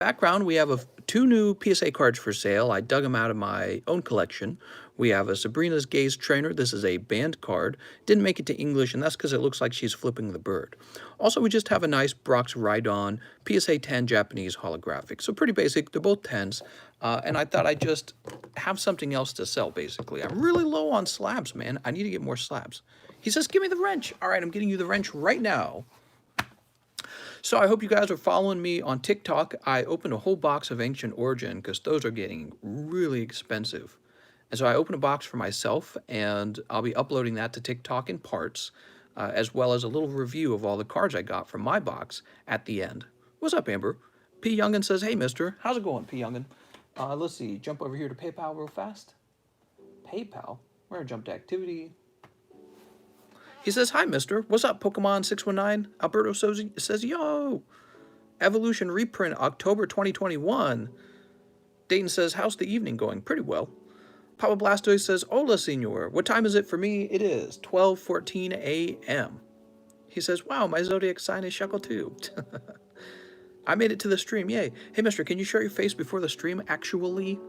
Background, we have two new PSA cards for sale. I dug them out of my own collection. We have a Sabrina's Gaze Trainer. This is a banned card. Didn't make it to English, and that's because it looks like she's flipping the bird. Also, we just have a nice Brock's Rhydon PSA 10 Japanese holographic. So pretty basic. They're both 10s. And I thought I'd just have something else to sell, basically. I'm really low on slabs, man. I need to get more slabs. He says, give me the wrench. All right, I'm getting you the wrench right now. So I hope you guys are following me on TikTok. I opened a whole box of Ancient Origin because those are getting really expensive. And so I opened a box for myself, and I'll be uploading that to TikTok in parts, as well as a little review of all the cards I got from my box at the end. What's up, Amber? P. Youngin says, hey, mister. How's it going, P. Youngin? Let's see. Jump over here to PayPal real fast. PayPal? We're going to jump to activity. He says, hi, mister. What's up, Pokemon 619? Alberto says, yo. Evolution reprint, October 2021. Dayton says, how's the evening going? Pretty well. Papa Blastoise says, hola, senor. What time is it for me? It is 12:14 a.m. He says, wow, my Zodiac sign is Shuckle too. I made it to the stream, yay. Hey, mister, can you show your face before the stream? Actually?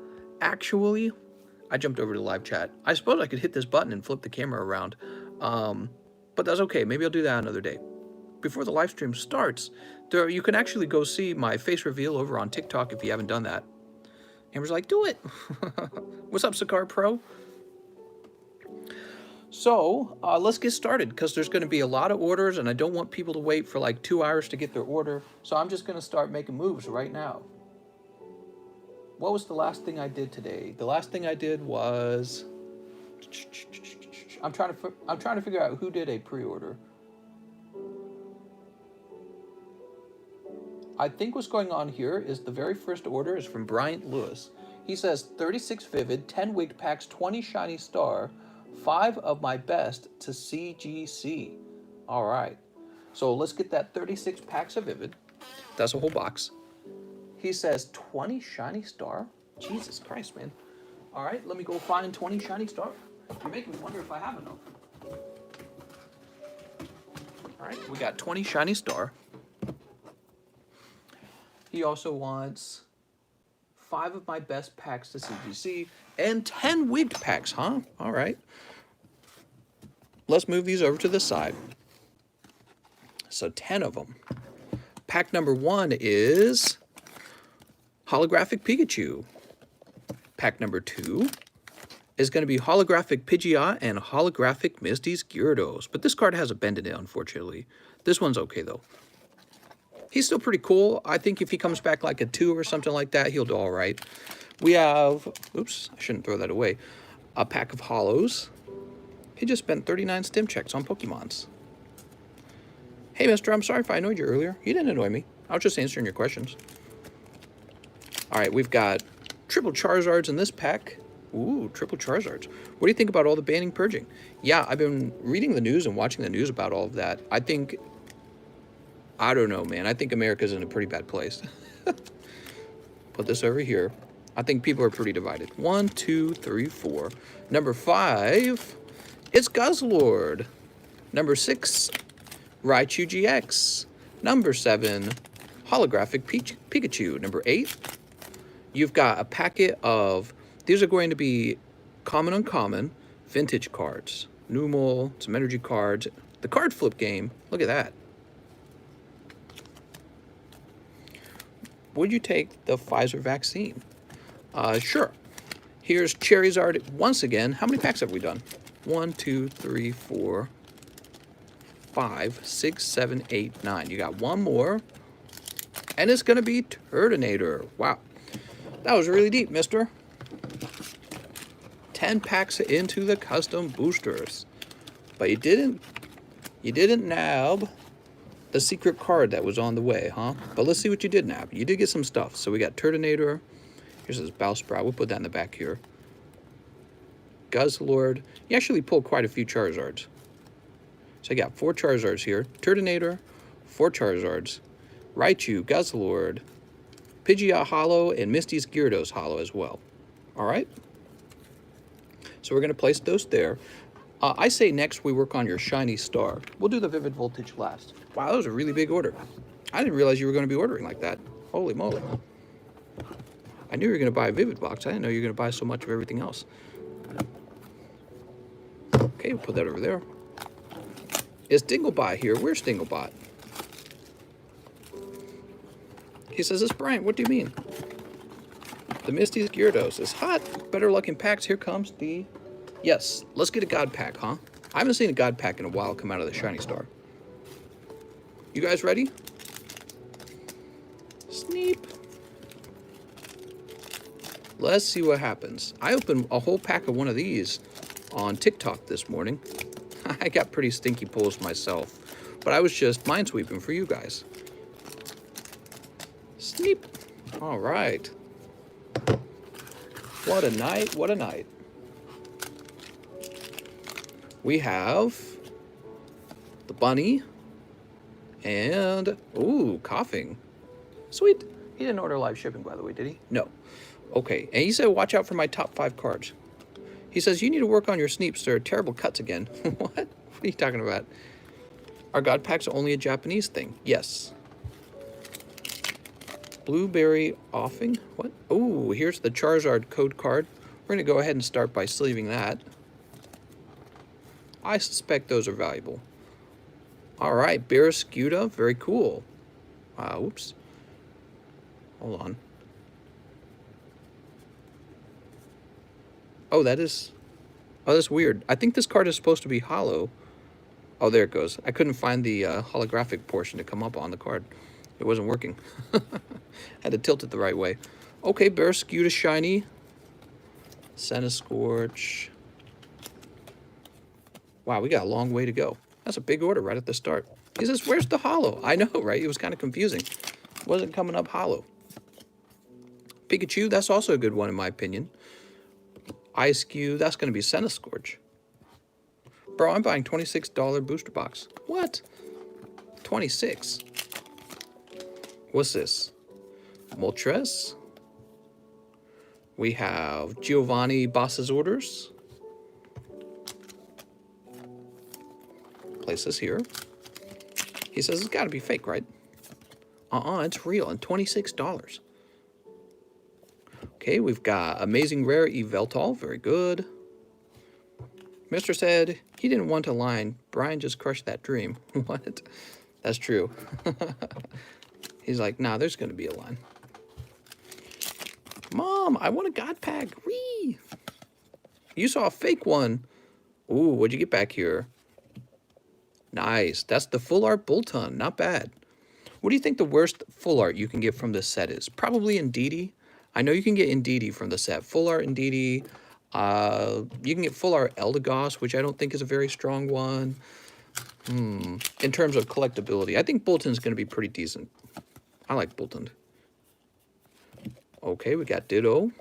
I jumped over to live chat. I suppose I could hit this button and flip the camera around. But that's okay. Maybe I'll do that another day. Before the live stream starts, you can actually go see my face reveal over on TikTok if you haven't done that. Amber's like, do it. What's up, Sakar Pro? So let's get started because there's going to be a lot of orders and I don't want people to wait for like 2 hours to get their order. So I'm just going to start making moves right now. What was the last thing I did today? The last thing I did was... I'm trying to figure out who did a pre-order. I think what's going on here is the very first order is from Bryant Lewis. He says 36 Vivid, 10 Wigged Packs, 20 Shiny Star, 5 of my best to CGC. All right. So let's get that 36 packs of Vivid. That's a whole box. He says 20 Shiny Star? Jesus Christ, man. All right, let me go find 20 Shiny Star. You're making me wonder if I have enough. All right, we got 20 Shiny Star. He also wants 5 of my best packs to CGC and 10 wigged packs, huh? All right. Let's move these over to the side. So 10 of them. Pack number 1 is Holographic Pikachu. Pack number 2 is going to be Holographic Pidgeot and Holographic Misty's Gyarados. But this card has a bend in it, unfortunately. This one's okay, though. He's still pretty cool. I think if he comes back like a 2 or something like that, he'll do all right. We have, oops, I shouldn't throw that away, a pack of Holos. He just spent 39 stim checks on Pokemons. Hey, mister, I'm sorry if I annoyed you earlier. You didn't annoy me. I was just answering your questions. All right, we've got triple Charizards in this pack. Ooh, triple Charizards. What do you think about all the banning purging? Yeah, I've been reading the news and watching the news about all of that. I don't know, man. I think America's in a pretty bad place. Put this over here. I think people are pretty divided. 1, 2, 3, 4. Number 5, it's Guzzlord. Number 6, Raichu GX. Number 7, Holographic Pikachu. Number 8, you've got a packet of... These are going to be common, uncommon, vintage cards. Numel, some energy cards. The card flip game. Look at that. Would you take the Pfizer vaccine? Sure. Here's Charizard once again. How many packs have we done? 1, 2, 3, 4, 5, 6, 7, 8, 9. You got one more. And it's going to be Turtonator. Wow. That was really deep, mister. 10 packs into the custom boosters. But you didn't nab the secret card that was on the way, huh? But let's see what you did nab. You did get some stuff. So we got Turtonator. Here's this Bellsprout. We'll put that in the back here. Guzzlord. You actually pulled quite a few Charizards. So I got 4 Charizards here. Turtonator, 4 Charizards. Raichu, Guzzlord, Pidgeot Holo, and Misty's Gyarados Holo as well. All right? So we're going to place those there. I say next we work on your Shiny Star. We'll do the Vivid Voltage last. Wow, that was a really big order. I didn't realize you were going to be ordering like that. Holy moly. I knew you were going to buy a Vivid box. I didn't know you were going to buy so much of everything else. Okay, we'll put that over there. Is Dinglebot here? Where's Dinglebot? He says, it's Brian. What do you mean? The Misty's Gyarados is hot. Better luck in packs. Here comes the... Yes, let's get a God pack, huh? I haven't seen a God pack in a while come out of the Shiny Star. You guys ready? Snipe. Let's see what happens. I opened a whole pack of one of these on TikTok this morning. I got pretty stinky pulls myself, but I was just minesweeping for you guys. Snipe. All right. What a night, what a night. We have the bunny and, ooh, coughing. Sweet. He didn't order live shipping, by the way, did he? No. Okay, and he said, watch out for my top 5 cards. He says, you need to work on your sneeps. There are terrible cuts again. What? What are you talking about? Are God packs only a Japanese thing? Yes. Blueberry offing? What? Oh, here's the Charizard code card. We're going to go ahead and start by sleeving that. I suspect those are valuable. All right, Barraskewda, very cool. Oops. Hold on. Oh, that's weird. I think this card is supposed to be hollow. Oh, there it goes. I couldn't find the holographic portion to come up on the card. It wasn't working. Had to tilt it the right way. Okay, Barraskewda Shiny. SnS Scorch. Wow, we got a long way to go. That's a big order right at the start. He says, where's the hollow? I know, right? It was kind of confusing. Wasn't coming up hollow. Pikachu, that's also a good one in my opinion. Ice Cube, that's going to be SnS Scorch. Bro, I'm buying $26 booster box. What? 26. What's this? Moltres. We have Giovanni Boss's Orders. Place this here. He says it's got to be fake, right? It's real and $26. Okay, we've got Amazing Rare Yveltal, very good. Mr. said he didn't want a line. Brian just crushed that dream. What? That's true. He's like, nah, there's going to be a line. Mom, I want a God pack. Whee! You saw a fake one. Ooh, what'd you get back here? Nice. That's the full art Bolton. Not bad. What do you think the worst full art you can get from this set is? Probably Indeedee. I know you can get Indeedee from the set. Full art Indeedee. You can get full art Eldegoss, which I don't think is a very strong one. In terms of collectability, I think Bolton's going to be pretty decent. I like Bolton. Okay, we got Ditto.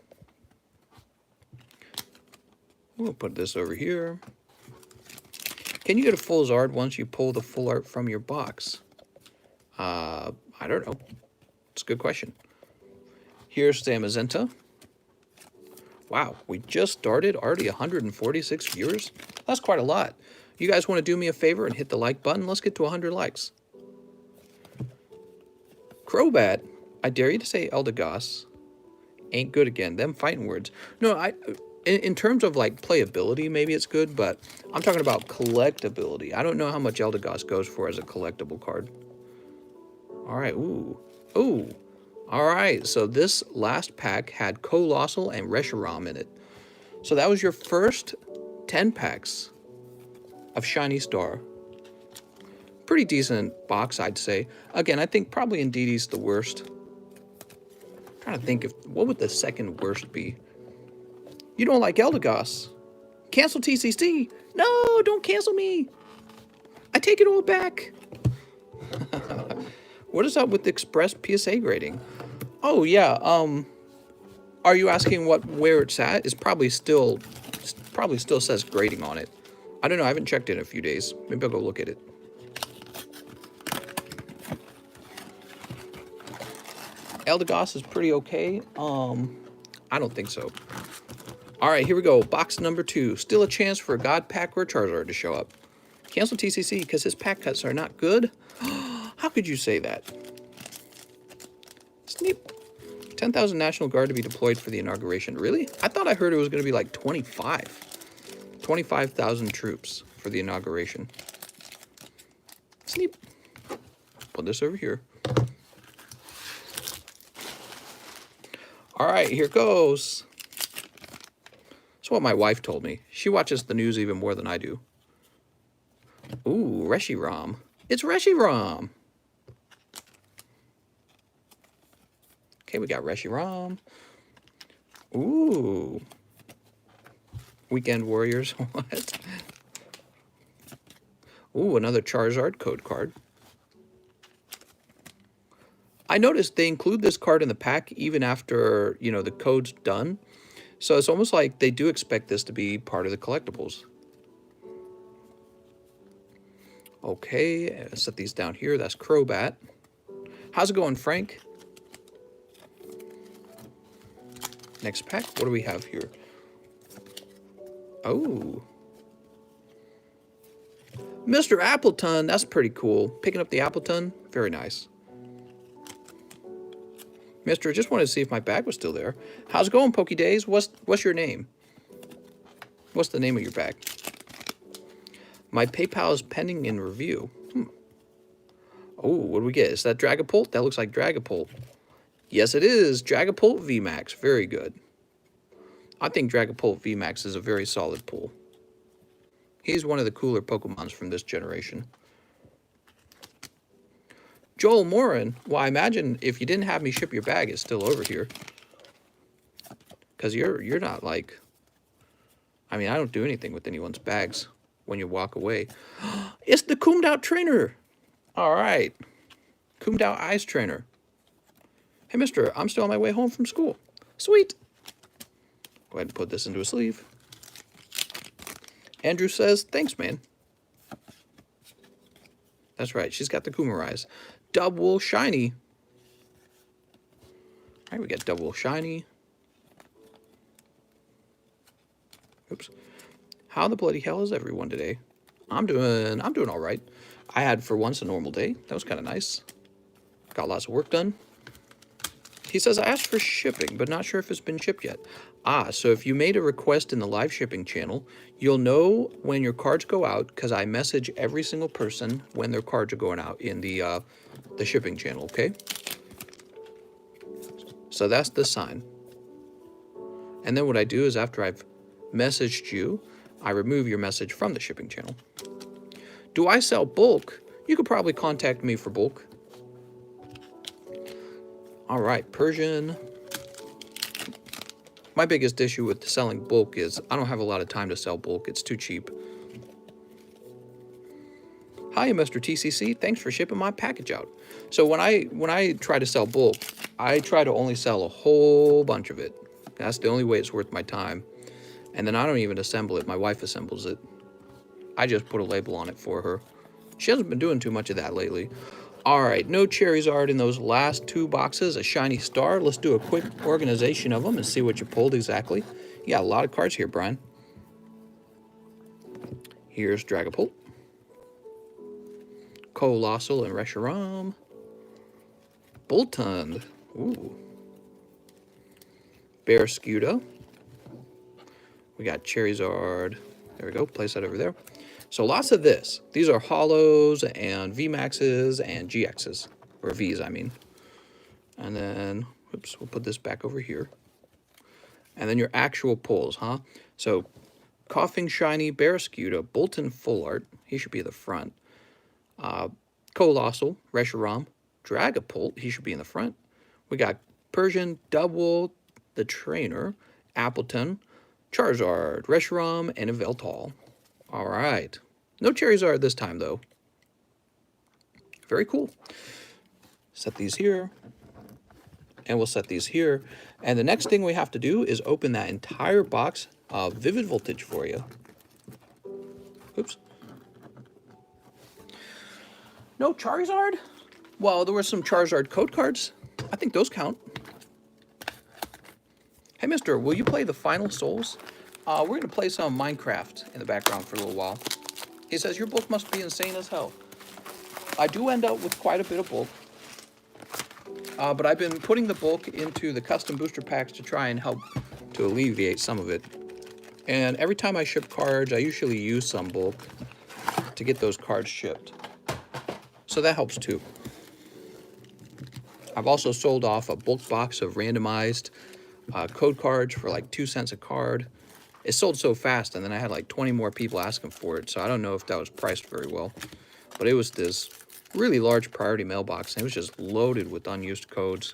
We'll put this over here. Can you get a full Zard once you pull the full art from your box? I don't know. It's a good question. Here's Zamazenta. Wow, we just started. Already 146 viewers. That's quite a lot. You guys want to do me a favor and hit the like button? Let's get to 100 likes. Crobat, I dare you to say Eldegoss ain't good again. Them fighting words. No, in terms of like playability, maybe it's good, but I'm talking about collectability. I don't know how much Eldegoss goes for as a collectible card. All right, ooh. All right, so this last pack had Colossal and Reshiram in it. So that was your first 10 packs of Shiny Star. Pretty decent box, I'd say. Again, I think probably Indeedee's the worst. I'm trying to think what would the second worst be? You don't like Eldegoss. Cancel TCC. No, don't cancel me. I take it all back. What is up with the Express PSA grading? Oh yeah, are you asking where it's at? It's probably still says grading on it. I don't know, I haven't checked it in a few days. Maybe I'll go look at it. Eldegoss is pretty okay. I don't think so. All right, here we go. Box number 2. Still a chance for a God pack or a Charizard to show up. Cancel TCC because his pack cuts are not good. How could you say that? Snipe. 10,000 National Guard to be deployed for the inauguration. Really? I thought I heard it was going to be like 25,000 troops for the inauguration. Snipe. Put this over here. All right, here goes. That's what my wife told me. She watches the news even more than I do. Ooh, Reshiram. It's Reshiram. Okay, we got Reshiram. Ooh. Weekend Warriors. What? Ooh, another Charizard code card. I noticed they include this card in the pack even after, you know, the code's done. So it's almost like they do expect this to be part of the collectibles. Okay, I'll set these down here. That's Crobat. How's it going, Frank? Next pack, what do we have here? Oh. Mr. Appleton, that's pretty cool. Picking up the Appleton, very nice. Mister, just wanted to see if my bag was still there. How's it going, Poke Days? What's your name? What's the name of your bag? My PayPal is pending in review. Oh, what do we get? Is that Dragapult? That looks like Dragapult. Yes, it is. Dragapult VMAX. Very good. I think Dragapult VMAX is a very solid pull. He's one of the cooler Pokemons from this generation. Joel Morin. Well, I imagine if you didn't have me ship your bag, it's still over here. Because you're not like... I mean, I don't do anything with anyone's bags when you walk away. It's the Coomed Out Trainer. All right. Coomed Out Eyes Trainer. Hey, mister, I'm still on my way home from school. Sweet. Go ahead and put this into a sleeve. Andrew says, thanks, man. That's right. She's got the Coomer eyes. Double Shiny. All right, we got Double Shiny. Oops. How the bloody hell is everyone today? I'm doing all right. I had, for once, a normal day. That was kind of nice. Got lots of work done. He says, I asked for shipping, but not sure if it's been shipped yet. So if you made a request in the live shipping channel, you'll know when your cards go out, because I message every single person when their cards are going out in the shipping channel, okay? So that's the sign. And then what I do is after I've messaged you, I remove your message from the shipping channel. Do I sell bulk? You could probably contact me for bulk. All right, Persian. My biggest issue with selling bulk is I don't have a lot of time to sell bulk. It's too cheap. Hi, Mr. TCC. Thanks for shipping my package out. So when I try to sell bulk, I try to only sell a whole bunch of it. That's the only way it's worth my time. And then I don't even assemble it. My wife assembles it. I just put a label on it for her. She hasn't been doing too much of that lately. All right, no Charizard in those last two boxes. A Shiny Star. Let's do a quick organization of them and see what you pulled exactly. You got a lot of cards here, Brian. Here's Dragapult, Colossal and Reshiram, Boltund, ooh, Barraskewda. We got Charizard. There we go. Place that over there. So lots of this. These are Holos and VMAXs and GXs. Or Vs, I mean. And then, oops, we'll put this back over here. And then your actual pulls, huh? So, Coughing Shiny, Barraskewda, Bolton Full Art. He should be at the front. Colossal, Reshiram, Dragapult. He should be in the front. We got Persian, Double, the Trainer, Appleton, Charizard, Reshiram, and a Veltal. All right. No Charizard this time, though. Very cool. Set these here. And we'll set these here. And the next thing we have to do is open that entire box of Vivid Voltage for you. Oops. No Charizard? Well, there were some Charizard code cards. I think those count. Hey, mister, will you play the Final Souls? We're going to play some Minecraft in the background for a little while. He says, your bulk must be insane as hell. I do end up with quite a bit of bulk. But I've been putting the bulk into the custom booster packs to try and help to alleviate some of it. And every time I ship cards, I usually use some bulk to get those cards shipped. So that helps too. I've also sold off a bulk box of randomized code cards for like 2 cents a card. It sold so fast, and then I had like 20 more people asking for it, so I don't know if that was priced very well. But it was this really large priority mailbox, and it was just loaded with unused codes.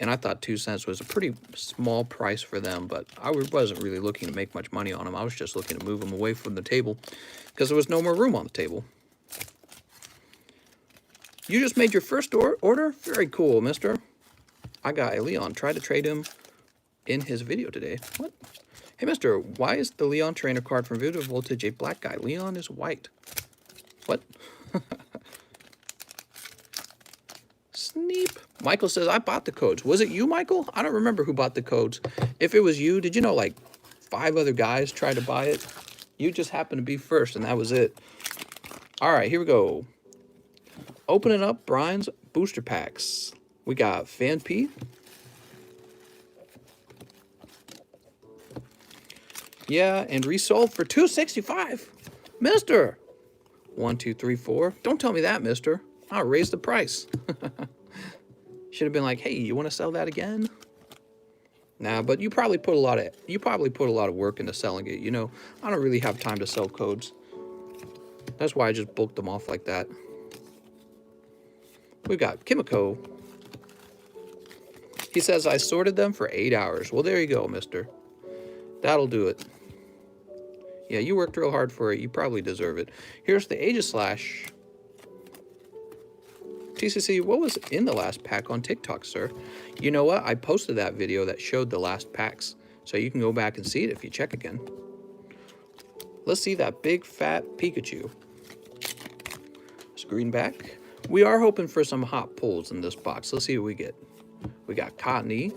And I thought 2 cents was a pretty small price for them, but I wasn't really looking to make much money on them. I was just looking to move them away from the table because there was no more room on the table. You just made your first order? Very cool, mister. I got a Leon. Tried to trade him in his video today. What? Hey, mister, why is the Leon trainer card from Vivid Voltage a black guy? Leon is white. What? Snipe. Michael says, I bought the codes. Was it you, Michael? I don't remember who bought the codes. If it was you, did you know like 5 other guys tried to buy it? You just happened to be first, and that was it. All right, here we go. Opening up Brian's booster packs. We got Fan P. Yeah, and resold for $265. Mister. 1, 2, 3, 4. Don't tell me that, mister. I'll raise the price. Should have been like, hey, you want to sell that again? Nah, but you probably put a lot of work into selling it. You know, I don't really have time to sell codes. That's why I just bulked them off like that. We got Kimiko. He says I sorted them for 8 hours. Well, there you go, mister. That'll do it. Yeah, you worked real hard for it. You probably deserve it. Here's the Aegislash. TCC, what was in the last pack on TikTok, sir? You know what? I posted that video that showed the last packs, so you can go back and see it if you check again. Let's see that big fat Pikachu. Screen back. We are hoping for some hot pulls in this box. Let's see what we get. We got Cottony.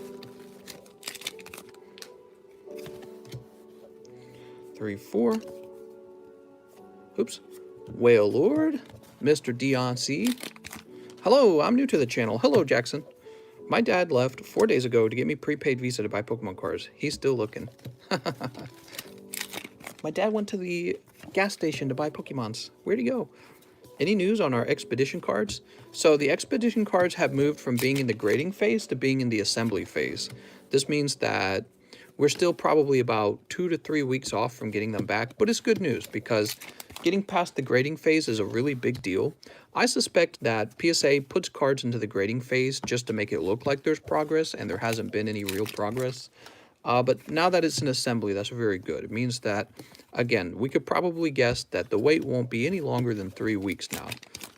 3, 4. Oops. Whale Lord. Mr. Dion C. Hello, I'm new to the channel. Hello, Jackson. My dad left 4 days ago to get me prepaid Visa to buy Pokemon cards. He's still looking. My dad went to the gas station to buy Pokemons. Where'd he go? Any news on our expedition cards? So the expedition cards have moved from being in the grading phase to being in the assembly phase. This means that we're still probably about 2 to 3 weeks off from getting them back, but it's good news because getting past the grading phase is a really big deal. I suspect that PSA puts cards into the grading phase just to make it look like there's progress, and there hasn't been any real progress. But now that it's an assembly, that's very good. It means that, again, we could probably guess that the wait won't be any longer than 3 weeks now.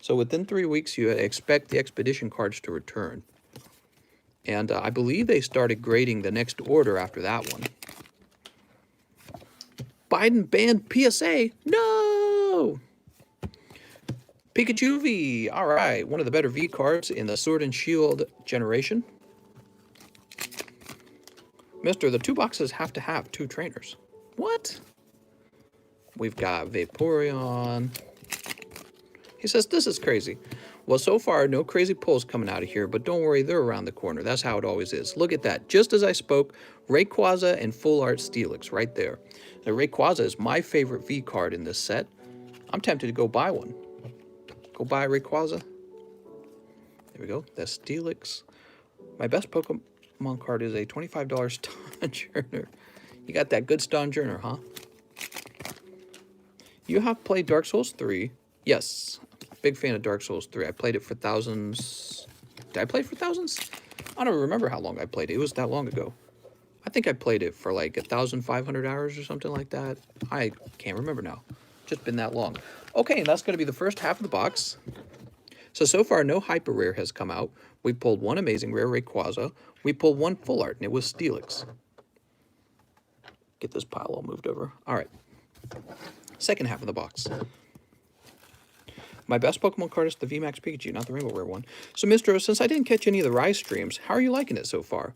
So within 3 weeks, you expect the expedition cards to return. And I believe they started grading the next order after that one. Biden banned PSA. No! Pikachu V. All right, one of the better V cards in the Sword and Shield generation. Mister, the 2 boxes have to have 2 trainers. What? We've got Vaporeon. He says, this is crazy. Well, so far, no crazy pulls coming out of here, but don't worry, they're around the corner. That's how it always is. Look at that. Just as I spoke, Rayquaza and Full Art Steelix right there. The Rayquaza is my favorite V card in this set. I'm tempted to go buy one. Go buy Rayquaza. There we go. That's Steelix. My best Pokemon card is a $25 Stonjourner. You got that good Stonjourner, huh? You have played Dark Souls 3. Yes. Big fan of Dark Souls 3. I played it for thousands. Did I play it for thousands? I don't remember how long I played it. It was that long ago. I think I played it for like 1,500 hours or something like that. I can't remember now. Just been that long. Okay, and that's going to be the first half of the box. So far, no Hyper Rare has come out. We pulled 1 Amazing Rare Rayquaza. We pulled 1 Full Art, and it was Steelix. Get this pile all moved over. All right. Second half of the box. My best Pokemon card is the VMAX Pikachu, not the Rainbow Rare one. So, Mr. Since I didn't catch any of the Rise streams, how are you liking it so far?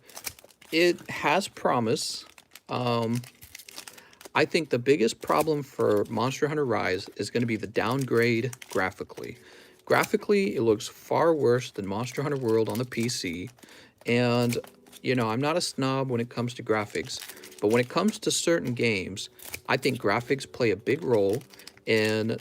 It has promise. I think the biggest problem for Monster Hunter Rise is going to be the downgrade graphically. Graphically, it looks far worse than Monster Hunter World on the PC. And, you know, I'm not a snob when it comes to graphics, but when it comes to certain games, I think graphics play a big role in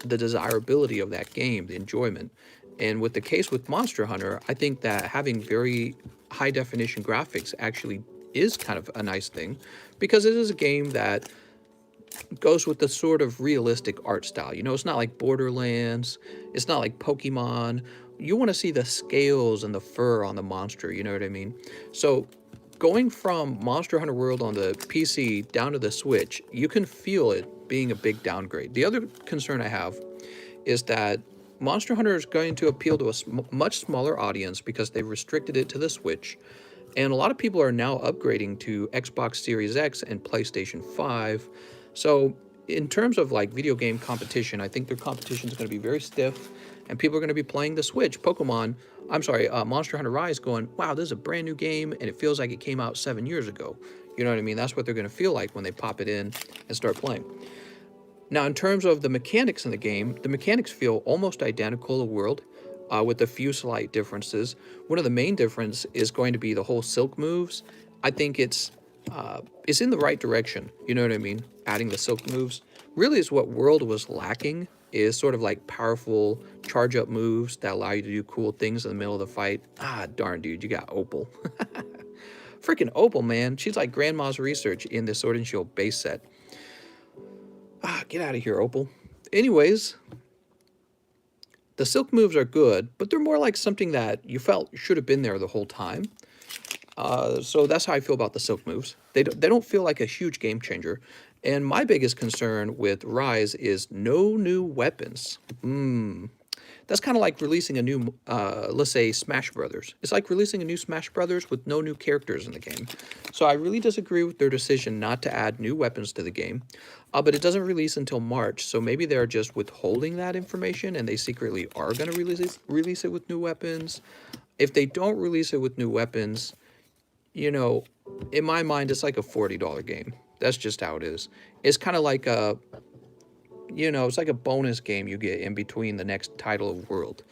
the desirability of that game, the enjoyment. And with the case with Monster Hunter, I think that having very high definition graphics actually is kind of a nice thing, because it is a game that goes with the sort of realistic art style. You know, it's not like Borderlands, it's not like Pokemon. You want to see the scales and the fur on the monster, you know what I mean? So going from Monster Hunter World on the PC down to the Switch, you can feel it being a big downgrade. The other concern I have is that Monster Hunter is going to appeal to a much smaller audience because they've restricted it to the Switch. And a lot of people are now upgrading to Xbox Series X and PlayStation 5. So in terms of like video game competition, I think their competition is going to be very stiff, and people are going to be playing the Switch. Monster Hunter Rise going, wow, this is a brand new game, and it feels like it came out 7 years ago. You know what I mean? That's what they're going to feel like when they pop it in and start playing. Now, in terms of the mechanics in the game, the mechanics feel almost identical to World, with a few slight differences. One of the main differences is going to be the whole silk moves. I think it's in the right direction. You know what I mean? Adding the silk moves really is what World was lacking, is sort of like powerful charge up moves that allow you to do cool things in the middle of the fight. Ah, darn, dude, you got Opal. Freaking Opal, man. She's like Grandma's Research in the Sword and Shield base set. Ah, get out of here, Opal. Anyways, the silk moves are good, but they're more like something that you felt should have been there the whole time. So that's how I feel about the silk moves. They don't feel like a huge game changer. And my biggest concern with Rise is no new weapons. That's kind of like releasing a new, let's say, Smash Brothers. It's like releasing a new Smash Brothers with no new characters in the game. So I really disagree with their decision not to add new weapons to the game. But it doesn't release until March, so maybe they're just withholding that information and they secretly are going to release it with new weapons. If they don't release it with new weapons, you know, in my mind, it's like a $40 game. That's just how it is. It's kind of like a, you know, it's like a bonus game you get in between the next title of World.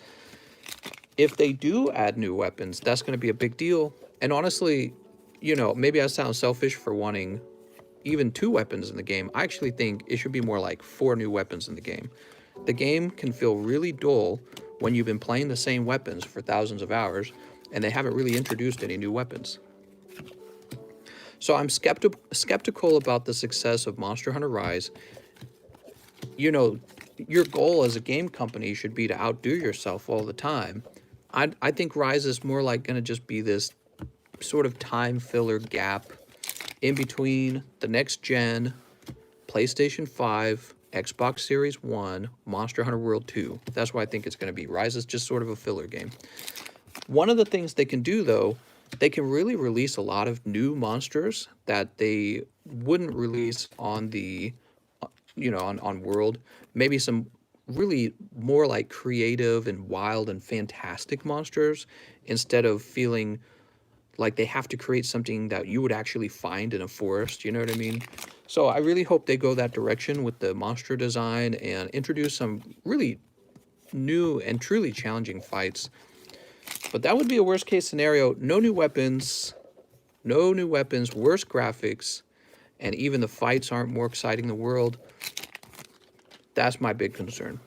If they do add new weapons, that's going to be a big deal. And honestly, you know, maybe I sound selfish for wanting even 2 weapons in the game. I actually think it should be more like 4 new weapons in the game. The game can feel really dull when you've been playing the same weapons for thousands of hours and they haven't really introduced any new weapons. So I'm skeptical about the success of Monster Hunter Rise. You know, your goal as a game company should be to outdo yourself all the time. I think Rise is more like going to just be this sort of time filler gap in between the next gen, PlayStation 5, Xbox Series 1, Monster Hunter World 2. That's what I think it's going to be. Rise is just sort of a filler game. One of the things they can do, though, they can really release a lot of new monsters that they wouldn't release on the, you know, on World. Maybe some really more like creative and wild and fantastic monsters, instead of feeling like they have to create something that you would actually find in a forest, you know what I mean? So I really hope they go that direction with the monster design and introduce some really new and truly challenging fights. But that would be a worst case scenario. No new weapons, worse graphics, and even the fights aren't more exciting than the World. That's my big concern.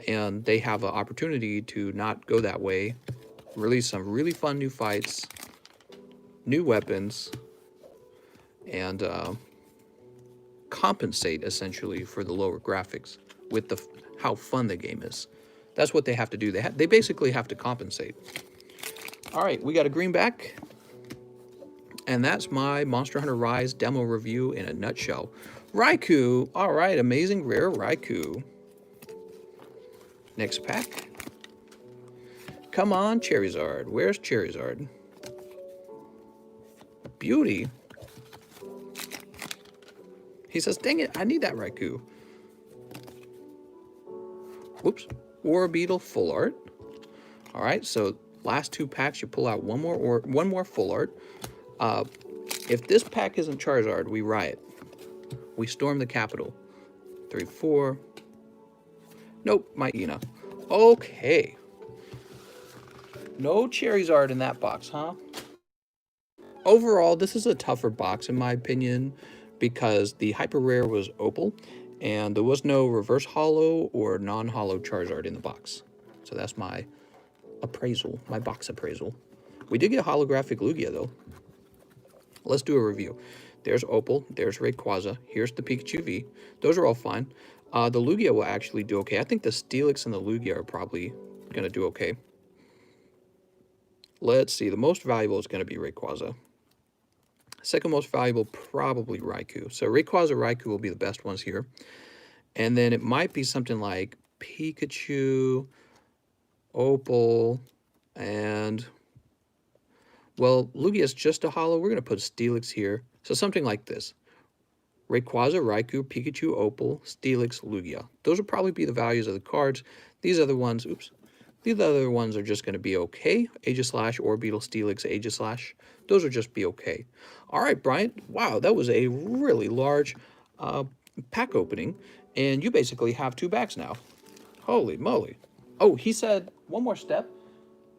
And they have an opportunity to not go that way, release some really fun new fights, new weapons, and compensate essentially for the lower graphics with how fun the game is. That's what they have to do. They basically have to compensate. All right, we got a greenback, and that's my Monster Hunter Rise demo review in a nutshell. Raikou, all right, amazing rare Raikou. Next pack. Come on, Charizard. Where's Charizard? Beauty. He says, dang it, I need that Raikou. Whoops. Orbeetle full art. All right, so last 2 packs, you pull out one more full art. If this pack isn't Charizard, we riot. We storm the Capitol. 3, 4. Nope, my Ina. Okay. No Charizard in that box, huh? Overall, this is a tougher box in my opinion because the hyper rare was Opal and there was no reverse holo or non-holo Charizard in the box. So that's my appraisal, my box appraisal. We did get holographic Lugia though. Let's do a review. There's Opal, there's Rayquaza, here's the Pikachu V. Those are all fine. The Lugia will actually do okay. I think the Steelix and the Lugia are probably going to do okay. Let's see, the most valuable is going to be Rayquaza. Second most valuable, probably Raikou. So Rayquaza, Raikou will be the best ones here. And then it might be something like Pikachu, Opal, and... well, Lugia is just a holo. We're going to put Steelix here. So something like this. Rayquaza, Raikou, Pikachu, Opal, Steelix, Lugia. Those will probably be the values of the cards. These other ones, oops. These other ones are just going to be okay. Aegislash, Orbeetle, Steelix, Aegislash. Those will just be okay. All right, Brian. Wow, that was a really large pack opening. And you basically have 2 bags now. Holy moly. Oh, he said one more step.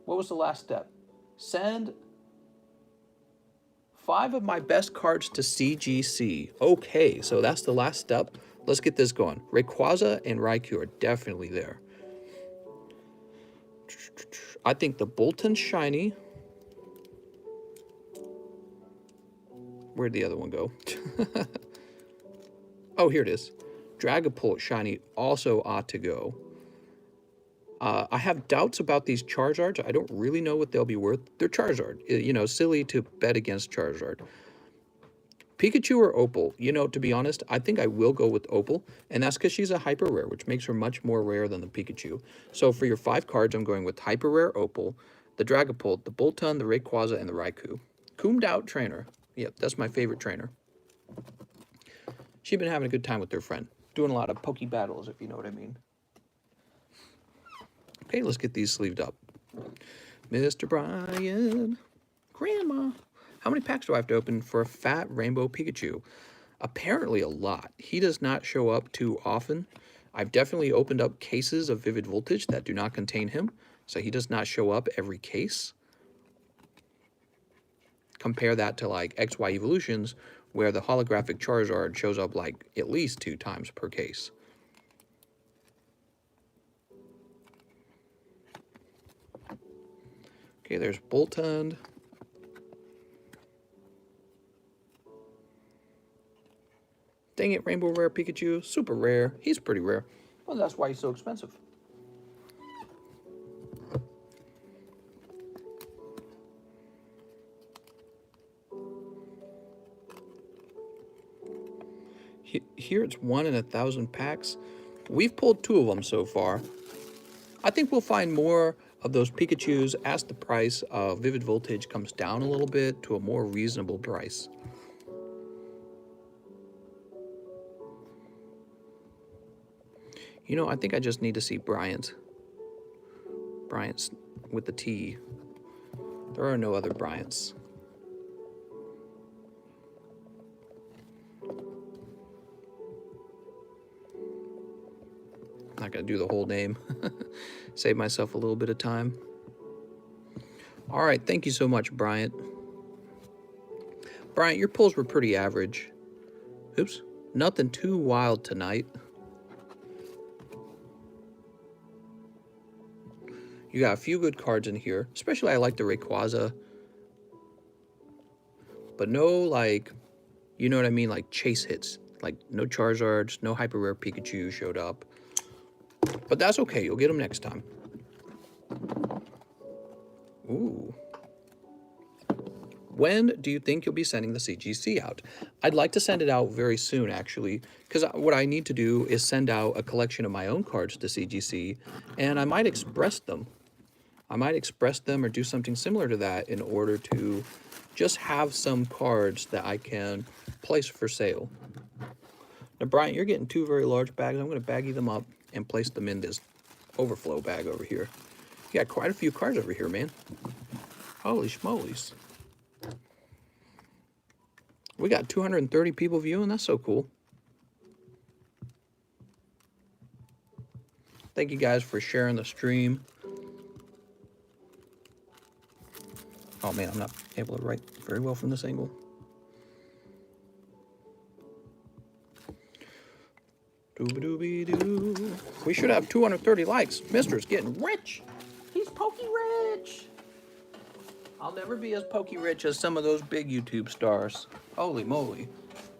What was the last step? Send 5 of my best cards to CGC. Okay, so that's the last step. Let's get this going. Rayquaza and Raikou are definitely there. I think the Bolton Shiny. Where'd the other one go? Oh, here it is. Dragapult Shiny also ought to go. I have doubts about these Charizards. I don't really know what they'll be worth. They're Charizard. You know, silly to bet against Charizard. Pikachu or Opal? You know, to be honest, I think I will go with Opal, and that's because she's a hyper rare, which makes her much more rare than the Pikachu. So for your 5 cards, I'm going with hyper rare Opal, the Dragapult, the Boltund, the Rayquaza, and the Raikou. Coomed out trainer. Yep, that's my favorite trainer. She's been having a good time with her friend, doing a lot of Poke battles, if you know what I mean. Okay, let's get these sleeved up. Mr. Brian, Grandma. How many packs do I have to open for a fat rainbow Pikachu? Apparently a lot. He does not show up too often. I've definitely opened up cases of Vivid Voltage that do not contain him, so he does not show up every case. Compare that to like XY Evolutions, where the holographic Charizard shows up like at least 2 times per case. Okay, there's Boltund. Dang it, Rainbow Rare Pikachu. Super rare. He's pretty rare. Well, that's why he's so expensive. Here it's 1 in 1,000 packs. We've pulled 2 of them so far. I think we'll find more of those Pikachus as the price of Vivid Voltage comes down a little bit to a more reasonable price. You know, I think I just need to see Bryant's with the T. There are no other Bryants. I'm not going to do the whole name. Save myself a little bit of time. All right, thank you so much, Bryant. Bryant, your pulls were pretty average. Oops, nothing too wild tonight. You got a few good cards in here. Especially I like the Rayquaza. But no, like, you know what I mean? Like chase hits. Like no Charizards, no hyper rare Pikachu showed up. But that's okay. You'll get them next time. Ooh. When do you think you'll be sending the CGC out? I'd like to send it out very soon, actually, because what I need to do is send out a collection of my own cards to CGC, and I might express them. I might express them or do something similar to that in order to just have some cards that I can place for sale. Now, Brian, you're getting 2 very large bags. I'm going to baggie them up and place them in this overflow bag over here. You got quite a few cards over here, man. Holy schmolies. We got 230 people viewing. That's so cool. Thank you guys for sharing the stream. Oh man, I'm not able to write very well from this angle. Dooby-dooby-doo. We should have 230 likes. Mister's getting rich. He's pokey rich. I'll never be as pokey rich as some of those big YouTube stars. Holy moly.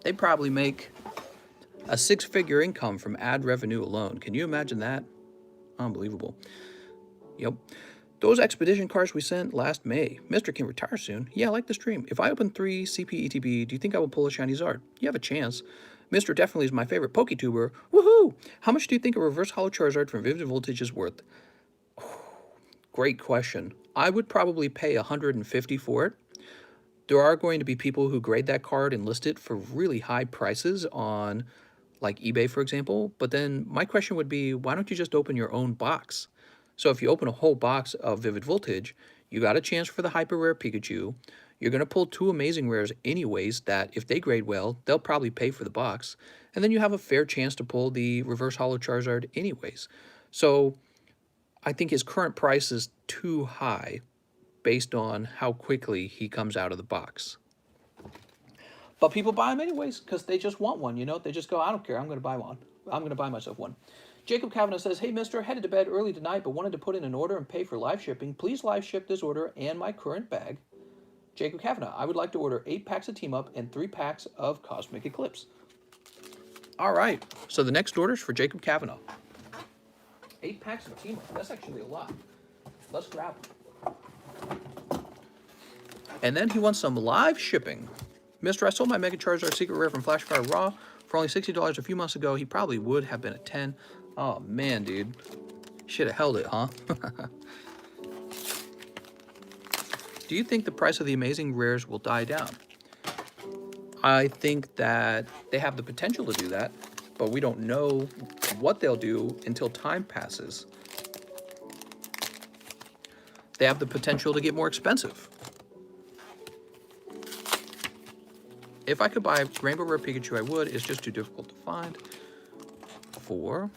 They probably make a 6-figure income from ad revenue alone. Can you imagine that? Unbelievable. Yep. Those expedition cards we sent last May. Mister can retire soon. Yeah, I like the stream. If I open 3 CP ETB, do you think I will pull a shiny Zard? You have a chance. Mister definitely is my favorite PokeTuber. Woohoo! How much do you think a reverse holo Charizard from Vivid Voltage is worth? Great question. I would probably pay $150 for it. There are going to be people who grade that card and list it for really high prices on like eBay, for example. But then my question would be, why don't you just open your own box? So if you open a whole box of Vivid Voltage, you got a chance for the hyper rare Pikachu. You're going to pull 2 amazing rares anyways that if they grade well, they'll probably pay for the box. And then you have a fair chance to pull the reverse holo Charizard anyways. So I think his current price is too high based on how quickly he comes out of the box. But people buy them anyways because they just want one, you know? They just go, I don't care, I'm going to buy one. I'm going to buy myself one. Jacob Kavanaugh says, hey, mister, headed to bed early tonight but wanted to put in an order and pay for live shipping. Please live ship this order and my current bag. Jacob Kavanaugh, I would like to order 8 packs of Team Up and 3 packs of Cosmic Eclipse. All right, so the next order is for Jacob Kavanaugh. 8 packs of Team Up, that's actually a lot. Let's grab them. And then he wants some live shipping. Mister, I sold my Mega Charizard Secret Rare from Flashfire Raw for only $60 a few months ago. He probably would have been a 10. Oh, man, dude. Should have held it, huh? Do you think the price of the amazing rares will die down? I think that they have the potential to do that, but we don't know what they'll do until time passes. They have the potential to get more expensive. If I could buy Rainbow Rare Pikachu, I would. It's just too difficult to find. 4.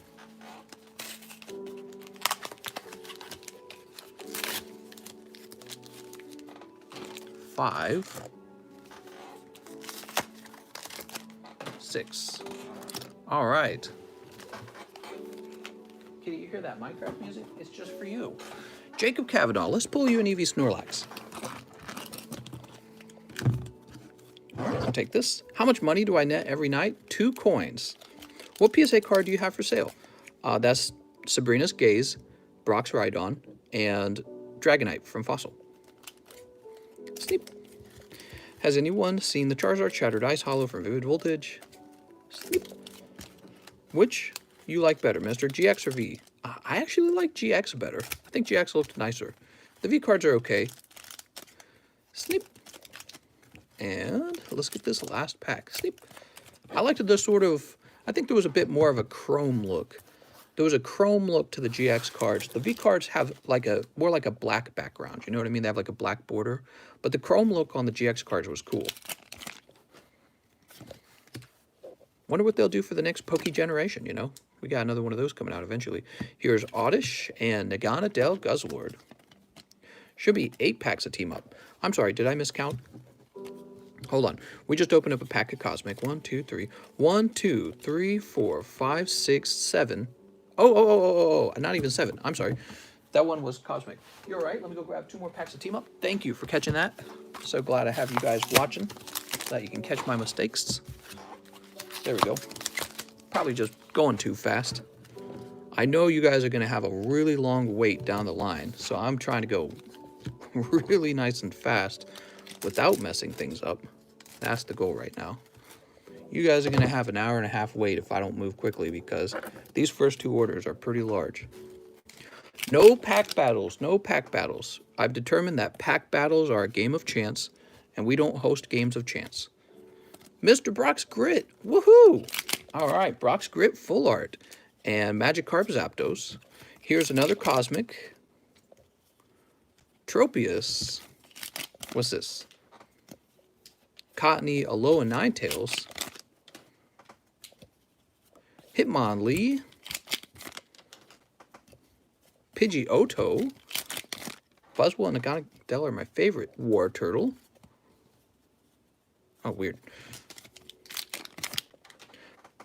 5. 6. All right. Kitty, you hear that Minecraft music? It's just for you. Jacob Kavanaugh, let's pull you an Eevee Snorlax. All right, I'll take this. How much money do I net every night? 2 coins. What PSA card do you have for sale? That's Sabrina's Gaze, Brock's Rhydon, and Dragonite from Fossil. Snipe. Has anyone seen the Charizard Shattered Ice Hollow from Vivid Voltage? Snipe. Which you like better, Mister? GX or V? I actually like GX better. I think GX looked nicer. The V cards are okay. Snipe. And let's get this last pack. Snipe. I liked the sort of, I think there was a bit more of a chrome look. There was a chrome look to the GX cards. The V cards have like a, more like a black background. You know what I mean? They have like a black border. But the chrome look on the GX cards was cool. Wonder what they'll do for the next Poke generation, you know? We got another one of those coming out eventually. Here's Oddish and Nagana Del Guzzlord. Should be 8 packs of Team Up. I'm sorry, did I miscount? Hold on. We just opened up a pack of Cosmic. 1, 2, 3. 1, 2, 3, 4, 5, 6, 7. Oh, not even 7. I'm sorry. That one was Cosmic. You're right. Let me go grab 2 more packs of Team Up. Thank you for catching that. So glad I have you guys watching so that you can catch my mistakes. There we go. Probably just going too fast. I know you guys are going to have a really long wait down the line, so I'm trying to go really nice and fast without messing things up. That's the goal right now. You guys are going to have an hour and a half wait if I don't move quickly because these first 2 orders are pretty large. No pack battles, no pack battles. I've determined that pack battles are a game of chance, and we don't host games of chance. Mr. Brock's Grit, woohoo! All right, Brock's Grit full art and Magikarp Zapdos. Here's another Cosmic. Tropius. What's this? Cottony, Alola Ninetales. Hitmonlee. Pidgeotto. Buzzwole and Agonadel are my favorite. War Turtle. Oh, weird.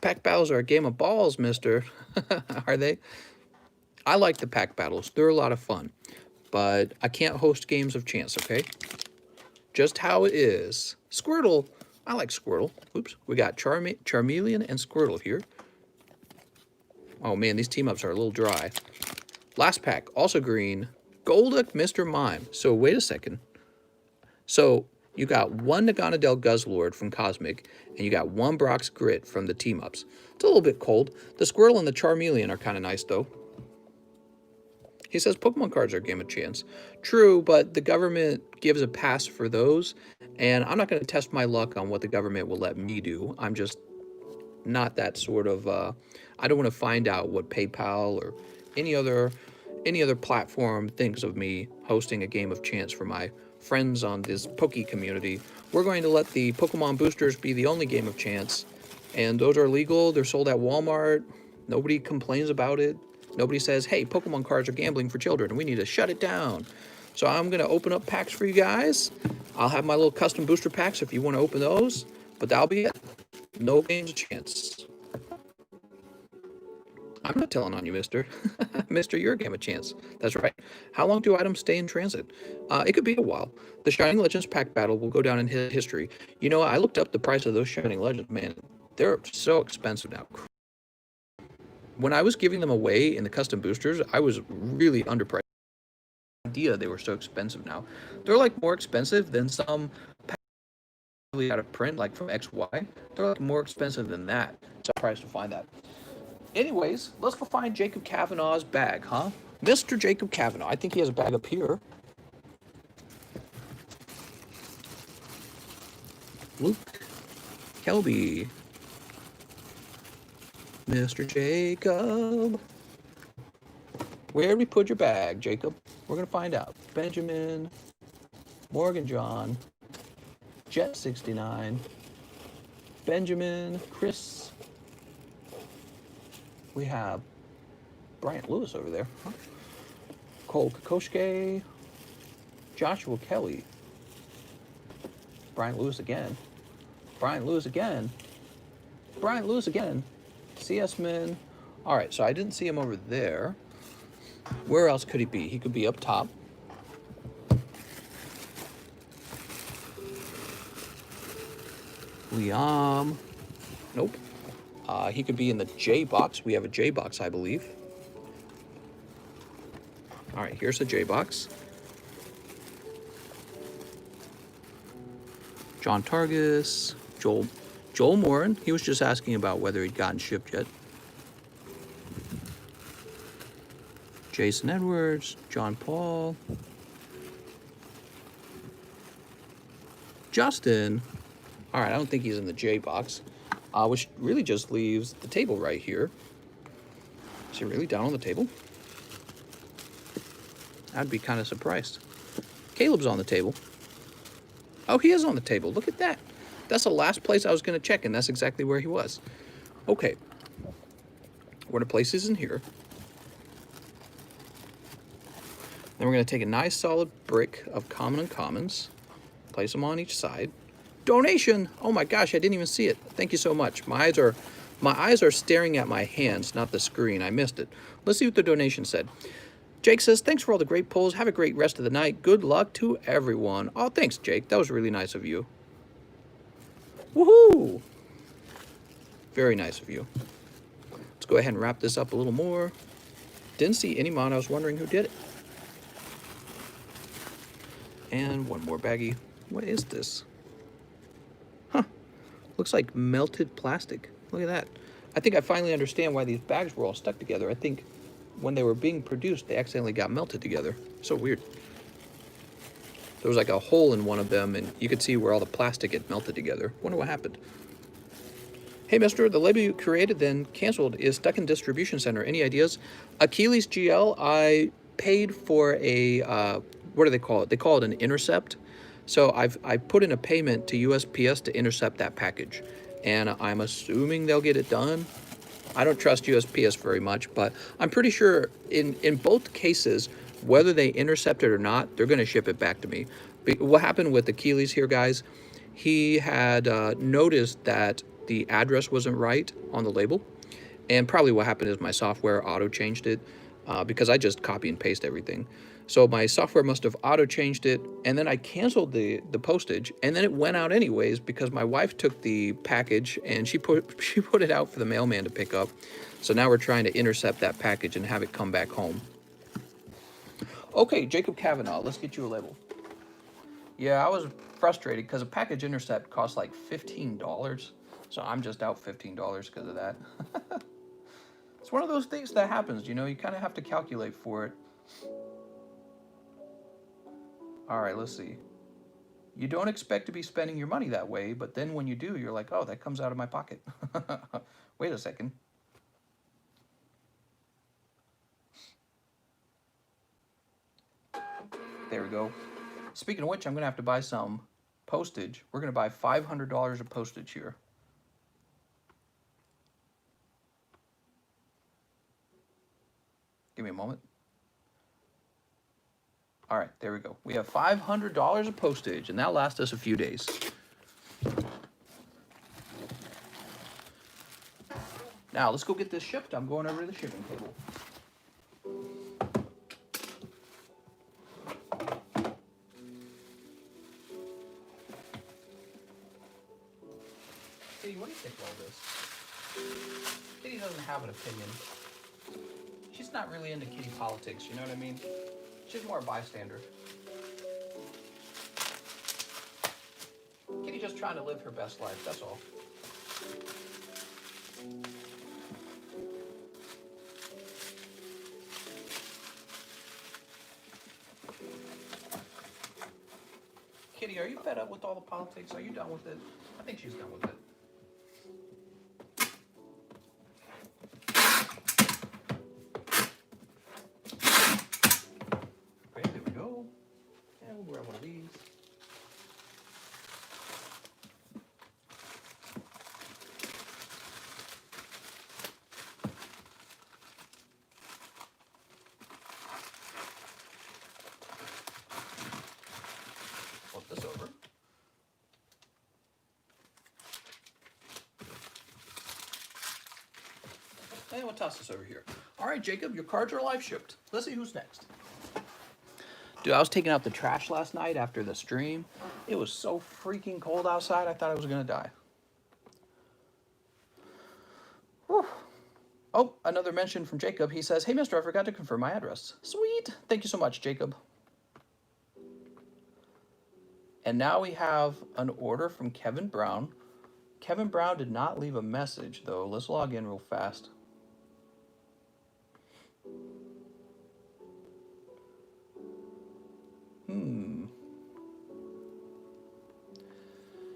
Pack battles are a game of balls, mister. Are they? I like the pack battles. They're a lot of fun. But I can't host games of chance, okay? Just how it is. Squirtle. I like Squirtle. Oops. We got Charmeleon and Squirtle here. Oh, man, these team-ups are a little dry. Last pack, also green. Golduck, Mr. Mime. So, wait a second. So, you got one Naganadel Guzzlord from Cosmic, and you got one Brock's Grit from the team-ups. It's a little bit cold. The Squirtle and the Charmeleon are kind of nice, though. He says Pokemon cards are a game of chance. True, but the government gives a pass for those, and I'm not going to test my luck on what the government will let me do. I'm just not that sort of... I don't want to find out what PayPal or any other platform thinks of me hosting a game of chance for my friends on this Poke community. We're going to let the Pokemon boosters be the only game of chance, and those are legal. They're sold at Walmart. Nobody complains about it. Nobody says, hey, Pokemon cards are gambling for children, and we need to shut it down. So I'm going to open up packs for you guys. I'll have my little custom booster packs if you want to open those, but that'll be it. No games of chance. I'm not telling on you, mister. Mister, you're a game of chance. That's right. How long do items stay in transit? It could be a while. The Shining Legends pack battle will go down in history. You know, I looked up the price of those Shining Legends, man. They're so expensive now. When I was giving them away in the custom boosters, I was really underpriced. Idea they were so expensive now. They're like more expensive than some packs out of print, like from XY. They're like more expensive than that. So I'm surprised to find that. Anyways, let's go find Jacob Kavanaugh's bag, huh? Mr. Jacob Kavanaugh. I think he has a bag up here. Luke Kelby. Mr. Jacob. Where did we put your bag, Jacob? We're going to find out. Benjamin. Morgan John. Jet69. Benjamin. Chris. We have Bryant Lewis over there. Huh? Cole Kokoschke. Joshua Kelly. Bryant Lewis again. Bryant Lewis again. Bryant Lewis again. CS Min. All right, so I didn't see him over there. Where else could he be? He could be up top. Liam. Nope. He could be in the J box. We have a J box, I believe. All right, here's the J box. John Targus. Joel Morin. He was just asking about whether he'd gotten shipped yet. Jason Edwards. John Paul. Justin. All right, I don't think he's in the J box. Which really just leaves the table right here. Is he really down on the table? I'd be kind of surprised. Caleb's on the table. Oh, he is on the table. Look at that. That's the last place I was going to check, and that's exactly where he was. Okay. We're going to place these in here. Then we're going to take a nice solid brick of common uncommons. Place them on each side. Donation! Oh my gosh, I didn't even see it. Thank you so much. My eyes are staring at my hands, not the screen. I missed it. Let's see what the donation said. Jake says, thanks for all the great polls. Have a great rest of the night. Good luck to everyone. Oh, thanks, Jake. That was really nice of you. Woohoo! Very nice of you. Let's go ahead and wrap this up a little more. Didn't see any mod. I was wondering who did it. And one more baggie. What is this? Huh. Looks like melted plastic. Look at that. I think I finally understand why these bags were all stuck together. I think when they were being produced, they accidentally got melted together. So weird. There was like a hole in one of them, and you could see where all the plastic had melted together. Wonder what happened. Hey, mister, the label you created then canceled is stuck in distribution center. Any ideas? Achilles GL, I paid for a, what do they call it? They call it an intercept. So I put in a payment to USPS to intercept that package. And I'm assuming they'll get it done. I don't trust USPS very much, but I'm pretty sure in both cases, whether they intercept it or not, they're going to ship it back to me. What happened with the Keelys here, guys, he had noticed that the address wasn't right on the label. And probably what happened is my software auto-changed it because I just copy and paste everything. So my software must have auto-changed it, and then I canceled the postage, and then it went out anyways because my wife took the package and she put it out for the mailman to pick up. So now we're trying to intercept that package and have it come back home. Okay, Jacob Kavanaugh, let's get you a label. Yeah, I was frustrated because a package intercept costs like $15. So I'm just out $15 because of that. It's one of those things that happens, you know, you kind of have to calculate for it. All right, let's see. You don't expect to be spending your money that way, but then when you do, you're like, oh, that comes out of my pocket. Wait a second. There we go. Speaking of which, I'm going to have to buy some postage. We're going to buy $500 of postage here. Give me a moment. All right, there we go. We have $500 of postage, and that'll last us a few days. Now, let's go get this shipped. I'm going over to the shipping table. Kitty, what do you think of all this? Kitty doesn't have an opinion. She's not really into kitty politics, you know what I mean? She's more a bystander. Kitty just trying to live her best life, that's all. Kitty, are you fed up with all the politics? Are you done with it? I think she's done with it. Okay, there we go. And we'll grab one of these. Flip this over. And we'll toss this over here. All right, Jacob, your cards are live shipped. Let's see who's next. Dude, I was taking out the trash last night after the stream. It was so freaking cold outside, I thought I was going to die. Whew. Oh, another mention from Jacob. He says, hey, mister, I forgot to confirm my address. Sweet. Thank you so much, Jacob. And now we have an order from Kevin Brown. Kevin Brown did not leave a message, though. Let's log in real fast.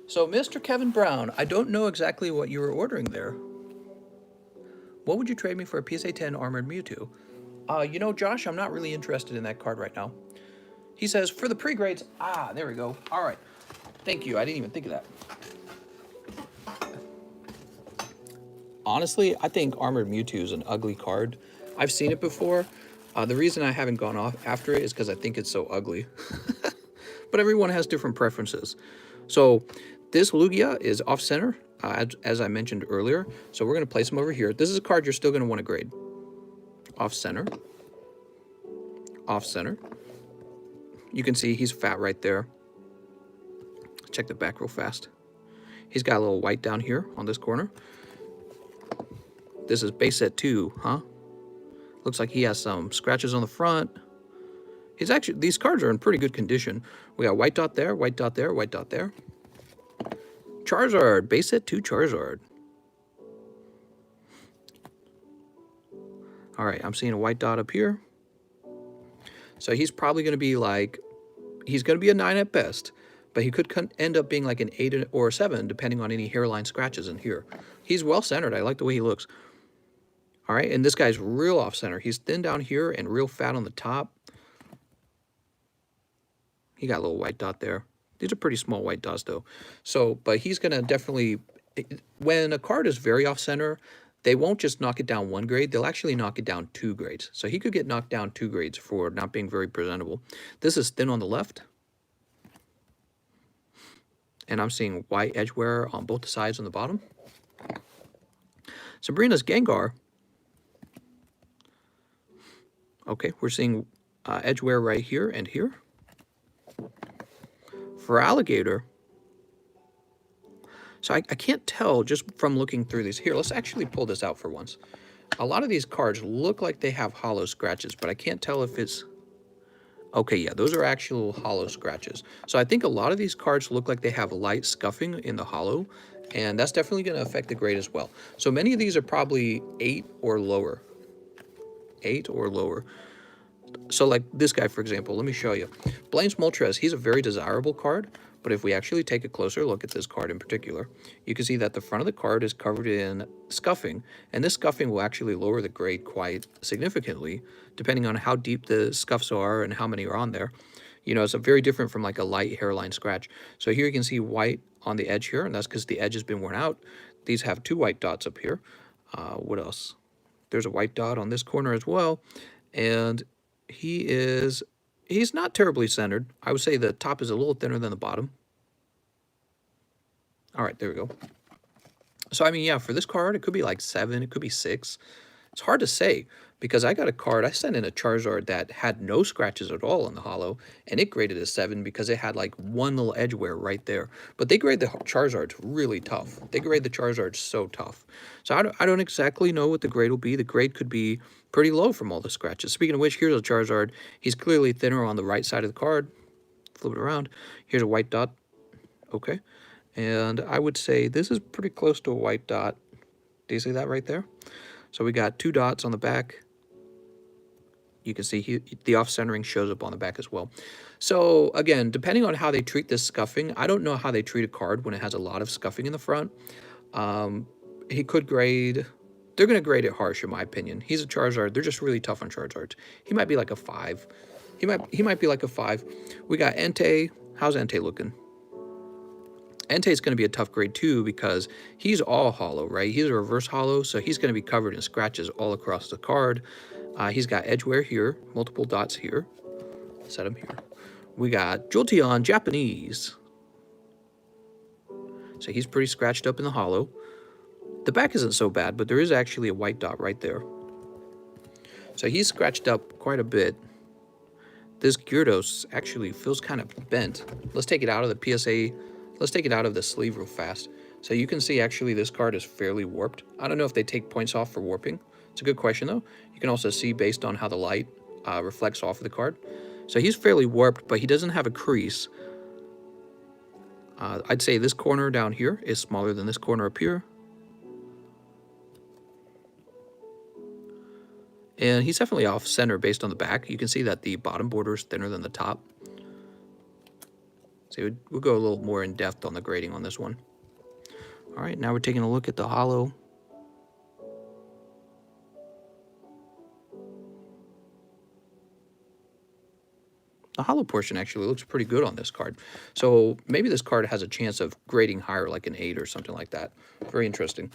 So, Mr. Kevin Brown, I don't know exactly what you were ordering there. What would you trade me for a PSA 10 Armored Mewtwo? You know, Josh, I'm not really interested in that card right now. He says, for the pre-grades, there we go. All right. Thank you. I didn't even think of that. Honestly, I think Armored Mewtwo is an ugly card. I've seen it before. The reason I haven't gone off after it is because I think it's so ugly. But everyone has different preferences. So this Lugia is off-center, as I mentioned earlier. So we're going to place him over here. This is a card you're still going to want to grade. Off-center. Off-center. You can see he's fat right there. Check the back real fast. He's got a little white down here on this corner. This is base set 2, huh? Looks like he has some scratches on the front. He's actually, these cards are in pretty good condition. We got white dot there, white dot there, white dot there. Charizard, base set 2 Charizard. All right, I'm seeing a white dot up here. So he's probably going to be like, he's going to be a 9 at best, but he could end up being like an 8 or a 7, depending on any hairline scratches in here. He's well-centered. I like the way he looks. All right, and this guy's real off-center. He's thin down here and real fat on the top. He got a little white dot there. These are pretty small white dots, though. So, but he's going to definitely, when a card is very off-center, they won't just knock it down 1 grade, they'll actually knock it down 2 grades. So he could get knocked down 2 grades for not being very presentable. This is thin on the left, and I'm seeing white edge wear on both sides on the bottom. Sabrina's Gengar, okay, we're seeing edge wear right here and here. For Alligator, so I can't tell just from looking through these. Here, let's actually pull this out for once. A lot of these cards look like they have hollow scratches, but I can't tell if it's... Okay, yeah, those are actual hollow scratches. So I think a lot of these cards look like they have light scuffing in the hollow, and that's definitely going to affect the grade as well. So many of these are probably 8 or lower. 8 or lower. So like this guy, for example, let me show you. Blaine's Moltres, he's a very desirable card, but if we actually take a closer look at this card in particular, you can see that the front of the card is covered in scuffing, and this scuffing will actually lower the grade quite significantly, depending on how deep the scuffs are and how many are on there. You know, it's very different from like a light hairline scratch. So here you can see white on the edge here, and that's because the edge has been worn out. These have 2 white dots up here. What else? There's a white dot on this corner as well, and he's not terribly centered. I would say the top is a little thinner than the bottom. All right, there we go. So, I mean, yeah, for this card, it could be like 7, it could be 6. It's hard to say because I got a card, I sent in a Charizard that had no scratches at all on the hollow, and it graded a 7 because it had like one little edge wear right there. But they grade the Charizards really tough. They grade the Charizards so tough. So I don't exactly know what the grade will be. The grade could be pretty low from all the scratches. Speaking of which, here's a Charizard. He's clearly thinner on the right side of the card. Flip it around. Here's a white dot. Okay. And I would say this is pretty close to a white dot. Do you see that right there? So we got 2 dots on the back. You can see the off-centering shows up on the back as well. So again, depending on how they treat this scuffing, I don't know how they treat a card when it has a lot of scuffing in the front. He could grade... They're going to grade it harsh, in my opinion. He's a Charizard. They're just really tough on Charizards. He might be like a 5. He might be like a 5. We got Entei. How's Entei looking? Entei's going to be a tough grade too because he's all hollow, right? He's a reverse hollow, so he's going to be covered in scratches all across the card. He's got edge wear here, multiple dots here. Set him here. We got Jolteon Japanese. So he's pretty scratched up in the hollow. The back isn't so bad, but there is actually a white dot right there. So he's scratched up quite a bit. This Gyarados actually feels kind of bent. Let's take it out of the PSA. Let's take it out of the sleeve real fast. So you can see actually this card is fairly warped. I don't know if they take points off for warping. It's a good question though. You can also see based on how the light reflects off of the card. So he's fairly warped, but he doesn't have a crease. I'd say this corner down here is smaller than this corner up here. And he's definitely off center based on the back. You can see that the bottom border is thinner than the top. So we'll go a little more in depth on the grading on this one. All right, now we're taking a look at the hollow. The hollow portion actually looks pretty good on this card. So maybe this card has a chance of grading higher, like an 8 or something like that. Very interesting.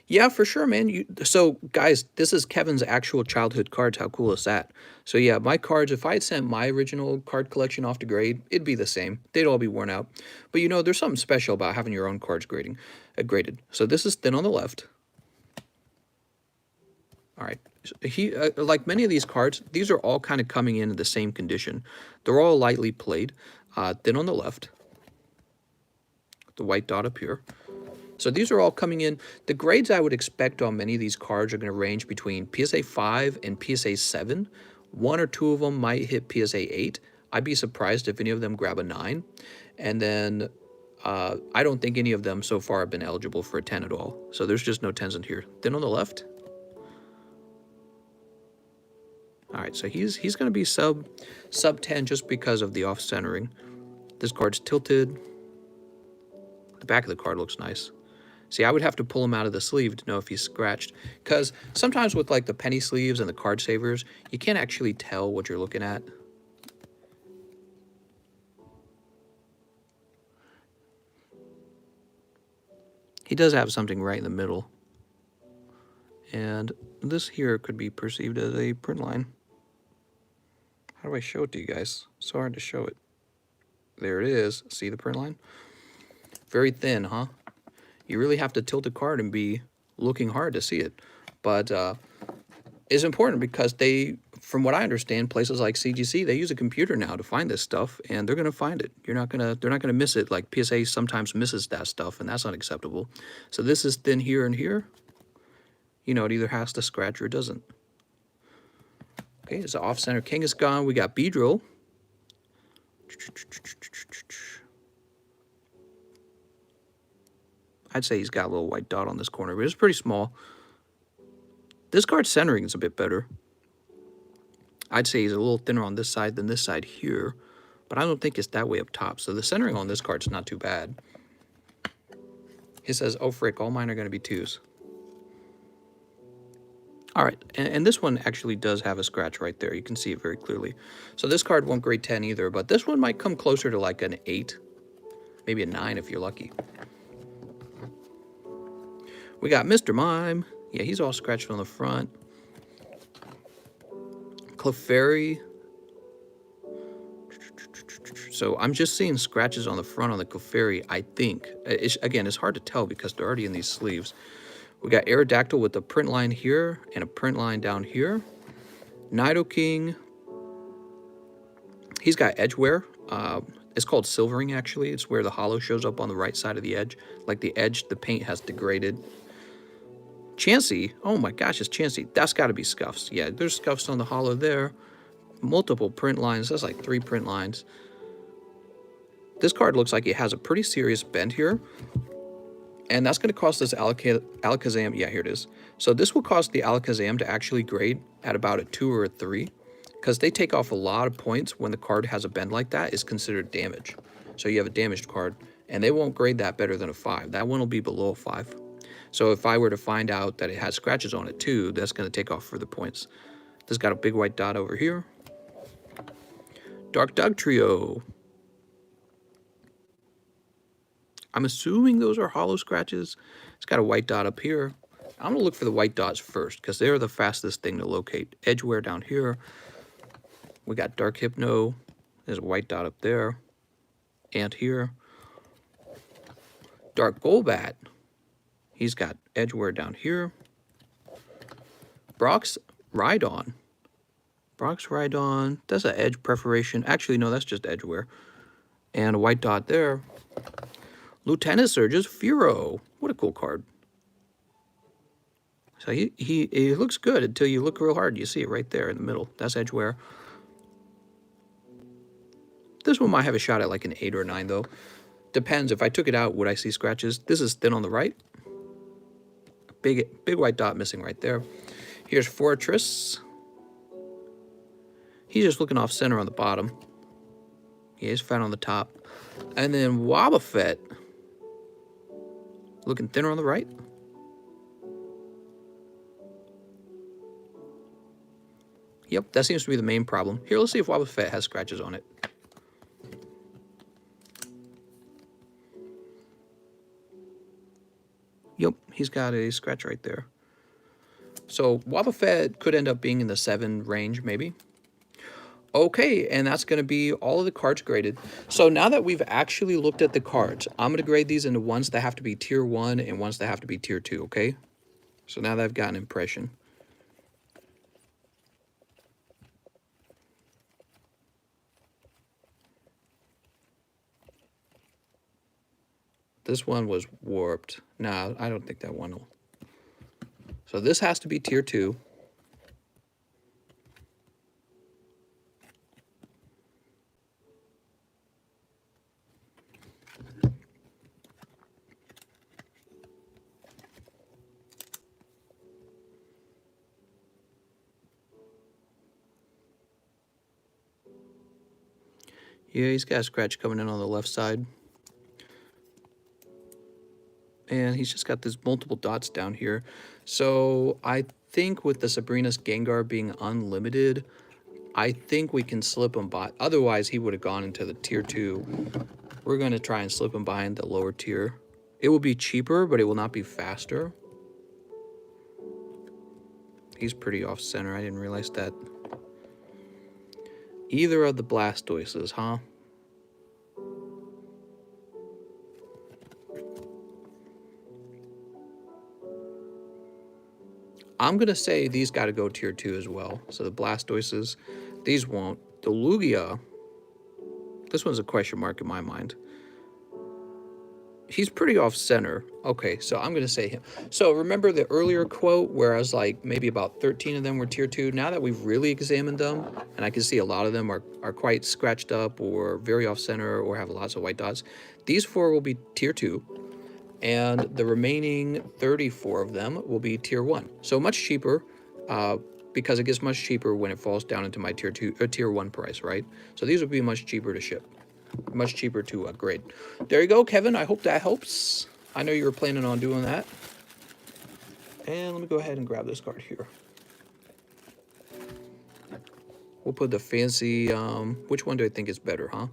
Yeah, for sure, man. So, guys, this is Kevin's actual childhood cards. How cool is that? So, yeah, my cards, if I had sent my original card collection off to grade, it'd be the same. They'd all be worn out. But, you know, there's something special about having your own cards graded. So, this is thin on the left. All right. Like many of these cards, these are all kind of coming in the same condition. They're all lightly played. Thin on the left. The white dot up here. So these are all coming in. The grades I would expect on many of these cards are going to range between PSA 5 and PSA 7. 1 or 2 of them might hit PSA 8. I'd be surprised if any of them grab a 9. And then I don't think any of them so far have been eligible for a 10 at all. So there's just no 10s in here. Then on the left. All right, so he's going to be sub 10 just because of the off-centering. This card's tilted. The back of the card looks nice. See, I would have to pull him out of the sleeve to know if he's scratched. Because sometimes with like the penny sleeves and the card savers, you can't actually tell what you're looking at. He does have something right in the middle. And this here could be perceived as a print line. How do I show it to you guys? So hard to show it. There it is. See the print line? Very thin, huh? You really have to tilt the card and be looking hard to see it. But it's important because they, from what I understand, places like CGC, they use a computer now to find this stuff, and they're gonna find it. They're not gonna miss it. Like PSA sometimes misses that stuff, and that's unacceptable. So this is thin here and here. You know, it either has to scratch or it doesn't. Okay, it's off-center king is gone. We got Beedrill. I'd say he's got a little white dot on this corner, but it's pretty small. This card's centering is a bit better. I'd say he's a little thinner on this side than this side here, but I don't think it's that way up top. So the centering on this card's not too bad. It says, oh frick, all mine are going to be 2s. All right, and this one actually does have a scratch right there. You can see it very clearly. So this card won't grade 10 either, but this one might come closer to like an 8, maybe a 9 if you're lucky. We got Mr. Mime. Yeah, he's all scratched on the front. Clefairy. So I'm just seeing scratches on the front on the Clefairy, I think. Again, it's hard to tell because they're already in these sleeves. We got Aerodactyl with a print line here and a print line down here. Nidoking. He's got edge wear. It's called silvering, actually. It's where the hollow shows up on the right side of the edge. Like the edge, the paint has degraded. Chansey. Oh my gosh, it's Chansey. That's got to be scuffs. Yeah, there's scuffs on the hollow there. Multiple print lines. That's like 3 print lines. This card looks like it has a pretty serious bend here. And that's going to cost this Alakazam. Yeah, here it is. So this will cost the Alakazam to actually grade at about a 2 or a 3. Because they take off a lot of points when the card has a bend like that. It's considered damage. So you have a damaged card. And they won't grade that better than a 5. That one will be below a 5. So if I were to find out that it has scratches on it too, that's going to take off further points. This got a big white dot over here. Dark Dog Trio. I'm assuming those are hollow scratches. It's got a white dot up here. I'm going to look for the white dots first because they're the fastest thing to locate. Edgeware down here. We got Dark Hypno. There's a white dot up there. And here. Dark Golbat. He's got edgeware down here. Brock's Rhydon. Brock's Rhydon. That's an edge perforation. Actually, no, that's just edgeware. And a white dot there. Lieutenant Surge's Furo. What a cool card. So he looks good until you look real hard. You see it right there in the middle. That's edgeware. This one might have a shot at like an 8 or a 9 though. Depends. If I took it out, would I see scratches? This is thin on the right. Big white dot missing right there. Here's Fortress. He's just looking off center on the bottom. Yeah, he's fat on the top. And then Wobbuffet. Looking thinner on the right. Yep, that seems to be the main problem. Here, let's see if Wobbuffet has scratches on it. Yep, he's got a scratch right there. So Wobbuffet could end up being in the 7 range, maybe. Okay, and that's going to be all of the cards graded. So now that we've actually looked at the cards, I'm going to grade these into ones that have to be tier 1 and ones that have to be tier 2, okay? So now that I've got an impression. This one was warped. Nah, I don't think that one will. So this has to be tier 2. Yeah, he's got a scratch coming in on the left side. And he's just got these multiple dots down here. So I think with the Sabrina's Gengar being unlimited, I think we can slip him by. Otherwise, he would have gone into the tier 2. We're going to try and slip him behind the lower tier. It will be cheaper, but it will not be faster. He's pretty off-center. I didn't realize that. Either of the Blastoises, huh? I'm going to say these got to go tier 2 as well. So the Blastoises, these won't. The Lugia, this one's a question mark in my mind. He's pretty off-center. Okay, so I'm going to say him. So remember the earlier quote where I was like, maybe about 13 of them were tier 2? Now that we've really examined them, and I can see a lot of them are quite scratched up or very off-center or have lots of white dots, these 4 will be tier 2. And the remaining 34 of them will be tier 1. So much cheaper, because it gets much cheaper when it falls down into my tier 2 or tier 1 price, right? So these will be much cheaper to ship. Much cheaper to upgrade. There you go, Kevin. I hope that helps. I know you were planning on doing that. And let me go ahead and grab this card here. We'll put the fancy, which one do I think is better, huh?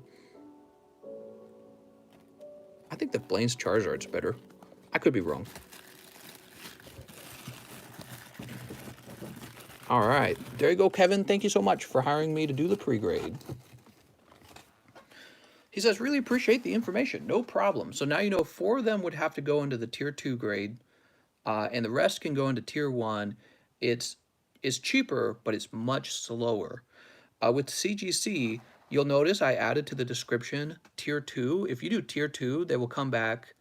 I think the Blaine's Charizard's better. I could be wrong. All right. There you go, Kevin. Thank you so much for hiring me to do the pre-grade. He says, really appreciate the information. No problem. So now you know 4 of them would have to go into the tier 2 grade, and the rest can go into tier 1. It's cheaper, but it's much slower. With CGC, you'll notice I added to the description tier 2. If you do tier 2, they will come back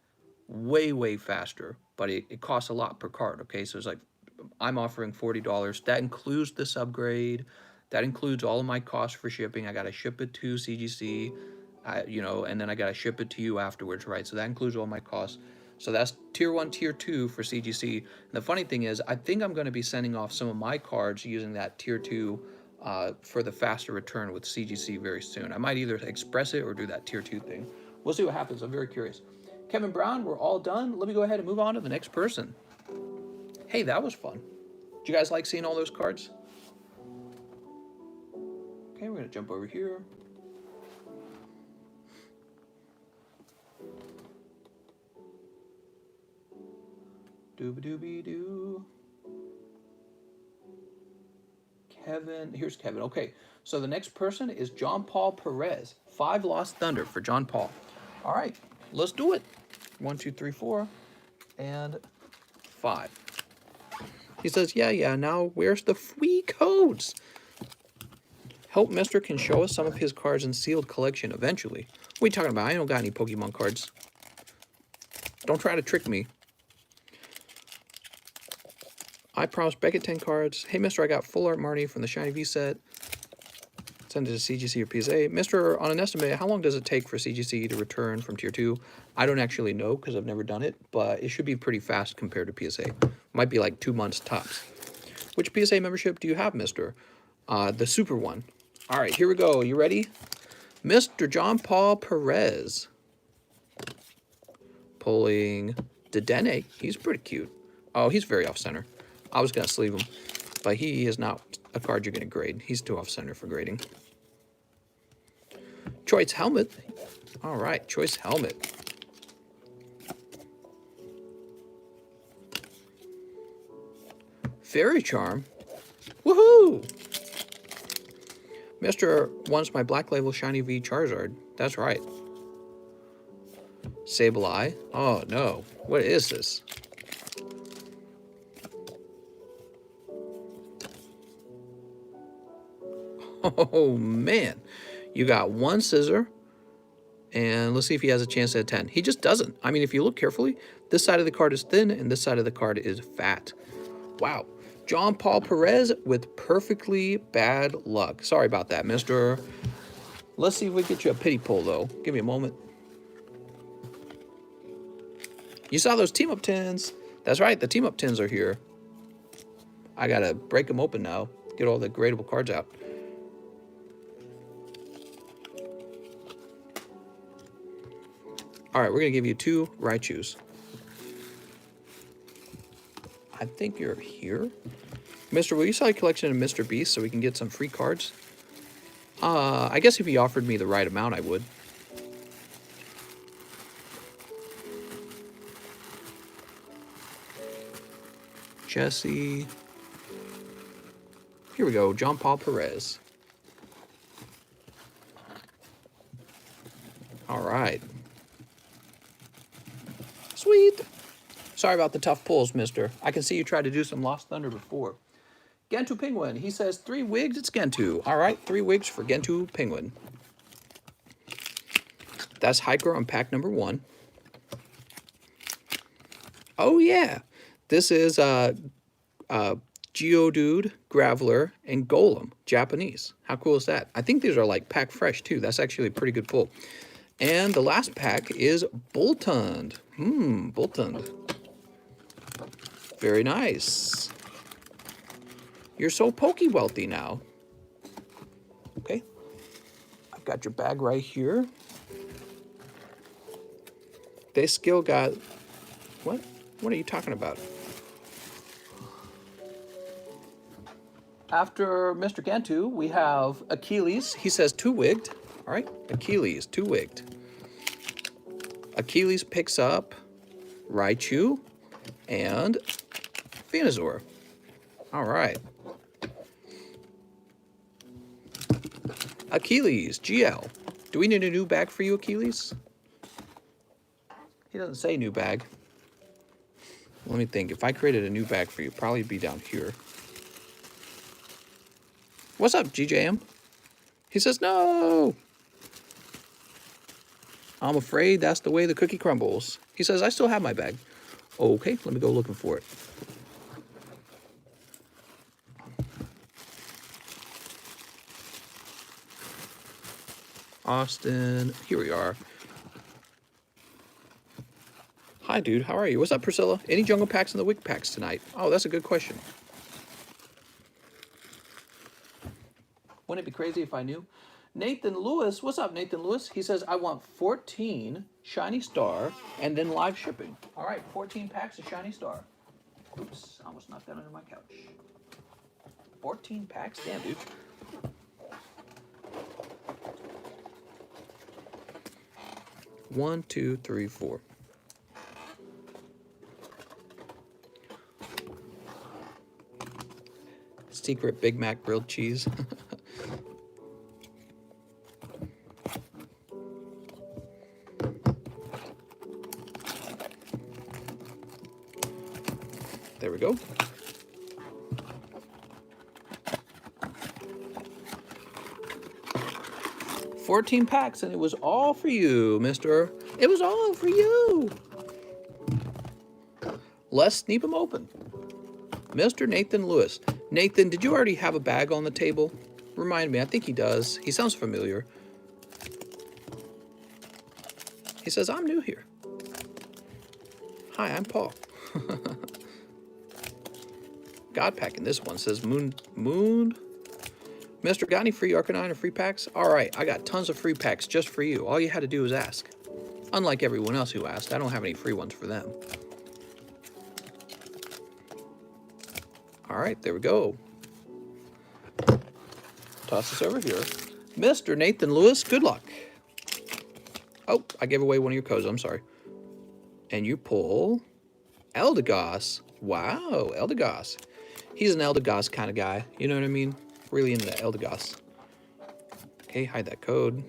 way, way faster, but it costs a lot per card, okay? So it's like, I'm offering $40. That includes this upgrade. That includes all of my costs for shipping. I got to ship it to CGC. You know, and then I got to ship it to you afterwards, right? So that includes all my costs. So that's tier 1, tier 2 for CGC. And the funny thing is, I think I'm going to be sending off some of my cards using that tier 2 for the faster return with CGC very soon. I might either express it or do that tier 2 thing. We'll see what happens. I'm very curious. Kevin Brown, we're all done. Let me go ahead and move on to the next person. Hey, that was fun. Did you guys like seeing all those cards? Okay, we're going to jump over here. Dooby-dooby-doo. Kevin, here's Kevin. Okay, so the next person is John Paul Perez. 5 Lost Thunder for John Paul. All right, let's do it. 1, 2, 3, 4, and 5. He says, yeah, now where's the free codes? Help Mister can show us some of his cards in sealed collection eventually. What are you talking about? I don't got any Pokemon cards. Don't try to trick me. I promised Beckett 10 cards. Hey, Mister, I got full art Marty from the Shiny V set. Send it to CGC or PSA. Mister, on an estimate, how long does it take for CGC to return from Tier 2? I don't actually know because I've never done it, but it should be pretty fast compared to PSA. Might be like 2 months tops. Which PSA membership do you have, Mister? The super one. All right, here we go. You ready? Mr. John Paul Perez. Pulling Dedenne. He's pretty cute. Oh, he's very off-center. I was going to sleeve him, but he is not a card you're going to grade. He's too off-center for grading. Choice Helmet. All right, Choice Helmet. Fairy Charm. Woohoo! Mister wants my Black Label Shiny V Charizard. That's right. Sableye. Oh, no. What is this? Oh, man. You got one scissor. And let's see if he has a chance at a 10. He just doesn't. I mean, if you look carefully, this side of the card is thin and this side of the card is fat. Wow. John Paul Perez with perfectly bad luck. Sorry about that, mister. Let's see if we get you a pity pull, though. Give me a moment. You saw those team-up tins. That's right, the team-up tins are here. I gotta break them open now. Get all the gradable cards out. All right, we're gonna give you 2 Raichus. I think you're here. Mister, will you sell a collection of Mr. Beast so we can get some free cards? I guess if he offered me the right amount, I would. Jesse. Here we go, John Paul Perez. All right. Sweet. Sorry about the tough pulls, mister. I can see you tried to do some Lost Thunder before. Gentu Penguin, he says 3 wigs, it's Gentu. All right, 3 wigs for Gentu Penguin. That's Hiker on pack number 1. Oh yeah, this is Geodude, Graveler, and Golem, Japanese. How cool is that? I think these are like pack fresh too. That's actually a pretty good pull. And the last pack is Boltund. Boltund. Very nice. You're so pokey wealthy now. Okay. I've got your bag right here. They still got... What? What are you talking about? After Mr. Gentu, we have Achilles. He says 2 wigged. All right. Achilles, 2 wigged. Achilles picks up Raichu and Venusaur. All right. Achilles, GL. Do we need a new bag for you, Achilles? He doesn't say new bag. Let me think. If I created a new bag for you, it'd probably be down here. What's up, GJM? He says, no. I'm afraid that's the way the cookie crumbles. He says, I still have my bag. Okay, let me go looking for it. Austin, here we are. Hi, dude, how are you? What's up, Priscilla? Any jungle packs in the wig packs tonight? Oh, that's a good question. Wouldn't it be crazy if I knew? Nathan Lewis, what's up, Nathan Lewis? He says, I want 14 Shiny Star and then live shipping. All right, 14 packs of Shiny Star. Oops, I almost knocked that under my couch. 14 packs? Damn, dude. One, two, three, 4. Secret Big Mac grilled cheese. There we go. $14 packs, and it was all for you, mister. It was all for you. Let's sneak them open. Mr. Nathan Lewis. Nathan, did you already have a bag on the table? Remind me, I think he does. He sounds familiar. He says, I'm new here. Hi, I'm Paul. God packing this one says Moon. Mr. Got any free Arcanine or free packs? All right, I got tons of free packs just for you. All you had to do was ask. Unlike everyone else who asked, I don't have any free ones for them. All right, there we go. Toss this over here. Mr. Nathan Lewis, good luck. Oh, I gave away one of your codes, I'm sorry. And you pull Eldegoss. Wow, Eldegoss. He's an Eldegoss kind of guy. You know what I mean? Really into Eldegoss. Okay, hide that code.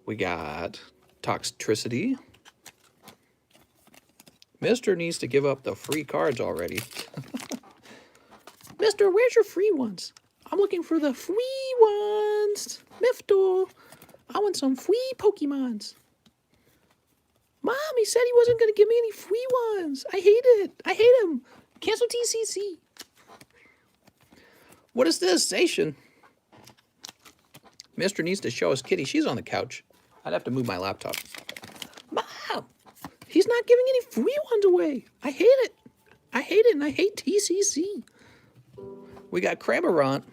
We got Toxtricity. Mister needs to give up the free cards already. Mister, where's your free ones? I'm looking for the free ones. Miftow, I want some free Pokemons. Mom, he said he wasn't going to give me any free ones. I hate it. I hate him. Cancel TCC. What is this, Station? Mister needs to show us Kitty. She's on the couch. I'd have to move my laptop. Mom, he's not giving any free ones away. I hate it. I hate it, and I hate TCC. We got Cramorant.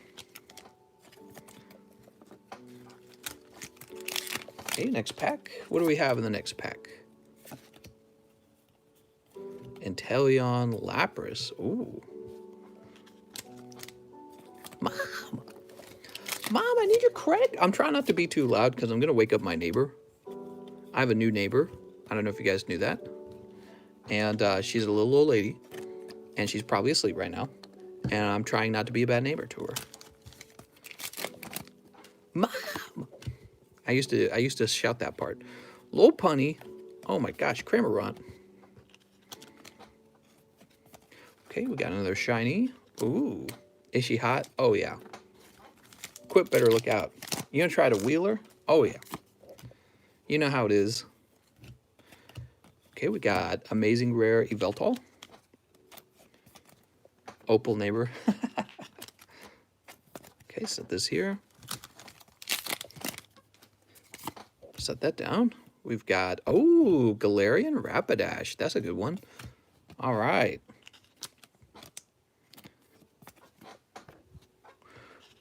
Okay, next pack. What do we have in the next pack? Inteleon Lapras. Ooh. Mom, I need your credit. I'm trying not to be too loud because I'm going to wake up my neighbor. I have a new neighbor. I don't know if you guys knew that. And she's a little old lady. And she's probably asleep right now. And I'm trying not to be a bad neighbor to her. Mom! I used to shout that part. Lil Punny. Oh my gosh, Cramorant. Okay, we got another shiny. Ooh. Is she hot? Oh yeah. Quip better look out. You gonna try to wheel her? Oh yeah. You know how it is. Okay, we got amazing rare Yveltal. Opal neighbor. Okay, set this here. Set that down. We've got, oh, Galarian Rapidash. That's a good one. All right.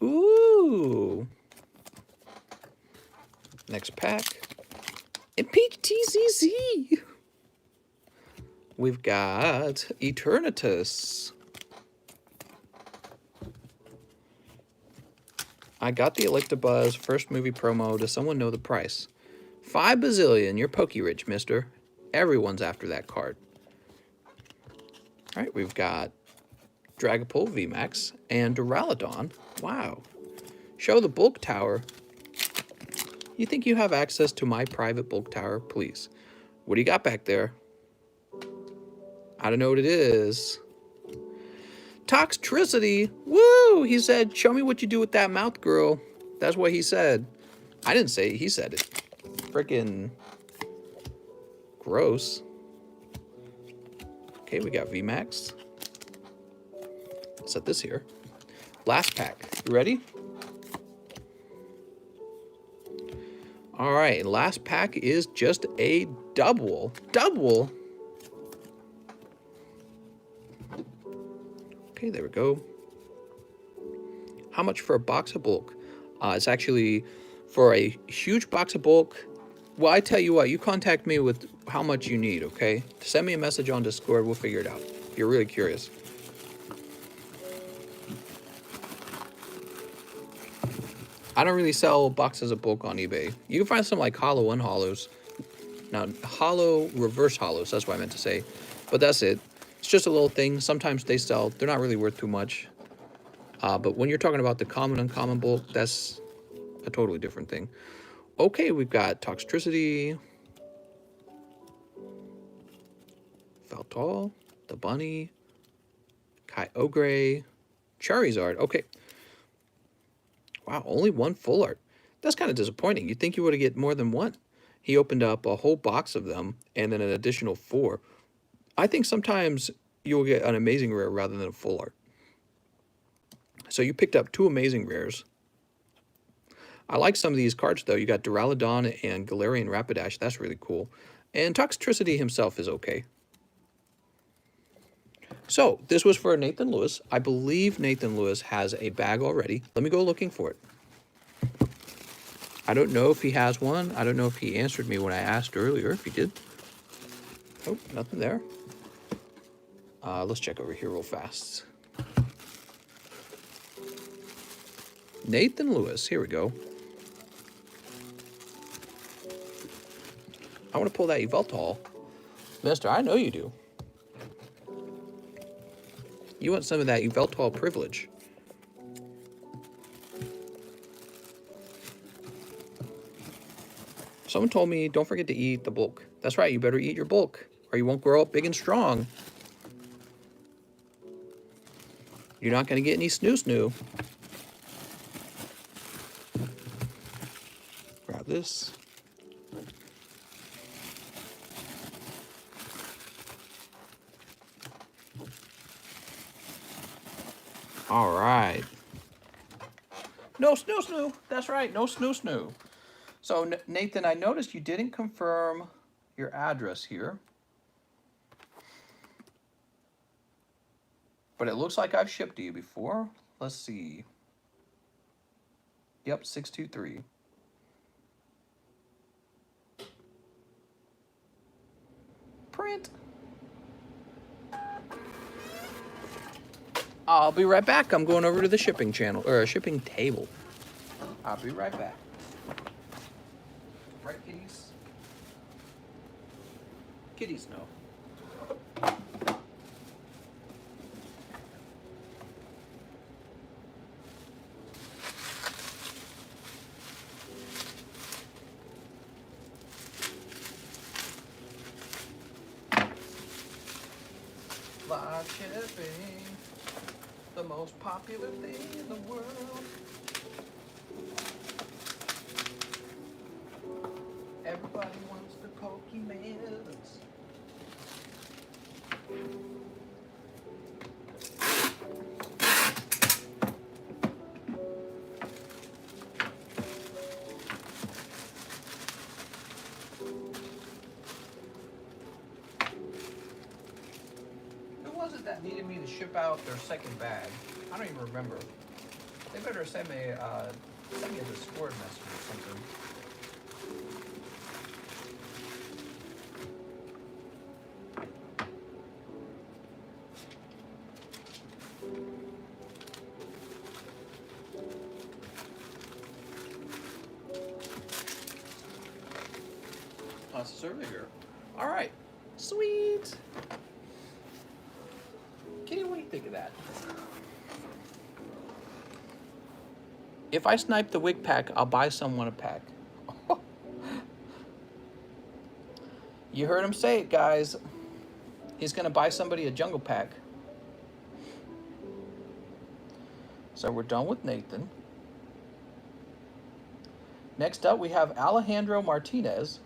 Ooh. Next pack. Impeach TCC. We've got Eternatus. I got the Electabuzz first movie promo. Does someone know the price? 5 bazillion. You're Poke-Rich, mister. Everyone's after that card. All right, we've got Dragapult VMAX and Duraludon. Wow. Show the bulk tower. You think you have access to my private bulk tower? Please. What do you got back there? I don't know what it is. Toxtricity. Woo! He said, show me what you do with that mouth, girl. That's what he said. I didn't say it. He said it. Freaking gross. Okay, we got VMAX. Set this here. Last pack. You ready? All right, last pack is just a double. Double? Okay, there we go. How much for a box of bulk? It's actually for a huge box of bulk. Well, I tell you what, you contact me with how much you need, okay? Send me a message on Discord. We'll figure it out if you're really curious. I don't really sell boxes of bulk on eBay. You can find some like hollow unhollows. Now, hollow, reverse hollows, that's what I meant to say. But that's it. It's just a little thing. Sometimes they sell. They're not really worth too much. But when you're talking about the common, uncommon bulk, that's a totally different thing. Okay, we've got Toxtricity, Faltol, the Bunny, Kyogre, Charizard. Okay. Wow, only one full art. That's kind of disappointing. You'd think you would have get more than one. He opened up a whole box of them and then an additional 4. I think sometimes you'll get an amazing rare rather than a full art. So you picked up 2 amazing rares. I like some of these cards, though. You got Duraludon and Galarian Rapidash. That's really cool. And Toxtricity himself is okay. So this was for Nathan Lewis. I believe Nathan Lewis has a bag already. Let me go looking for it. I don't know if he has one. I don't know if he answered me when I asked earlier, if he did. Oh, nothing there. Let's check over here real fast. Nathan Lewis, here we go. I want to pull that Yveltal. Mister, I know you do. You want some of that Yveltal privilege. Someone told me, don't forget to eat the bulk. That's right, you better eat your bulk, or you won't grow up big and strong. You're not going to get any snoo-snoo. Grab this. All right. No snoo-snoo. That's right, no snoo-snoo. So, Nathan, I noticed you didn't confirm your address here. But it looks like I've shipped to you before. Let's see. Yep, 623. Print. I'll be right back. I'm going over to the shipping channel, or a shipping table. I'll be right back. Right, kitties? Kitties, no. Live shipping, the most popular thing in the world. Everybody wants the Poke-Pronouns. Who was it that needed me to ship out their second bag? I don't even remember. They better send me a Discord message or something. That's a survey here. All right, sweet. Kitty, what do you think of that? If I snipe the wig pack, I'll buy someone a pack. You heard him say it, guys. He's gonna buy somebody a jungle pack. So we're done with Nathan. Next up, we have Alejandro Martinez.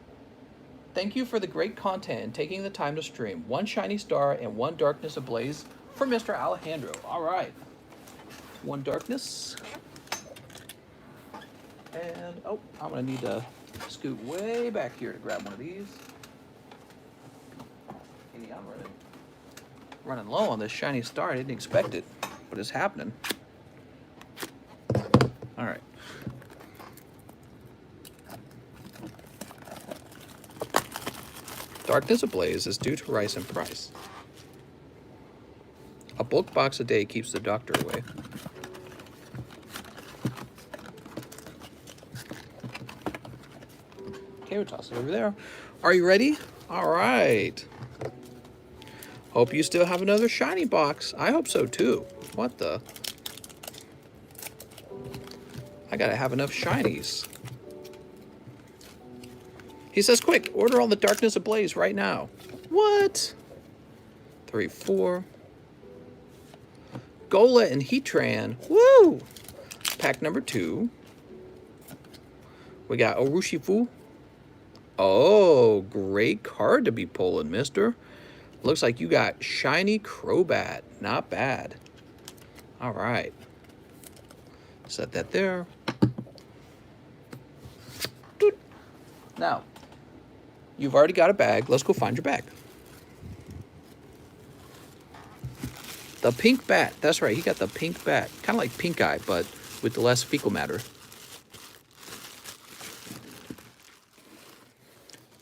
Thank you for the great content and taking the time to stream. 1 shiny star and 1 darkness ablaze for Mr. Alejandro. All right. 1 darkness. And, oh, I'm going to need to scoot way back here to grab one of these. Hey, I'm running low on this shiny star. I didn't expect it, but it's happening. All right. Darkness Ablaze is due to rise in price. A bulk box a day keeps the doctor away. Okay, we'll toss it over there. Are you ready? All right. Hope you still have another shiny box. I hope so too. What the? I gotta have enough shinies. He says, quick, order all the Darkness Ablaze right now. What? 3, 4. Gola and Heatran. Woo! Pack number 2. We got Urushifu. Oh, great card to be pulling, mister. Looks like you got Shiny Crobat. Not bad. All right. Set that there. Doot. Now, you've already got a bag. Let's go find your bag. The pink bat. That's right. He got the pink bat. Kind of like pink eye, but with the less fecal matter.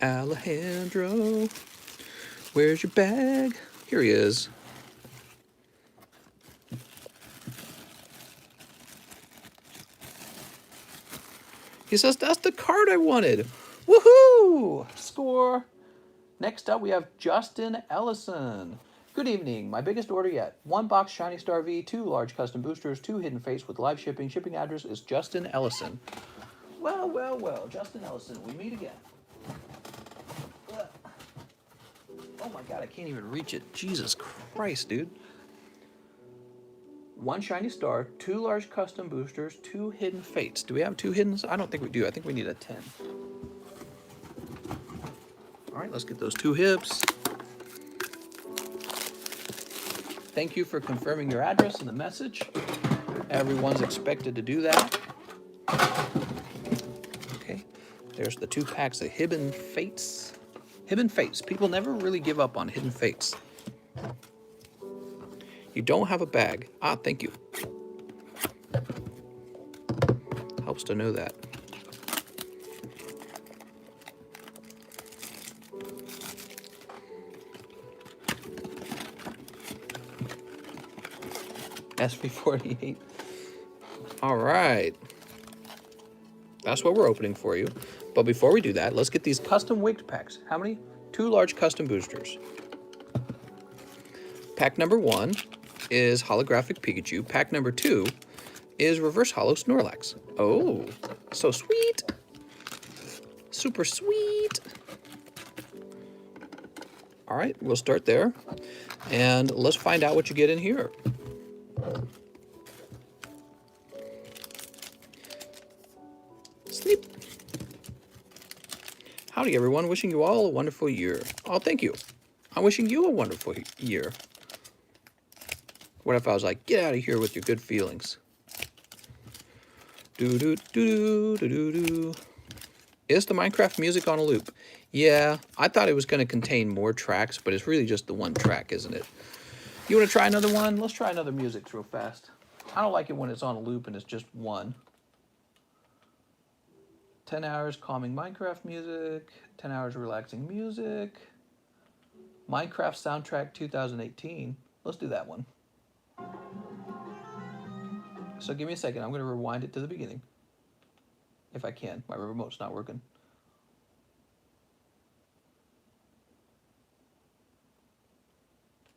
Alejandro, where's your bag? Here he is. He says, that's the card I wanted. Woohoo! Score. Next up, we have Justin Ellison. Good evening. My biggest order yet. 1 box Shiny Star V, 2 large custom boosters, 2 hidden fates with live shipping. Shipping address is Justin Ellison. Well, well, well. Justin Ellison, we meet again. Oh my God, I can't even reach it. Jesus Christ, dude. 1 shiny star, 2 large custom boosters, 2 hidden fates. Do we have 2 hiddens? I don't think we do. I think we need a 10. All right, let's get those 2 hips. Thank you for confirming your address in the message. Everyone's expected to do that. Okay, there's the 2 packs of hidden fates. Hidden fates. People never really give up on hidden fates. You don't have a bag. Ah, thank you. Helps to know that. SV48. All right. That's what we're opening for you. But before we do that, let's get these custom wigged packs. How many? 2 large custom boosters. Pack number 1 is holographic Pikachu. Pack number 2 is reverse holo Snorlax. Oh, so sweet. Super sweet. All right, we'll start there. And let's find out what you get in here. Snipe. Howdy, everyone. Wishing you all a wonderful year. Oh, thank you. I'm wishing you a wonderful year. What if I was like, get out of here with your good feelings? Do-do-do-do-do-do-do. Is the Minecraft music on a loop? Yeah, I thought it was going to contain more tracks, but it's really just the one track, isn't it? You want to try another one? Let's try another music real fast. I don't like it when it's on a loop and it's just one. 10 hours calming Minecraft music. 10 hours relaxing music. Minecraft soundtrack 2018. Let's do that one. So give me a second. I'm going to rewind it to the beginning. If I can. My remote's not working.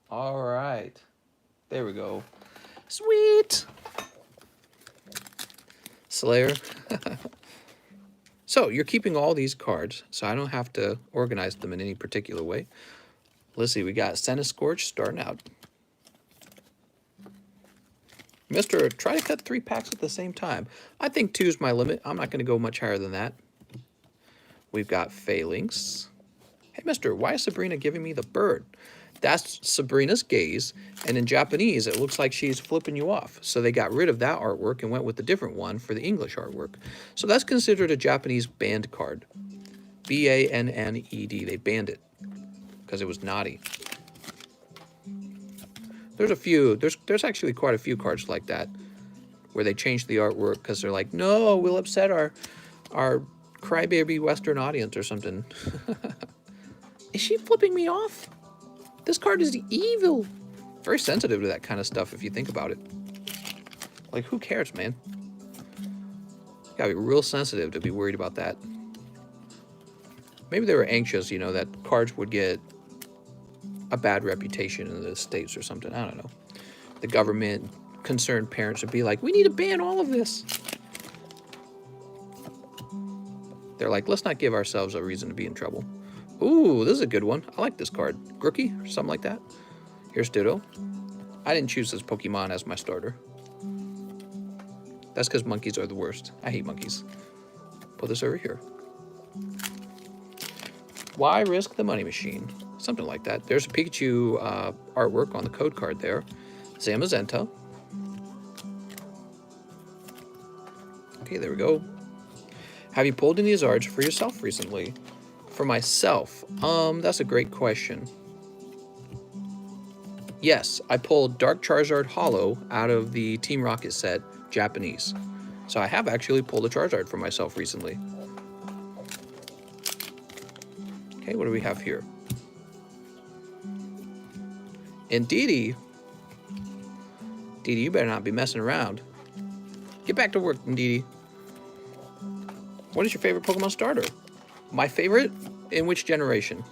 All right. There we go. Sweet. Slayer. So you're keeping all these cards, so I don't have to organize them in any particular way. Let's see. We got SnS Scorch starting out. Mister, try to cut 3 packs at the same time. I think 2 is my limit. I'm not going to go much higher than that. We've got Phalanx. Hey, mister, why is Sabrina giving me the bird? That's Sabrina's gaze, and in Japanese, it looks like she's flipping you off. So they got rid of that artwork and went with the different one for the English artwork. So that's considered a Japanese banned card. B-A-N-N-E-D. They banned it because it was naughty. There's a few, there's actually quite a few cards like that where they changed the artwork because they're like, no, we'll upset our crybaby Western audience or something. Is she flipping me off? This card is evil. Very sensitive to that kind of stuff if you think about it. Like, who cares, man? You gotta be real sensitive to be worried about that. Maybe they were anxious, you know, that cards would get a bad reputation in the States or something. I don't know. The government, concerned parents would be like, we need to ban all of this. They're like, let's not give ourselves a reason to be in trouble. Ooh, this is a good one. I like this card. Grookie or something like that. Here's Ditto. I didn't choose this Pokemon as my starter. That's because monkeys are the worst. I hate monkeys. Put this over here. Why risk the money machine? Something like that. There's a Pikachu artwork on the code card there. Zamazenta. Okay, there we go. Have you pulled any Zards for yourself recently? For myself, that's a great question. Yes, I pulled Dark Charizard Holo out of the Team Rocket set, Japanese. So I have actually pulled a Charizard for myself recently. Okay, what do we have here? And Didi. Didi, you better not be messing around. Get back to work, Didi. What is your favorite Pokemon starter? My favorite? In which generation?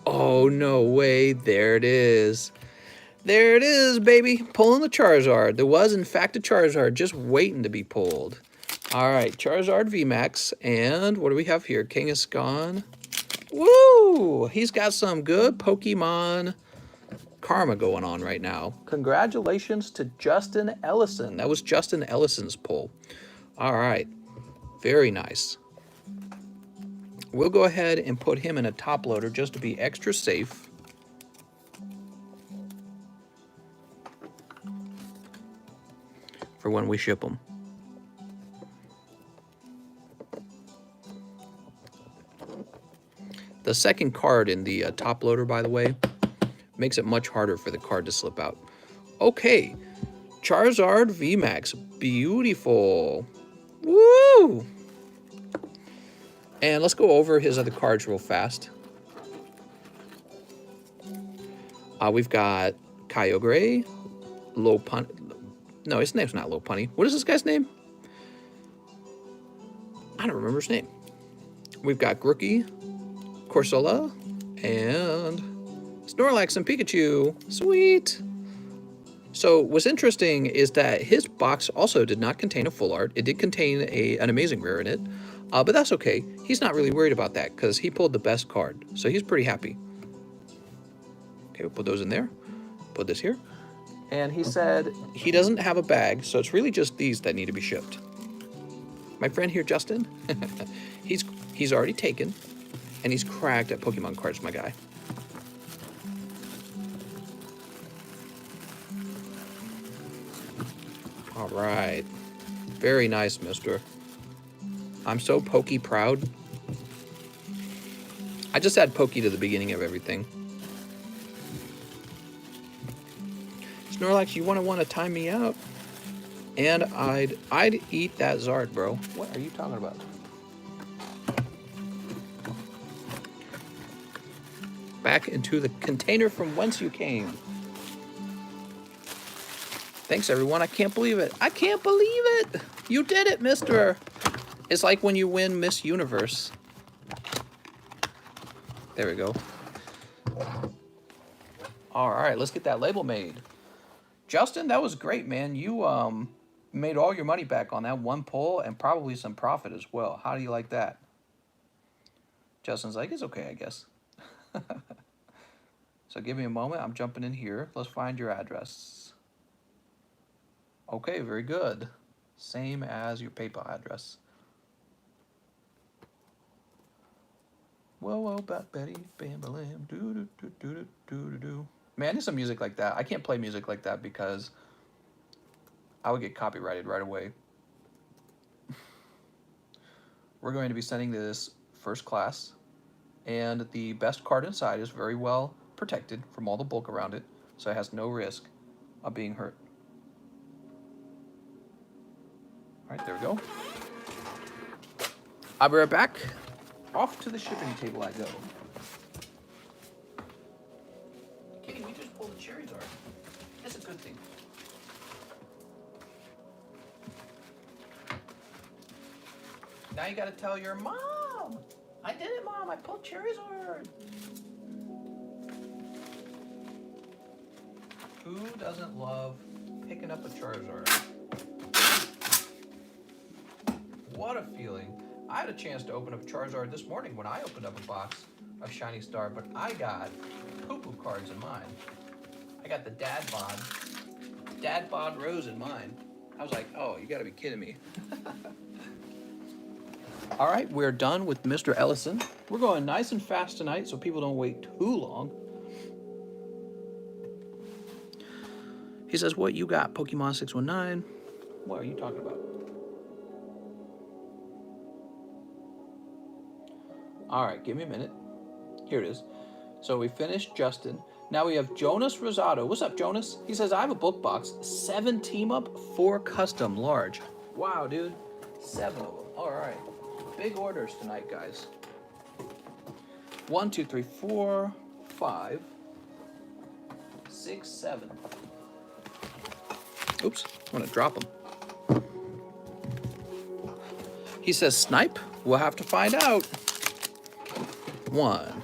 Oh, no way. There it is. There it is, baby. Pulling the Charizard. There was, in fact, a Charizard just waiting to be pulled. All right, Charizard VMAX. And what do we have here? Kangaskhan. Woo! He's got some good Pokemon karma going on right now. Congratulations to Justin Ellison. That was Justin Ellison's pull. All right. Very nice. We'll go ahead and put him in a top loader just to be extra safe. For when we ship them. The second card in the top loader, by the way, makes it much harder for the card to slip out. Okay. Charizard VMAX. Beautiful. Woo! And let's go over his other cards real fast. We've got Kyogre, Lopunny. No, his name's not Lopunny. What is this guy's name? I don't remember his name. We've got Grookie, Corsola, and Snorlax and Pikachu. Sweet! So what's interesting is that his box also did not contain a full art. It did contain an amazing rare in it. But that's okay. He's not really worried about that because he pulled the best card. So he's pretty happy. Okay, we'll put those in there. Put this here. And he said he doesn't have a bag, so it's really just these that need to be shipped. My friend here, Justin, he's already taken, and he's cracked at Pokemon cards, my guy. All right. Very nice, mister. I'm so Pokey proud. I just add Pokey to the beginning of everything. Snorlax, you want to time me out? And I'd eat that Zard, bro. What are you talking about? Back into the container from whence you came. Thanks, everyone. I can't believe it. I can't believe it. You did it, mister. It's like when you win Miss Universe. There we go. All right, let's get that label made. Justin, that was great, man. You made all your money back on that one pull and probably some profit as well. How do you like that? Justin's like, it's okay, I guess. So give me a moment. I'm jumping in here. Let's find your address. Okay, very good. Same as your PayPal address. Whoa, whoa, Betty, bam, bam, doo doo doo doo doo doo doo. Man, I need some music like that. I can't play music like that because I would get copyrighted right away. We're going to be sending this first class, and the best card inside is very well protected from all the bulk around it, so it has no risk of being hurt. All right, there we go. I'll be right back. Off to the shipping table I go. Kitty, we just pulled the cherries art. That's a good thing. Now you gotta tell your mom. I did it, Mom. I pulled Charizard. Who doesn't love picking up a Charizard? What a feeling. I had a chance to open up Charizard this morning when I opened up a box of Shiny Star, but I got poo-poo cards in mine. I got the Dad Bod Rose in mine. I was like, oh, you gotta be kidding me. All right, we're done with Mr. Ellison. We're going nice and fast tonight so people don't wait too long. He says, what you got, Pokemon 619? What are you talking about? All right, give me a minute. Here it is. So we finished Justin. Now we have Jonas Rosado. What's up, Jonas? He says, I have a book box, 7 team up, 4 custom large. Wow, dude. 7 of them. All right. Big orders tonight, guys. 1, 2, 3, 4, 5, 6, 7. Oops, I'm gonna drop them. He says, Snipe? We'll have to find out. 1,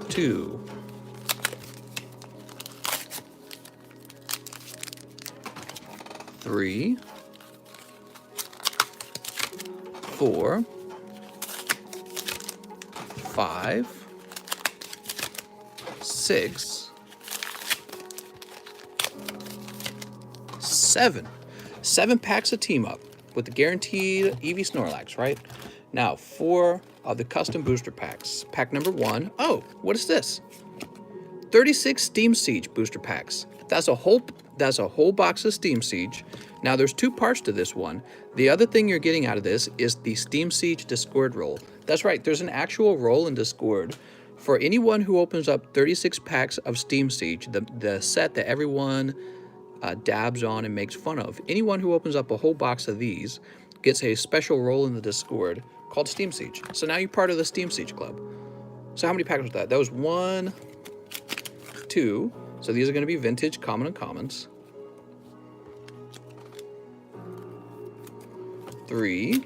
2, 3, 4, 5, 6, 7. 7 packs of team up with the guaranteed Eevee Snorlax, right? Now, 4 of the custom booster packs. Pack number 1. Oh, what is this? 36 Steam Siege booster packs. That's a whole box of Steam Siege. Now, there's 2 parts to this one. The other thing you're getting out of this is the Steam Siege Discord roll. That's right, there's an actual roll in Discord for anyone who opens up 36 packs of Steam Siege, the set that everyone dabs on and makes fun of. Anyone who opens up a whole box of these gets a special roll in the Discord called Steam Siege. So now you're part of the Steam Siege Club. So how many packs was that? That was 1, 2. So these are going to be vintage, common, and commons. 3.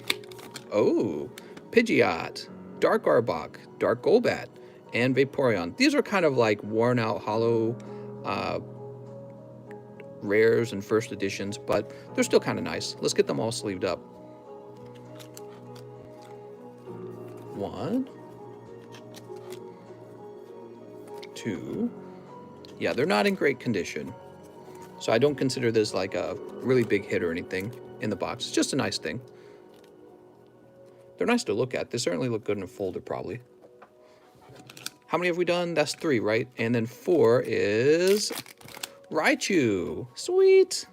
Oh, Pidgeot, Dark Arbok, Dark Golbat, and Vaporeon. These are kind of like worn out hollow rares and first editions, but they're still kind of nice. Let's get them all sleeved up. 1, 2. Yeah, they're not in great condition. So I don't consider this like a really big hit or anything in the box. It's just a nice thing. They're nice to look at. They certainly look good in a folder, probably. How many have we done? That's 3, right? And then 4 is Raichu. Sweet.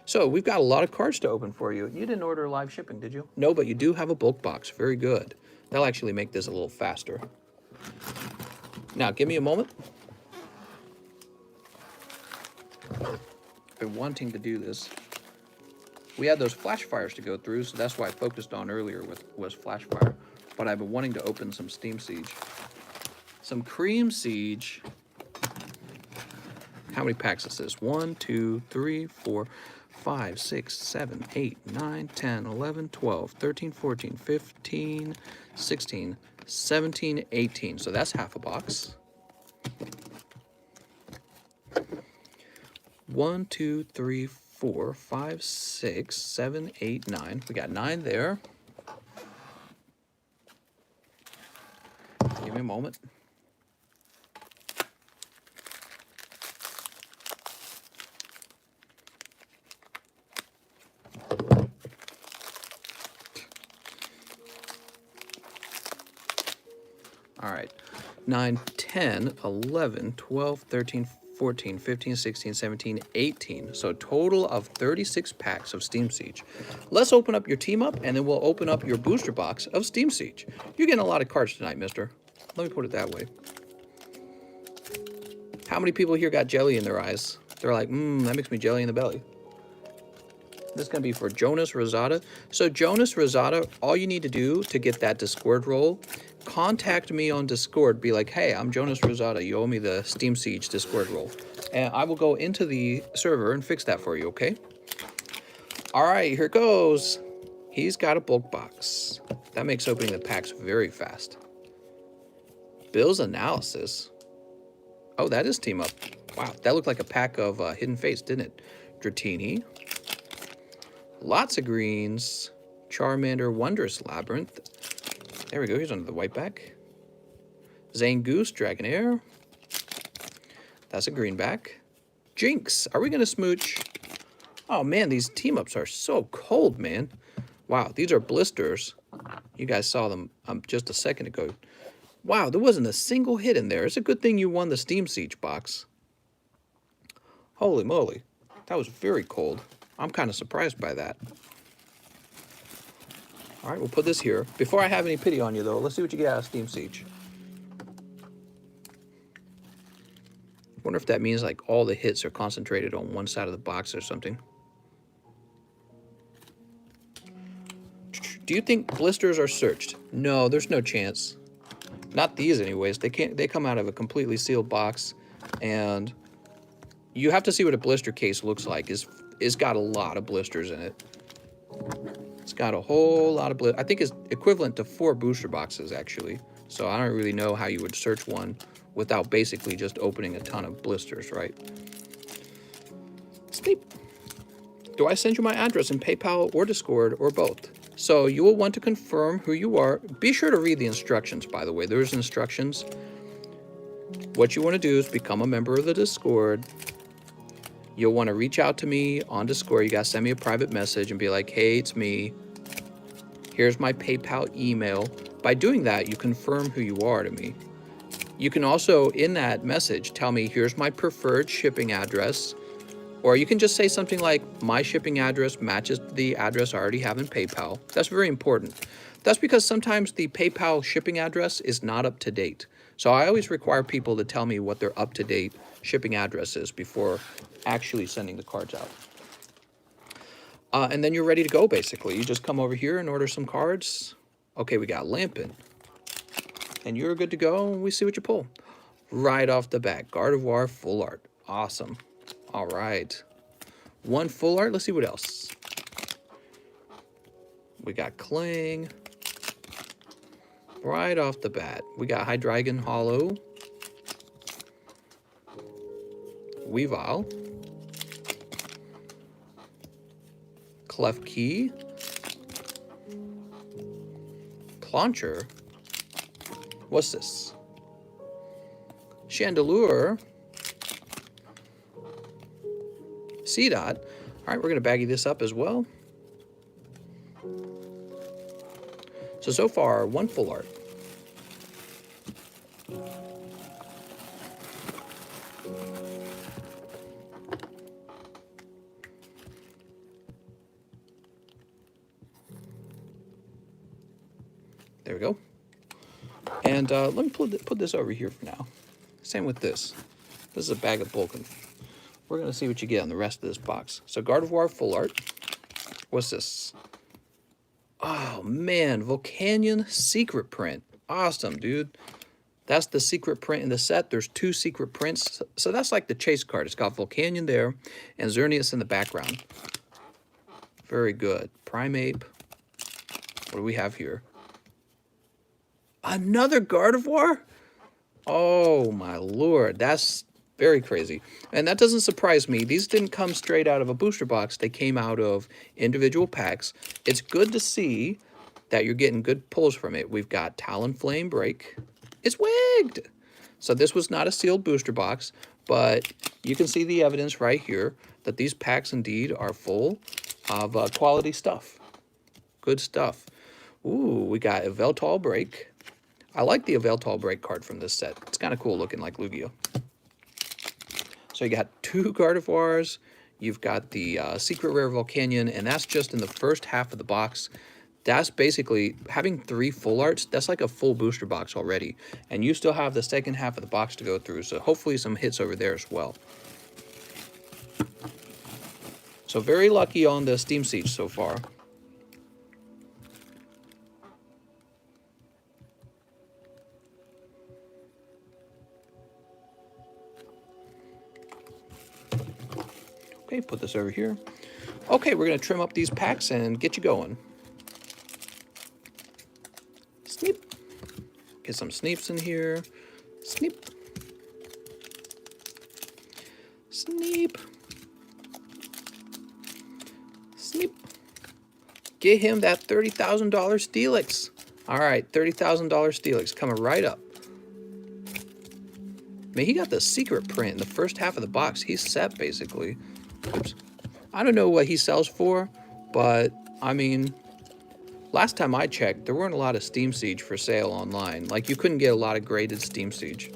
So we've got a lot of cards to open for you. You didn't order live shipping, did you? No, but you do have a bulk box. Very good. That'll actually make this a little faster. Now, give me a moment. I've been wanting to do this. We had those flash fires to go through, so that's why I focused on earlier was flash fire. But I've been wanting to open some Steam Siege. Some Cream Siege. How many packs is this? 1, 2, 3, 4, 5, 6, 7, 8, 9, 10, 11, 12, 13, 14, 15, 16, 17, 18. So that's half a box. 1, 2, 3, 4, 5, 6, 7, 8, 9. We got 9 there. Give me a moment. All right, 9, 10, 11, 12, 13, 14, 15, 16, 17, 18. So total of 36 packs of Steam Siege. Let's open up your team up, and then we'll open up your booster box of Steam Siege. You're getting a lot of cards tonight, mister. Let me put it that way. How many people here got jelly in their eyes? They're like, that makes me jelly in the belly. This is going to be for Jonas Rosada. So Jonas Rosada, all you need to do to get that Discord roll, contact me on Discord. Be like, hey, I'm Jonas Rosada. You owe me the Steam Siege Discord roll. And I will go into the server and fix that for you, okay? All right, here it goes. He's got a bulk box. That makes opening the packs very fast. Bill's Analysis. Oh, that is Team Up. Wow, that looked like a pack of Hidden Fates, didn't it? Dratini. Lots of greens. Charmander, Wondrous Labyrinth. There we go, here's under the white back. Zangoose, Dragonair. That's a green back. Jinx, are we gonna smooch? Oh man, these team-ups are so cold, man. Wow, these are blisters. You guys saw them just a second ago. Wow, there wasn't a single hit in there. It's a good thing you won the Steam Siege box. Holy moly, that was very cold. I'm kind of surprised by that. All right, we'll put this here. Before I have any pity on you, though, let's see what you get out of Steam Siege. Wonder if that means like all the hits are concentrated on one side of the box or something. Do you think blisters are searched? No, there's no chance. Not these anyways. They can't. They come out of a completely sealed box, and you have to see what a blister case looks like. It's got a lot of blisters in it. It's got a whole lot of blisters. I think it's equivalent to 4 booster boxes actually. So I don't really know how you would search one without basically just opening a ton of blisters, right? Snipe. Do I send you my address in PayPal or Discord or both? So you will want to confirm who you are. Be sure to read the instructions, by the way. There's instructions. What you want to do is become a member of the Discord. You'll want to reach out to me on Discord. You got to send me a private message and be like, hey, it's me. Here's my PayPal email. By doing that, you confirm who you are to me. You can also, in that message, tell me, here's my preferred shipping address. Or you can just say something like, my shipping address matches the address I already have in PayPal. That's very important. That's because sometimes the PayPal shipping address is not up to date. So I always require people to tell me what their up-to-date shipping address is before actually sending the cards out. And then you're ready to go, basically. You just come over here and order some cards. Okay, we got Lampin. And you're good to go, and we see what you pull. Right off the bat, Gardevoir full art. Awesome. All right. 1 full art. Let's see what else. We got Kling. Right off the bat, we got Hydreigon Hollow. Weavile. Klefki. Clauncher. What's this? Chandelure. C-Dot. All right, we're going to baggy this up as well. So far, one full art. There we go. And let me put this over here for now. Same with this. This is a bag of Bulkin. We're going to see what you get on the rest of this box. So Gardevoir full art. What's this? Oh, man. Volcanion secret print. Awesome, dude. That's the secret print in the set. There's 2 secret prints. So that's like the chase card. It's got Volcanion there and Xerneas in the background. Very good. Primeape. What do we have here? Another Gardevoir? Oh, my lord. That's very crazy. And that doesn't surprise me. These didn't come straight out of a booster box. They came out of individual packs. It's good to see that you're getting good pulls from it. We've got Talonflame Break. It's wigged. So this was not a sealed booster box, but you can see the evidence right here that these packs indeed are full of quality stuff. Good stuff. Ooh, we got a Yveltal Break. I like the Yveltal Break card from this set. It's kind of cool looking, like Lugia. So you got 2 Gardevoirs. You've got the Secret Rare Volcanion, and that's just in the first half of the box. That's basically, having 3 full arts, that's like a full booster box already. And you still have the second half of the box to go through, so hopefully some hits over there as well. So very lucky on the Steam Siege so far. Okay, put this over here. Okay, we're going to trim up these packs and get you going. Snipe. Get some Snipes in here. Snipe. Snipe. Snipe. Get him that $30,000 Steelix. All right, $30,000 Steelix coming right up. Man, he got the secret print in the first half of the box. He's set, basically. Oops. I don't know what he sells for, but, I mean, last time I checked, there weren't a lot of Steam Siege for sale online. Like, you couldn't get a lot of graded Steam Siege.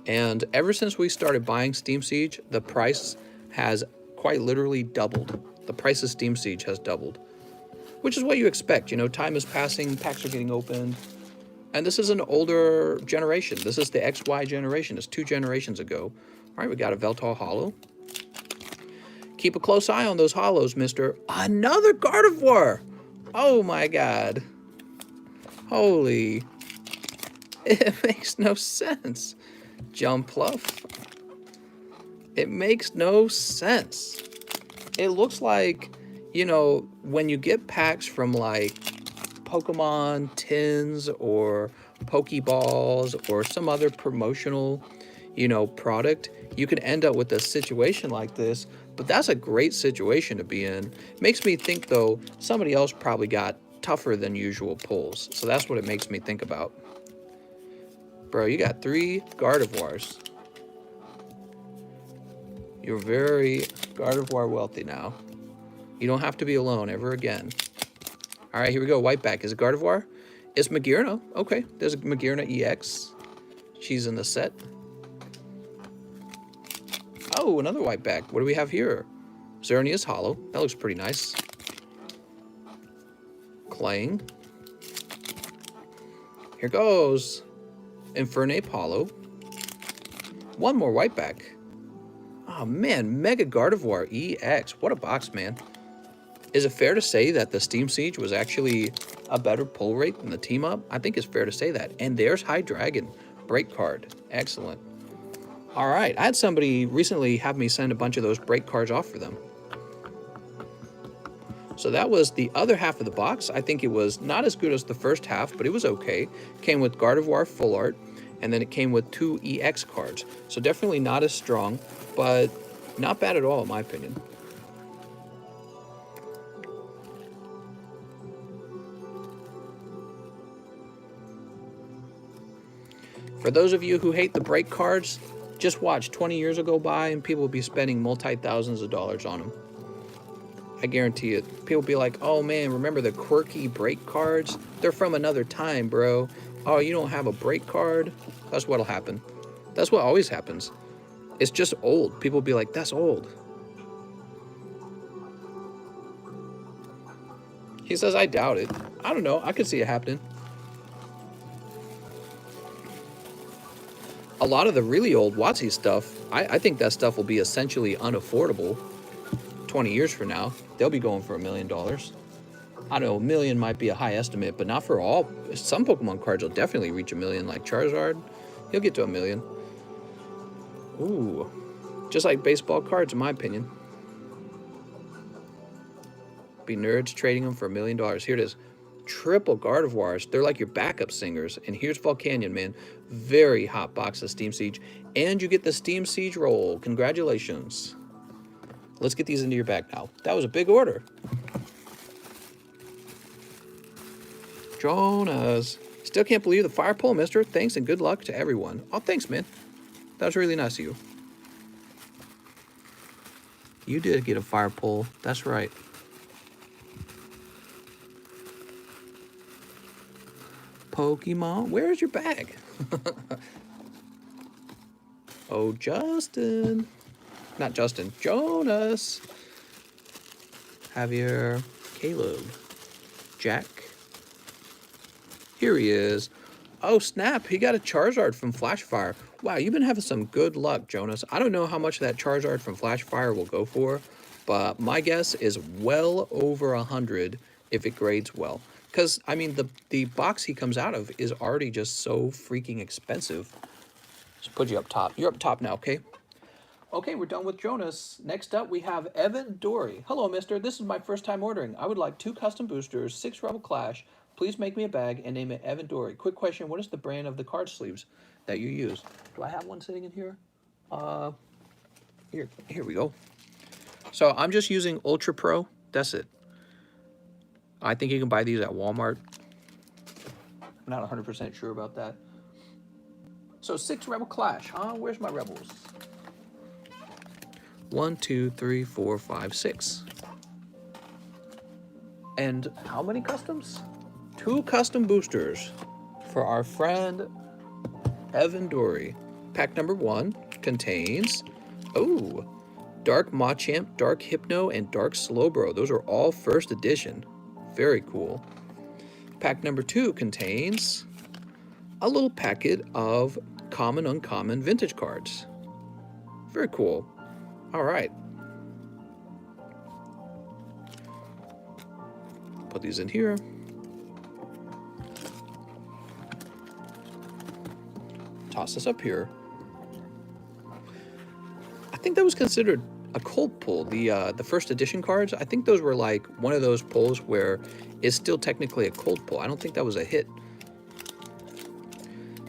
And ever since we started buying Steam Siege, the price has quite literally doubled. The price of Steam Siege has doubled. Which is what you expect. You know, time is passing, packs are getting opened. And this is an older generation. This is the XY generation. It's 2 generations ago. All right, we got a Yveltal Holo. Keep a close eye on those holos, mister. Another Gardevoir! Oh my god. Holy. It makes no sense. Jumpluff. It makes no sense. It looks like, you know, when you get packs from like Pokemon tins or Pokeballs or some other promotional, you know, product, you could end up with a situation like this. But that's a great situation to be in. Makes me think, though, somebody else probably got tougher than usual pulls. So that's what it makes me think about. Bro, you got 3 Gardevoirs. You're very Gardevoir wealthy now. You don't have to be alone ever again. All right, here we go. Whiteback. Is it Gardevoir? It's Magearna. Okay, there's a Magearna EX. She's in the set. Oh, another Whiteback. What do we have here? Xerneas Holo. That looks pretty nice. Clang. Here goes. Infernape Holo. One more Whiteback. Oh, man. Mega Gardevoir EX. What a box, man. Is it fair to say that the Steam Siege was actually a better pull rate than the Team Up? I think it's fair to say that. And there's High Dragon. Break card. Excellent. All right. I had somebody recently have me send a bunch of those break cards off for them. So that was the other half of the box. I think it was not as good as the first half, but it was okay. Came with Gardevoir Full Art, and then it came with 2 EX cards. So definitely not as strong, but not bad at all, in my opinion. For those of you who hate the break cards, just watch 20 years go by and people will be spending multi-thousands of dollars on them. I guarantee it. People will be like, oh man, remember the quirky break cards? They're from another time, bro. Oh, you don't have a break card? That's what'll happen. That's what always happens. It's just old. People will be like, that's old. He says, I doubt it. I don't know. I could see it happening. A lot of the really old WotC stuff, I think that stuff will be essentially unaffordable 20 years from now. They'll be going for $1 million. I don't know, $1 million might be a high estimate, but not for all. Some Pokemon cards will definitely reach $1 million, like Charizard. He'll get to $1 million. Ooh, just like baseball cards, in my opinion. Be nerds trading them for $1 million. Here it is. Triple Gardevoirs. They're like your backup singers. And here's Volcanion, man. Very hot box of Steam Siege. And you get the Steam Siege roll. Congratulations. Let's get these into your bag now. That was a big order. Jonas. Still can't believe the fire pole, mister. Thanks and good luck to everyone. Oh, thanks, man. That was really nice of you. You did get a fire pole. That's right. Pokemon, where's your bag? Oh, Justin. Not Justin, Jonas. Javier, Caleb, Jack. Here he is. Oh, snap, he got a Charizard from Flashfire. Wow, you've been having some good luck, Jonas. I don't know how much that Charizard from Flashfire will go for, but my guess is well over 100 if it grades well. Because, I mean, the box he comes out of is already just so freaking expensive. Let's put you up top. You're up top now, okay? Okay, we're done with Jonas. Next up, we have Evan Dory. Hello, mister. This is my first time ordering. I would like 2 custom boosters, 6 Rebel Clash. Please make me a bag and name it Evan Dory. Quick question, what is the brand of the card sleeves that you use? Do I have one sitting in here? Here we go. So I'm just using Ultra Pro. That's it. I think you can buy these at Walmart. I'm not 100% sure about that. So 6 Rebel Clash, huh? Where's my Rebels? 1, 2, 3, 4, 5, 6. And how many customs? 2 custom boosters for our friend Evan Dory. Pack number 1 contains, oh, Dark Machamp, Dark Hypno, and Dark Slowbro. Those are all first edition. Very cool. Pack number 2 contains a little packet of common, uncommon vintage cards. Very cool. All right. Put these in here. Toss this up here. I think that was considered a cold pull, the first edition cards. I think those were like one of those pulls where it's still technically a cold pull. I don't think that was a hit.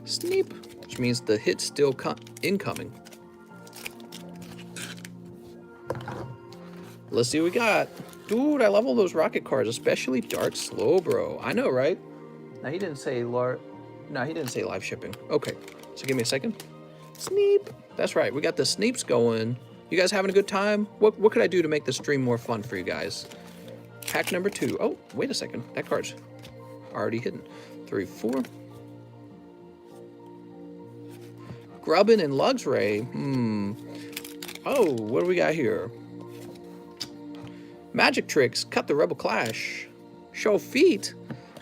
Snipe, which means the hit's still incoming. Let's see what we got. Dude, I love all those rocket cards, especially Dark Slowbro. I know, right? Now he didn't say he didn't say live shipping. Okay, so give me a second. Snipe. That's right, we got the Snipes going. You guys having a good time? What could I do to make the stream more fun for you guys? Pack number 2. Oh, wait a second. That card's already hidden. 3, 4. Grubbin and Luxray. Oh, what do we got here? Magic Tricks. Cut the Rebel Clash. Show feet.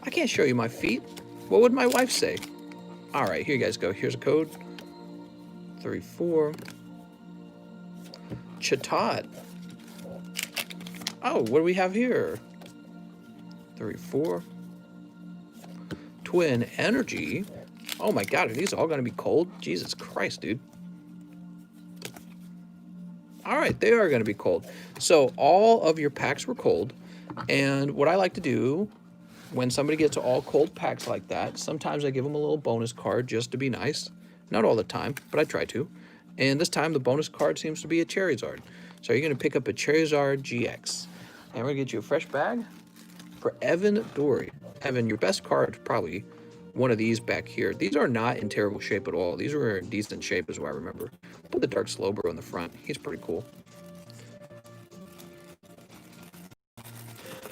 I can't show you my feet. What would my wife say? All right, here you guys go. Here's a code. 3, 4. Chatot. Oh, what do we have here? 3, 4. Twin Energy. Oh my god, are these all going to be cold? Jesus Christ, dude. All right, they are going to be cold. So all of your packs were cold. And what I like to do when somebody gets all cold packs like that, sometimes I give them a little bonus card just to be nice. Not all the time, but I try to. And this time the bonus card seems to be a Charizard. So you're going to pick up a Charizard GX. And we're going to get you a fresh bag for Evan Dory. Evan, your best card probably one of these back here. These are not in terrible shape at all. These are in decent shape is what I remember. Put the Dark Slowbro in the front. He's pretty cool.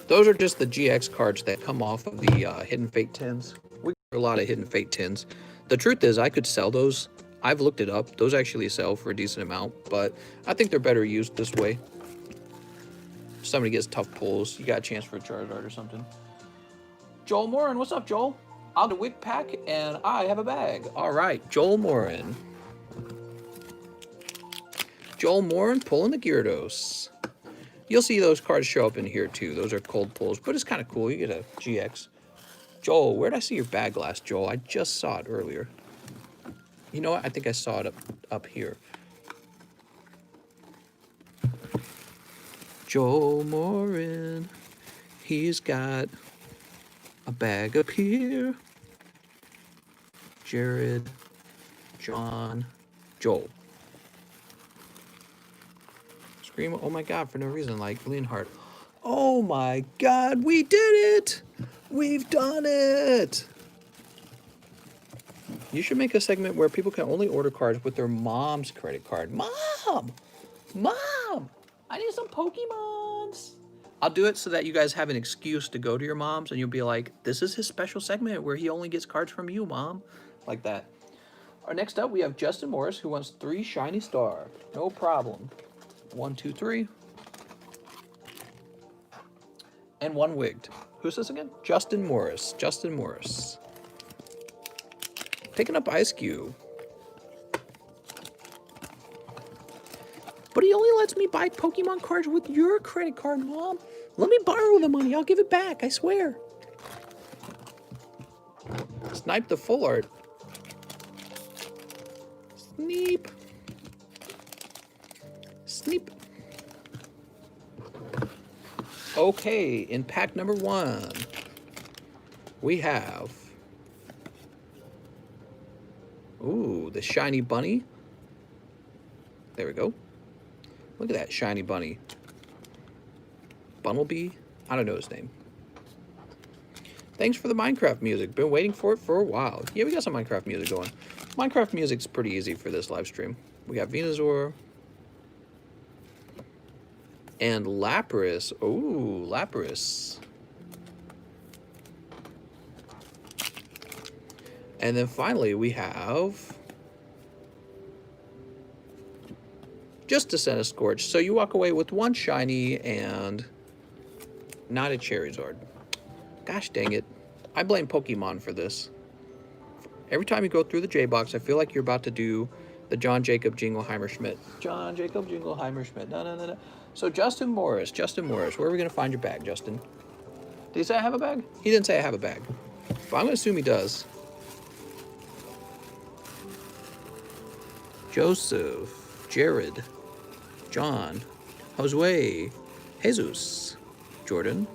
Those are just the GX cards that come off of the Hidden Fate tins. We got a lot of Hidden Fate tins. The truth is, I could sell those. I've looked it up. Those actually sell for a decent amount, but I think they're better used this way. If somebody gets tough pulls, you got a chance for a Charizard or something. Joel Morin, what's up, Joel? I'm the Wick Pack, and I have a bag. All right, Joel Morin. Joel Morin pulling the Gyarados. You'll see those cards show up in here too. Those are cold pulls, but it's kind of cool. You get a GX. Joel, where did I see your bag last, Joel? I just saw it earlier. You know what? I think I saw it up here. Joel Morin. He's got a bag up here. Jared, John, Joel. Scream, oh my God, for no reason, like Leonhardt. Oh my God, we did it! We've done it! You should make a segment where people can only order cards with their mom's credit card. Mom! Mom! I need some Pokemons! I'll do it so that you guys have an excuse to go to your mom's and you'll be like, this is his special segment where he only gets cards from you, Mom. Like that. Our next up, we have Justin Morris, who wants 3 Shiny Star. No problem. 1, 2, 3. And 1 wigged. Who's this again? Justin Morris. Justin Morris. Picking up Ice Cube. But he only lets me buy Pokemon cards with your credit card, Mom. Let me borrow the money. I'll give it back. I swear. Snipe the full art. Snipe. Snipe. Okay, in pack number 1, we have, ooh, the Shiny Bunny. There we go. Look at that Shiny Bunny. Bunnelby? I don't know his name. Thanks for the Minecraft music. Been waiting for it for a while. Yeah, we got some Minecraft music going. Minecraft music's pretty easy for this live stream. We got Venusaur. And Lapras. Ooh, Lapras. And then finally we have just a SnS Scorch. So you walk away with 1 shiny and not a Charizard. Gosh dang it. I blame Pokemon for this. Every time you go through the J-Box, I feel like you're about to do the John Jacob Jingleheimer Schmidt. John Jacob Jingleheimer Schmidt. No, no, no, no. So Justin Morris. Justin Morris. Where are we going to find your bag, Justin? Did he say I have a bag? He didn't say I have a bag. But I'm going to assume he does. Joseph. Jared. John. Josue. Jesus. Jordan.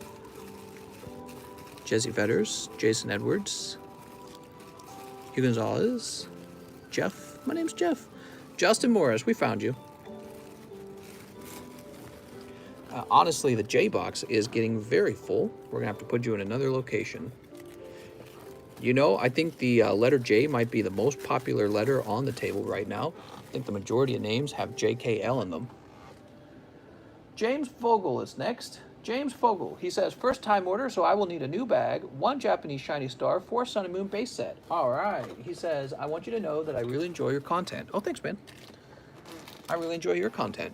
Jesse Fetters. Jason Edwards. Hugh Gonzalez. Jeff. My name's Jeff. Justin Morris, we found you. Honestly, the J-Box is getting very full. We're going to have to put you in another location. You know, I think the letter J might be the most popular letter on the table right now. I think the majority of names have JKL in them. James Vogel is next. James Vogel. He says, first time order, so I will need a new bag, 1 Japanese Shiny Star, 4 Sun and Moon base set. All right. He says, I want you to know that I really enjoy your content. Oh, thanks, man. I really enjoy your content.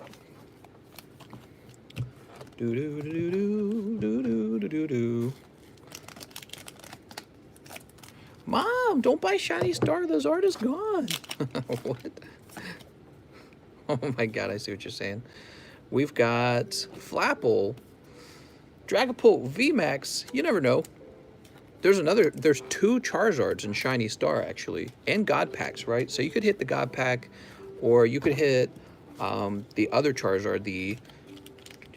Do do do do do do do do do. Mom, don't buy Shiny Star. The Zard is gone. What? Oh my God, I see what you're saying. We've got Flapple. Dragapult VMAX, you never know. There's 2 Charizards in Shiny Star, actually. And God Packs, right? So you could hit the God Pack, or you could hit the other Charizard, the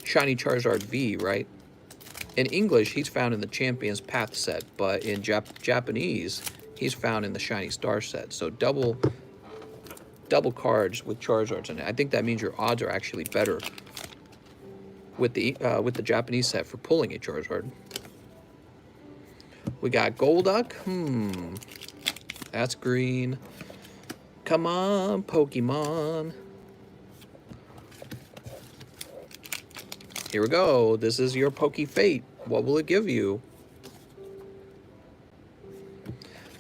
Shiny Charizard V, right? In English, he's found in the Champion's Path set, but in Japanese, he's found in the Shiny Star set. So double cards with Charizards in it. I think that means your odds are actually better with the Japanese set for pulling a Charizard. We got Golduck. That's green. Come on, Pokemon. Here we go. This is your Poke Fate. What will it give you?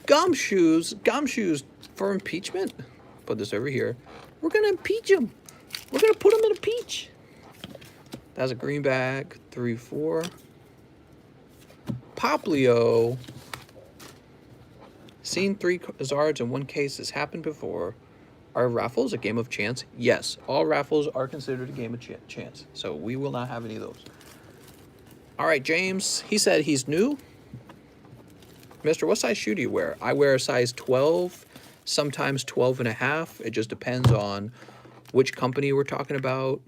Gumshoes. Gumshoes for impeachment. Put this over here. We're going to impeach him. We're going to put him in a peach. That's a green bag. 3, 4. Poplio. Seen 3 Zards in one case. This happened before. Are raffles a game of chance? Yes. All raffles are considered a game of chance. So we will not have any of those. All right, James. He said he's new. Mister, what size shoe do you wear? I wear a size 12, sometimes 12.5. It just depends on which company we're talking about.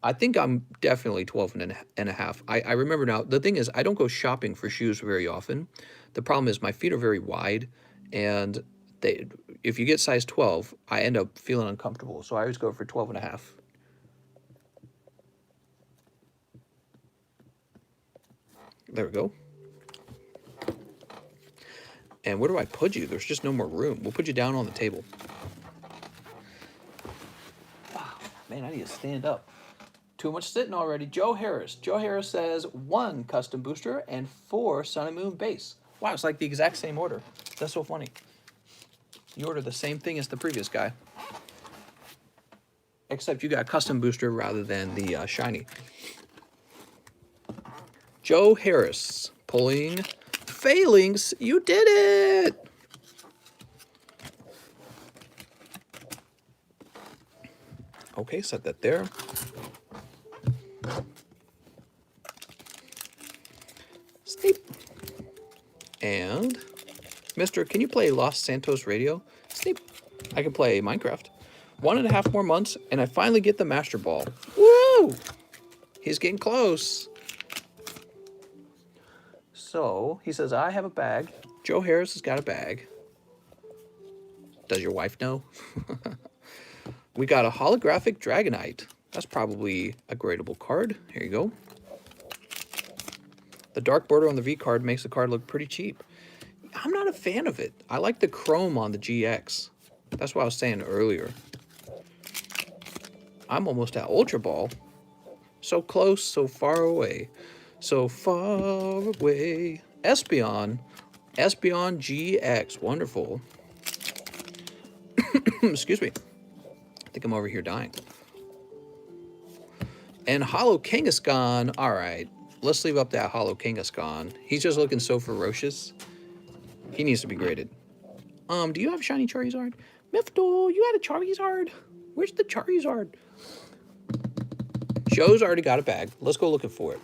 I think I'm definitely 12.5. I remember now. The thing is, I don't go shopping for shoes very often. The problem is my feet are very wide, and if you get size 12, I end up feeling uncomfortable. So I always go for 12.5. There we go. And where do I put you? There's just no more room. We'll put you down on the table. Wow, man, I need to stand up. Too much sitting already. Joe Harris. Joe Harris says 1 custom booster and 4 Sun and Moon base. Wow, it's like the exact same order. That's so funny. You ordered the same thing as the previous guy. Except you got a custom booster rather than the shiny. Joe Harris pulling failings. You did it! Okay, set that there. Snipe. And Mister, can you play Los Santos Radio? Snipe. I can play Minecraft. 1.5 more months, and I finally get the Master Ball. Woo! He's getting close. So, he says, I have a bag. Joe Harris has got a bag. Does your wife know? We got a holographic Dragonite. That's probably a gradable card. Here you go. The dark border on the V card makes the card look pretty cheap. I'm not a fan of it. I like the chrome on the GX. That's what I was saying earlier. I'm almost at Ultra Ball. So close, so far away. So far away. Espeon. Espeon GX. Wonderful. Excuse me. I think I'm over here dying. And Hollow Kangaskhan. All right. Let's leave up that Hollow Kangaskhan. He's just looking so ferocious. He needs to be graded. Do you have Shiny Charizard? Miftow, you had a Charizard? Where's the Charizard? Joe's already got a bag. Let's go looking for it.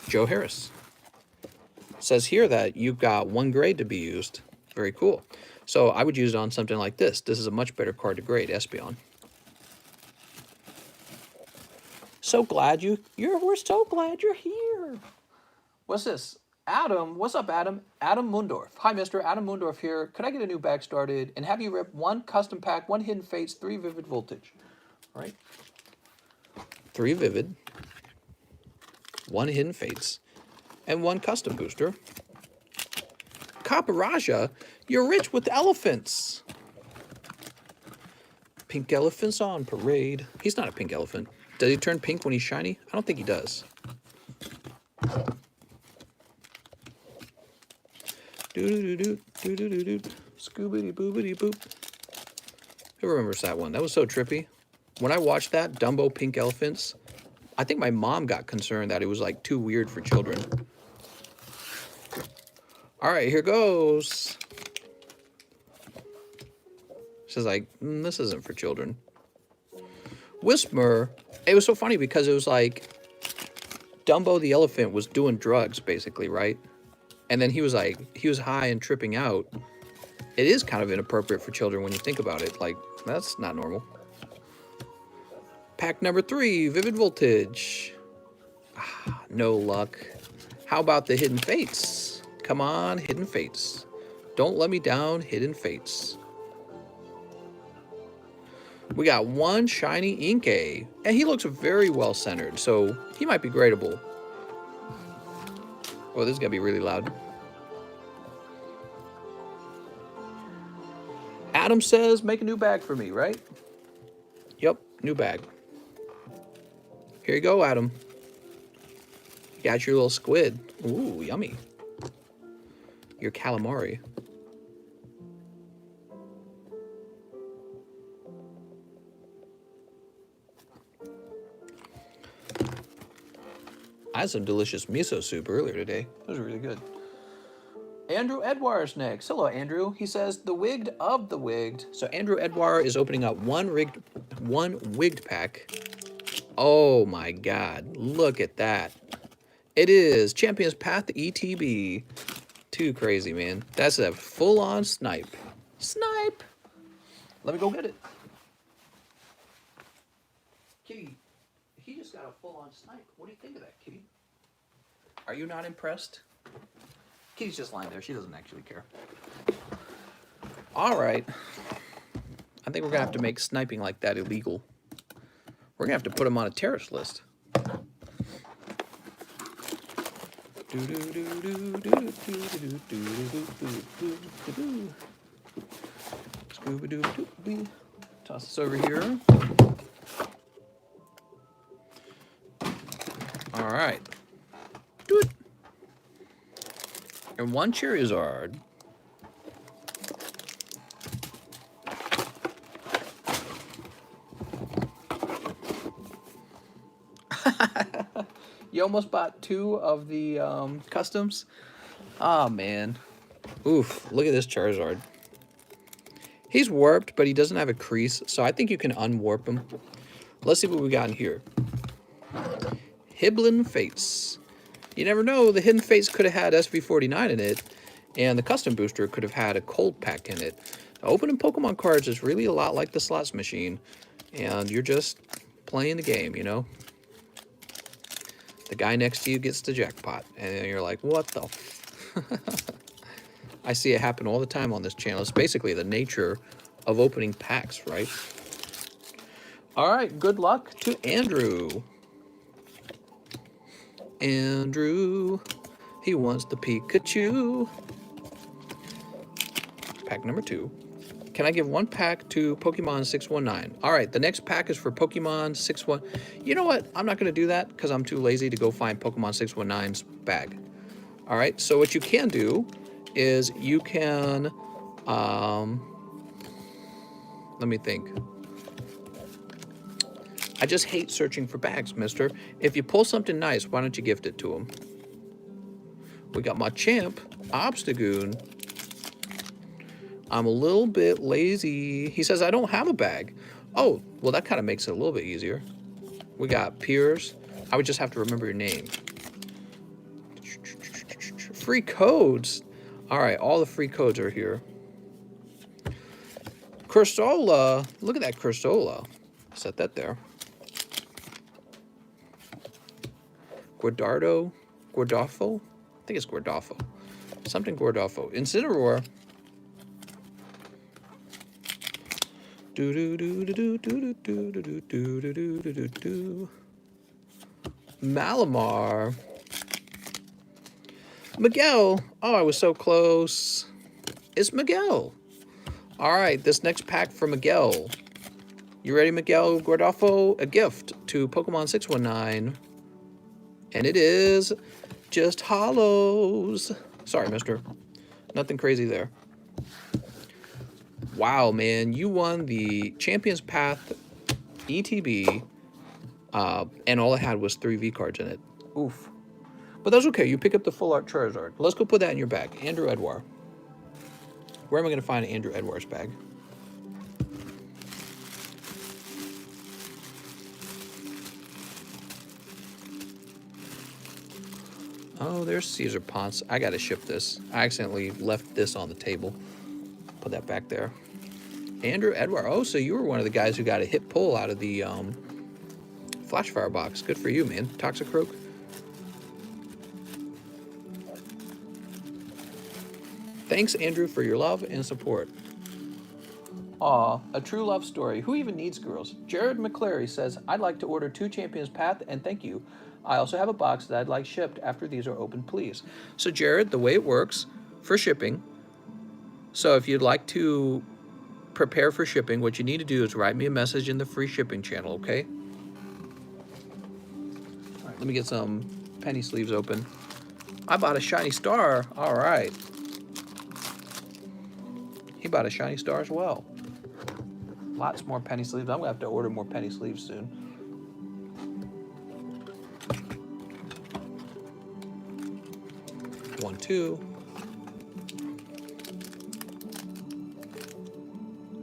Joe Harris says here that you've got 1 grade to be used. Very cool. So I would use it on something like this. This is a much better card to grade, Espeon. So glad we're so glad you're here. What's this? Adam, what's up, Adam? Adam Mundorf. Hi, Mr. Adam Mundorf here. Could I get a new bag started and have you rip 1 custom pack, 1 Hidden Fates, 3 Vivid Voltage? All right. 3 Vivid, 1 Hidden Fates, and 1 custom booster. Kaparaja, you're rich with elephants. Pink elephants on parade. He's not a pink elephant. Does he turn pink when he's shiny? I don't think he does. Do-do-do-do, do-do-do-do, scoobity-boobity-boop. Who remembers that one? That was so trippy. When I watched that, Dumbo Pink Elephants, I think my mom got concerned that it was like too weird for children. All right, here goes. She's like, this isn't for children. Whisper. It was so funny because it was like Dumbo the elephant was doing drugs, basically, right? And then he was high and tripping out. It is kind of inappropriate for children when you think about it. Like, that's not normal. Pack number 3, Vivid Voltage. No luck. How about the Hidden Fates? Come on, Hidden Fates. Don't let me down, Hidden Fates. We got one shiny Inkay, and he looks very well centered, so he might be gradable. Oh, this is gonna be really loud. Adam says, make a new bag for me, right? Yep, new bag. Here you go, Adam. You got your little squid. Ooh, yummy. Your calamari. I had some delicious miso soup earlier today. It was really good. Andrew Edwards next. Hello, Andrew. He says, the wigged of the wigged. So Andrew Edward is opening up one wigged pack. Oh my God, look at that. It is Champions Path ETB. Too crazy, man. That's a full-on snipe. Snipe! Let me go get it. Kitty, he just got a full-on snipe. What do you think of that, Kitty? Are you not impressed? Kitty's just lying there. She doesn't actually care. All right. I think we're going to have to make sniping like that illegal. We're going to have to put him on a terrorist list. Toss this over here. All right. Do it. And one Charizard. You almost bought two of the customs? Oh, man. Oof, look at this Charizard. He's warped, but he doesn't have a crease, so I think you can unwarp him. Let's see what we got in here. Hidden Fates. You never know, the Hidden Fates could have had SV49 in it, and the custom booster could have had a cold pack in it. Opening Pokemon cards is really a lot like the slots machine, and you're just playing the game, you know? The guy next to you gets the jackpot, and you're like, what the f I see it happen all the time on this channel. It's basically the nature of opening packs, right? All right, good luck to Andrew. Andrew, he wants the Pikachu. Pack number 2. Can I give one pack to Pokemon 619? All right, the next pack is for Pokemon 61. You know what? I'm not going to do that because I'm too lazy to go find Pokemon 619's bag. All right, so what you can do is you can, let me think. I just hate searching for bags, mister. If you pull something nice, why don't you gift it to him? We got Machamp, Obstagoon. I'm a little bit lazy. He says, I don't have a bag. Oh, well, that kind of makes it a little bit easier. We got Piers. I would just have to remember your name. Free codes. All right, all the free codes are here. Cursola. Look at that Cursola. Set that there. Guardafo? I think it's Guardafo. Something Guardafo. Incineroar. Malamar. Miguel. Oh, I was so close. It's Miguel. All right, this next pack for Miguel. You ready, Miguel Guardafo? A gift to Pokemon 619. And it is just hollows. Sorry, mister. Nothing crazy there. Wow, man. You won the Champions Path ETB. And all it had was 3 V cards in it. Oof. But that's okay. You pick up the full art Charizard. Let's go put that in your bag. Andrew Edward. Where am I going to find Andrew Edward's bag? Oh, there's Caesar Ponce. I got to ship this. I accidentally left this on the table. Put that back there. Andrew Edward. Oh, so you were one of the guys who got a hit pull out of the Flash Fire box. Good for you, man. Toxicroak. Thanks, Andrew, for your love and support. Aw, a true love story. Who even needs girls? Jared McClary says, I'd like to order 2 Champions Path, and thank you. I also have a box that I'd like shipped after these are open, please. So Jared, the way it works for shipping, so if you'd like to prepare for shipping, what you need to do is write me a message in the free shipping channel, okay? All right, let me get some penny sleeves open. I bought a shiny star. All right. He bought a shiny star as well. Lots more penny sleeves. I'm gonna have to order more penny sleeves soon. One, two.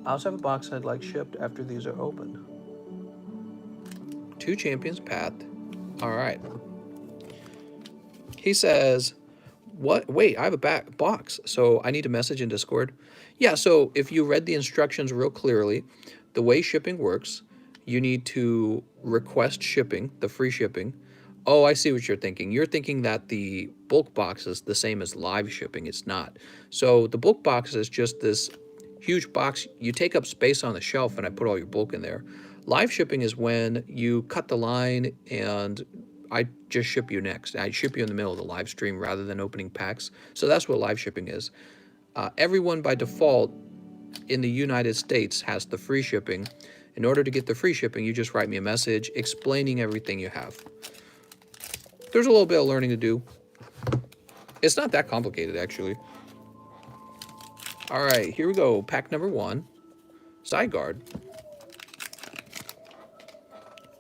I also have a box I'd like shipped after these are open. 2 Champions Path. All right. He says, what? Wait, I have a box, so I need to message in Discord. Yeah, so if you read the instructions real clearly, the way shipping works, you need to request shipping, the free shipping. Oh, I see what you're thinking. You're thinking that the bulk box is the same as live shipping. It's not. So the bulk box is just this huge box. You take up space on the shelf, and I put all your bulk in there. Live shipping is when you cut the line and I just ship you next. I ship you in the middle of the live stream rather than opening packs. So that's what live shipping is. Everyone by default in the United States has the free shipping. In order to get the free shipping, you just write me a message explaining everything you have. There's a little bit of learning to do. It's not that complicated, actually. All right, here we go. Pack number 1. Side guard.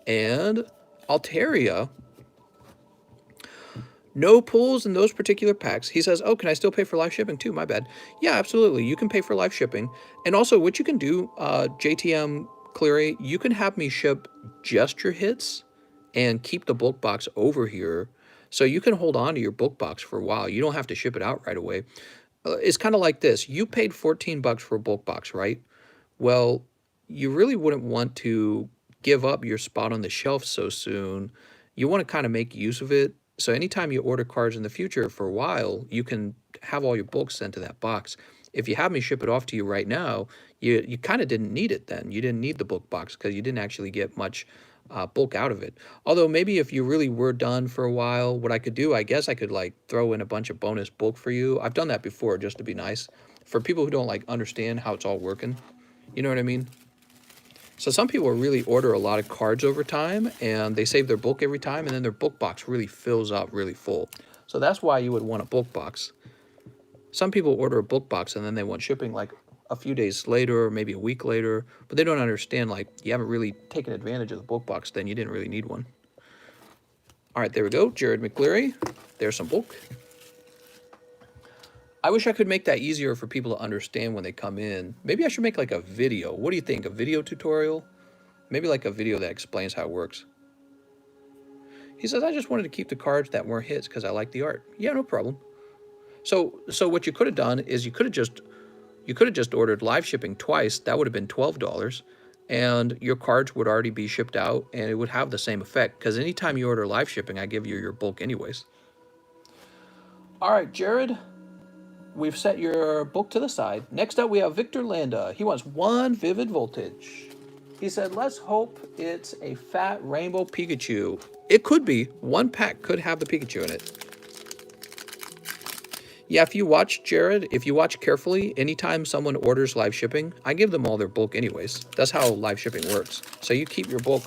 And Altaria. No pulls in those particular packs. He says, oh, can I still pay for live shipping too? My bad. Yeah, absolutely. You can pay for live shipping. And also what you can do, JTM Cleary, you can have me ship just your hits and keep the bulk box over here. So you can hold on to your bulk box for a while. You don't have to ship it out right away. It's kind of like this. You paid 14 bucks for a bulk box, right? Well, you really wouldn't want to give up your spot on the shelf so soon. You want to kind of make use of it. So anytime you order cards in the future for a while, you can have all your bulk sent to that box. If you have me ship it off to you right now, you kind of didn't need it then. You didn't need the bulk box because you didn't actually get much bulk out of it. Although maybe if you really were done for a while, what I could do, I guess I could like throw in a bunch of bonus bulk for you. I've done that before just to be nice. For people who don't like understand how it's all working. You know what I mean? So some people really order a lot of cards over time and they save their bulk every time and then their bulk box really fills up really full. So that's why you would want a bulk box. Some people order a bulk box and then they want shipping like a few days later or maybe a week later, but they don't understand like you haven't really taken advantage of the bulk box, then you didn't really need one. All right, there we go. Jared McCleary. There's some bulk. I wish I could make that easier for people to understand when they come in. Maybe I should make like a video. What do you think? A video tutorial? Maybe like a video that explains how it works. He says, I just wanted to keep the cards that weren't hits because I like the art. Yeah, no problem. So what you could have done is you could have just ordered live shipping twice. That would have been $12. And your cards would already be shipped out and it would have the same effect. Because anytime you order live shipping, I give you your bulk anyways. All right, Jared. We've set your book to the side. Next up, we have Victor Landa. He wants 1 Vivid Voltage. He said, let's hope it's a fat rainbow Pikachu. It could be. One pack could have the Pikachu in it. Yeah, if you watch, Jared, if you watch carefully, anytime someone orders live shipping, I give them all their bulk anyways. That's how live shipping works. So you keep your bulk.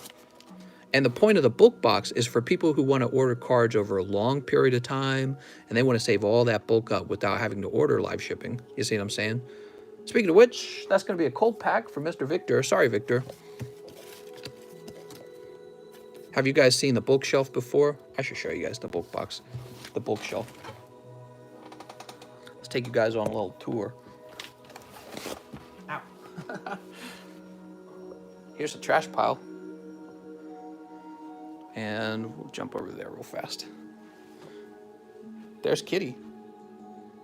And the point of the bulk box is for people who want to order cards over a long period of time and they want to save all that bulk up without having to order live shipping. You see what I'm saying? Speaking of which, that's going to be a cold pack for Mr. Victor. Sorry, Victor. Have you guys seen the bulk shelf before? I should show you guys the bulk box, the bulk shelf. Let's take you guys on a little tour. Ow. Here's the trash pile. And we'll jump over there real fast. There's Kitty.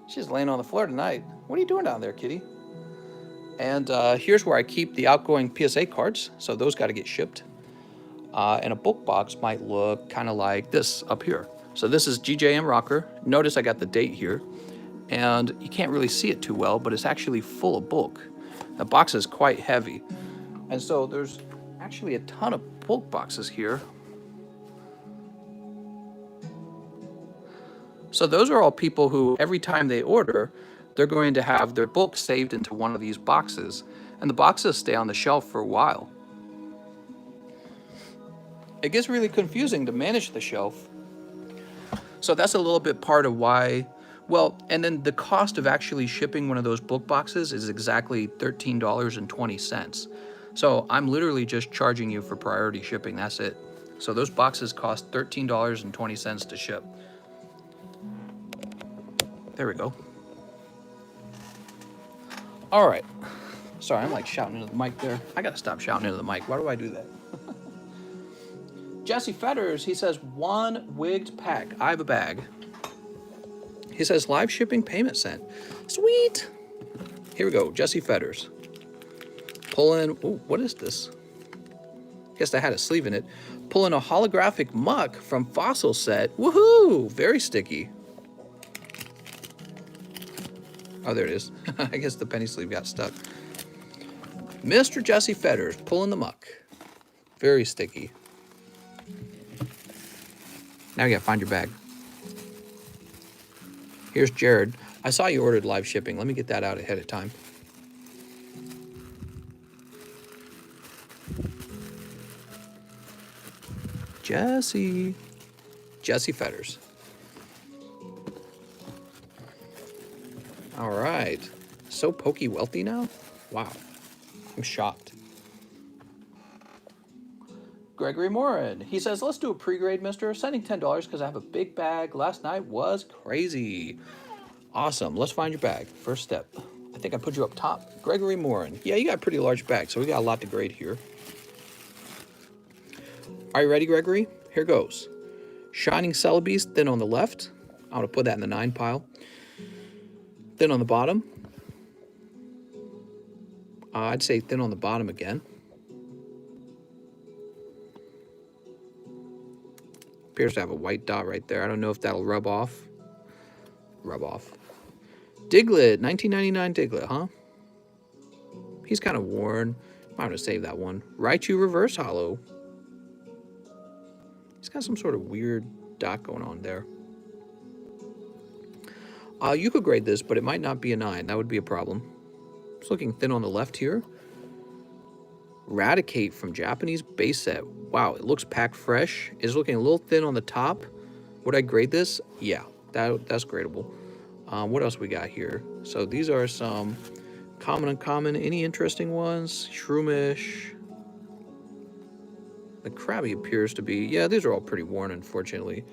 She's laying on the floor tonight. What are you doing down there, Kitty? And here's where I keep the outgoing PSA cards. So those got to get shipped. And a bulk box might look kind of like this up here. So this is GJM Rocker. Notice I got the date here. And you can't really see it too well, but it's actually full of bulk. The box is quite heavy. And so there's actually a ton of bulk boxes here. So those are all people who, every time they order, they're going to have their bulk saved into one of these boxes. And the boxes stay on the shelf for a while. It gets really confusing to manage the shelf. So that's a little bit part of why, well, and then the cost of actually shipping one of those bulk boxes is exactly $13.20. So I'm literally just charging you for priority shipping, that's it. So those boxes cost $13.20 to ship. There we go. All right. Sorry, I'm like shouting into the mic there. I gotta stop shouting into the mic. Why do I do that? Jesse Fetters, he says, 1 wigged pack. I have a bag. He says, live shipping payment sent. Sweet. Here we go, Jesse Fetters. Pull in, ooh, what is this? Guess that had a sleeve in it. Pulling a holographic muck from Fossil Set. Woohoo! Very sticky. Oh, there it is. I guess the penny sleeve got stuck. Mr. Jesse Fetters, pulling the muck. Very sticky. Now you gotta find your bag. Here's Jared. I saw you ordered live shipping. Let me get that out ahead of time. Jesse. Jesse Fetters. All right. So Pokey wealthy now? Wow. I'm shocked. Gregory Morin, he says, let's do a pre-grade, mister. Sending $10 because I have a big bag. Last night was crazy. Awesome. Let's find your bag. First step. I think I put you up top. Gregory Morin. Yeah, you got a pretty large bag, so we got a lot to grade here. Are you ready, Gregory? Here goes. Shining Celebeast, thin on the left. I'm going to put that in the 9 pile. Thin on the bottom. I'd say thin on the bottom again. Appears to have a white dot right there. I don't know if that'll rub off. Rub off. Diglett, 1999 Diglett, huh? He's kind of worn. I'm going to save that one. Raichu Reverse Hollow. He's got some sort of weird dot going on there. You could grade this, but it might not be a 9. That would be a problem. It's looking thin on the left here. Raticate from Japanese base set. Wow, it looks packed fresh. It's looking a little thin on the top. Would I grade this? Yeah, that's gradable. What else we got here? So these are some common, uncommon. Any interesting ones? Shroomish. The Krabby appears to be, yeah, these are all pretty worn, unfortunately.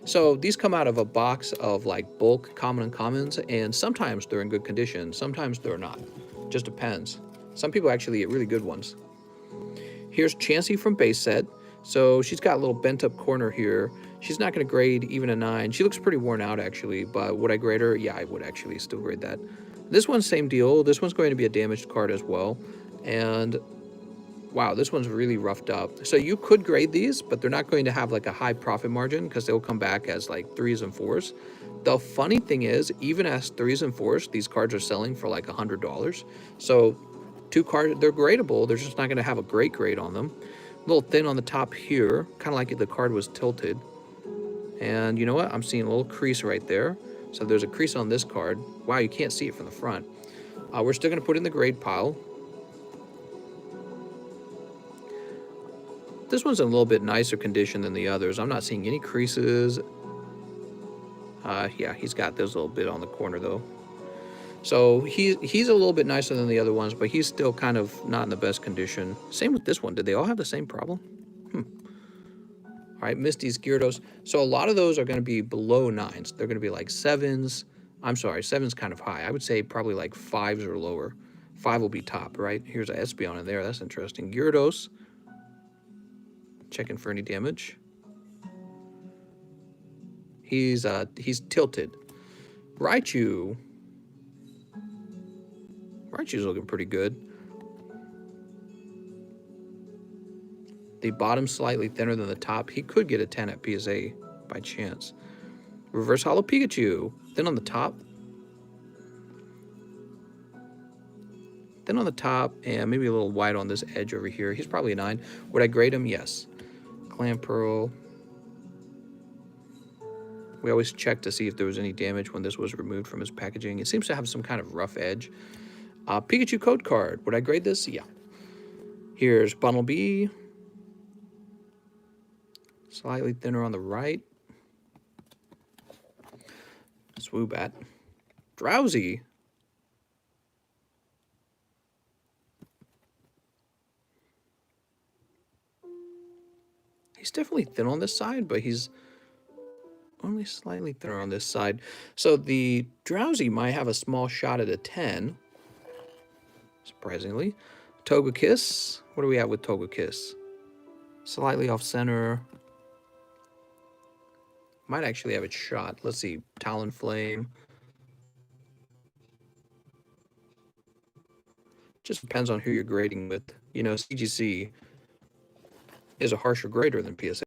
So these come out of a box of like bulk common uncommons, and sometimes they're in good condition, sometimes they're not. Just depends. Some people actually get really good ones. Here's Chansey from base set. So she's got a little bent up corner here. She's not going to grade even a 9. She looks pretty worn out actually, but would I grade her? Yeah, I would actually still grade that. This one's same deal. This one's going to be a damaged card as well. And wow, this one's really roughed up. So you could grade these, but they're not going to have like a high profit margin because they'll come back as like 3s and 4s. The funny thing is, even as 3s and 4s, these cards are selling for like $100. So 2 cards, they're gradable. They're just not going to have a great grade on them. A little thin on the top here, kind of like if the card was tilted. And you know what? I'm seeing a little crease right there. So there's a crease on this card. Wow, you can't see it from the front. We're still going to put it in the grade pile. This one's in a little bit nicer condition than the others. I'm not seeing any creases. Yeah, he's got this little bit on the corner though. So he's a little bit nicer than the other ones, but he's still kind of not in the best condition. Same with this one. Did they all have the same problem? All right, Misty's Gyarados. So a lot of those are going to be below 9s. They're going to be like 7s. I'm sorry, 7's kind of high. I would say probably like 5s or lower. 5 will be top, right? Here's a Espeon in there. That's interesting. Gyarados. Checking for any damage. He's tilted. Raichu. Raichu's looking pretty good. The bottom's slightly thinner than the top. He could get a 10 at PSA by chance. Reverse Hollow Pikachu. Thin on the top. thin on the top and maybe a little wide on this edge over here. He's probably a 9. Would I grade him? Yes. Clam Pearl. We always check to see if there was any damage when this was removed from his packaging. It seems to have some kind of rough edge. Pikachu code card. Would I grade this? Yeah. Here's Bunnelby. Slightly thinner on the right. Swoobat. Drowsy. He's definitely thin on this side, but he's only slightly thinner on this side. So the Drowsy might have a small shot at a 10. Surprisingly. Togekiss. What do we have with Togekiss? Slightly off center. Might actually have a shot. Let's see. Talonflame. Just depends on who you're grading with. You know, CGC is a harsher grader than PSA.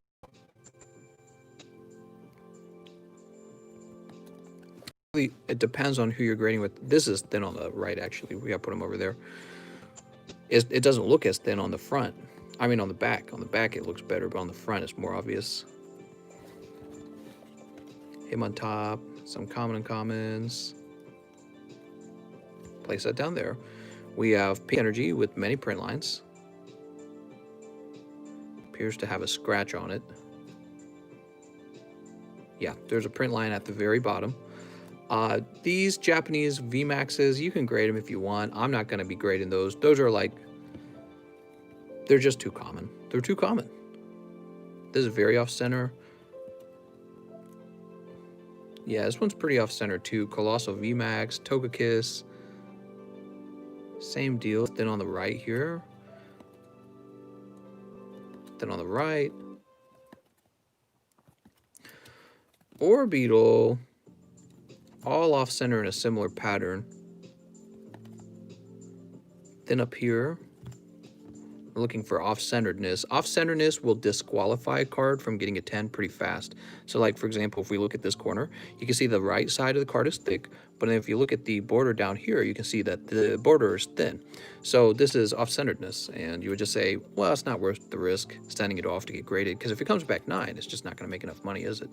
It depends on who you're grading with. This is thin on the right, actually. We gotta put him over there. It doesn't look as thin on the front. I mean, on the back. On the back, it looks better, but on the front, it's more obvious. Him on top. Some common uncommons. Place that down there. We have Pink Energy with many print lines. Appears to have a scratch on it. Yeah, there's a print line at the very bottom. These Japanese VMAXs, you can grade them if you want. I'm not going to be grading those. Those are like, they're just too common. They're too common. This is very off-center. Yeah, this one's pretty off-center too. Colossal VMAX, Togekiss. Same deal. Thin on the right here. Thin on the right. Orbeetle. All off-center in a similar pattern. Then up here, we're looking for off-centeredness. Off-centeredness will disqualify a card from getting a 10 pretty fast. So like, for example, if we look at this corner, you can see the right side of the card is thick, but then if you look at the border down here, you can see that the border is thin. So this is off-centeredness, and you would just say, well, it's not worth the risk sending it off to get graded, because if it comes back 9, it's just not going to make enough money, is it?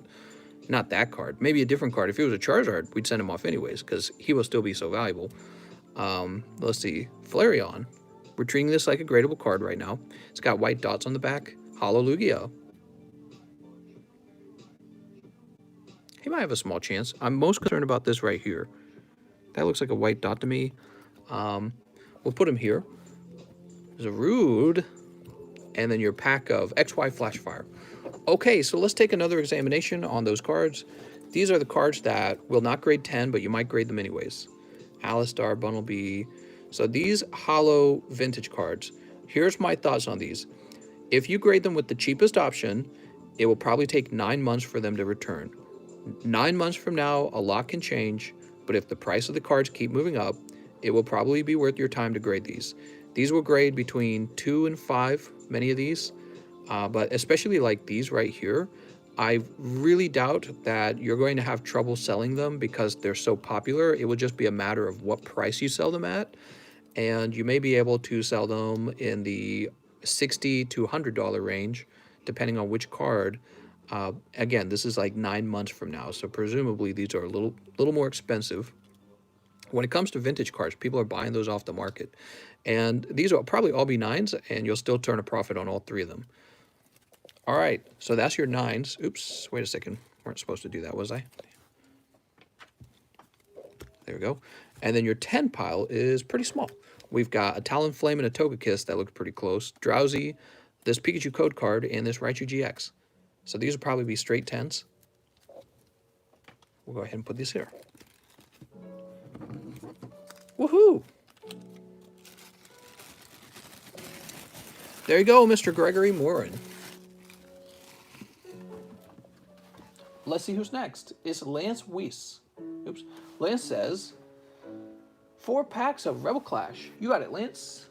Not that card. Maybe a different card. If it was a Charizard, we'd send him off anyways, because he will still be so valuable. Let's see. Flareon. We're treating this like a gradable card right now. It's got white dots on the back. Hollow Lugia. He might have a small chance. I'm most concerned about this right here. That looks like a white dot to me. We'll put him here. There's a Rude. And then your pack of XY Flashfire. Okay, so let's take another examination on those cards. These are the cards that will not grade 10, but you might grade them anyways. Alistar, Bunnelby. So these hollow vintage cards, here's my thoughts on these. If you grade them with the cheapest option, it will probably take 9 months for them to return. 9 months from now, a lot can change, but if the price of the cards keep moving up, it will probably be worth your time to grade these. These will grade between 2 and 5, many of these. But especially like these right here, I really doubt that you're going to have trouble selling them because they're so popular. It will just be a matter of what price you sell them at. And you may be able to sell them in the $60 to $100 range, depending on which card. Again, this is like 9 months from now, so presumably these are a little more expensive. When it comes to vintage cards, people are buying those off the market. And these will probably all be 9s, and you'll still turn a profit on all 3 of them. All right, so that's your 9s. Oops, wait a second. Weren't supposed to do that, was I? There we go. And then your 10 pile is pretty small. We've got a Talonflame and a Togekiss that look pretty close. Drowsy, this Pikachu code card, and this Raichu GX. So these will probably be straight 10s. We'll go ahead and put these here. Woohoo! There you go, Mr. Gregory Morin. Let's see who's next. It's Lance Weiss. Oops. Lance says, 4 packs of Rebel Clash. You got it, Lance.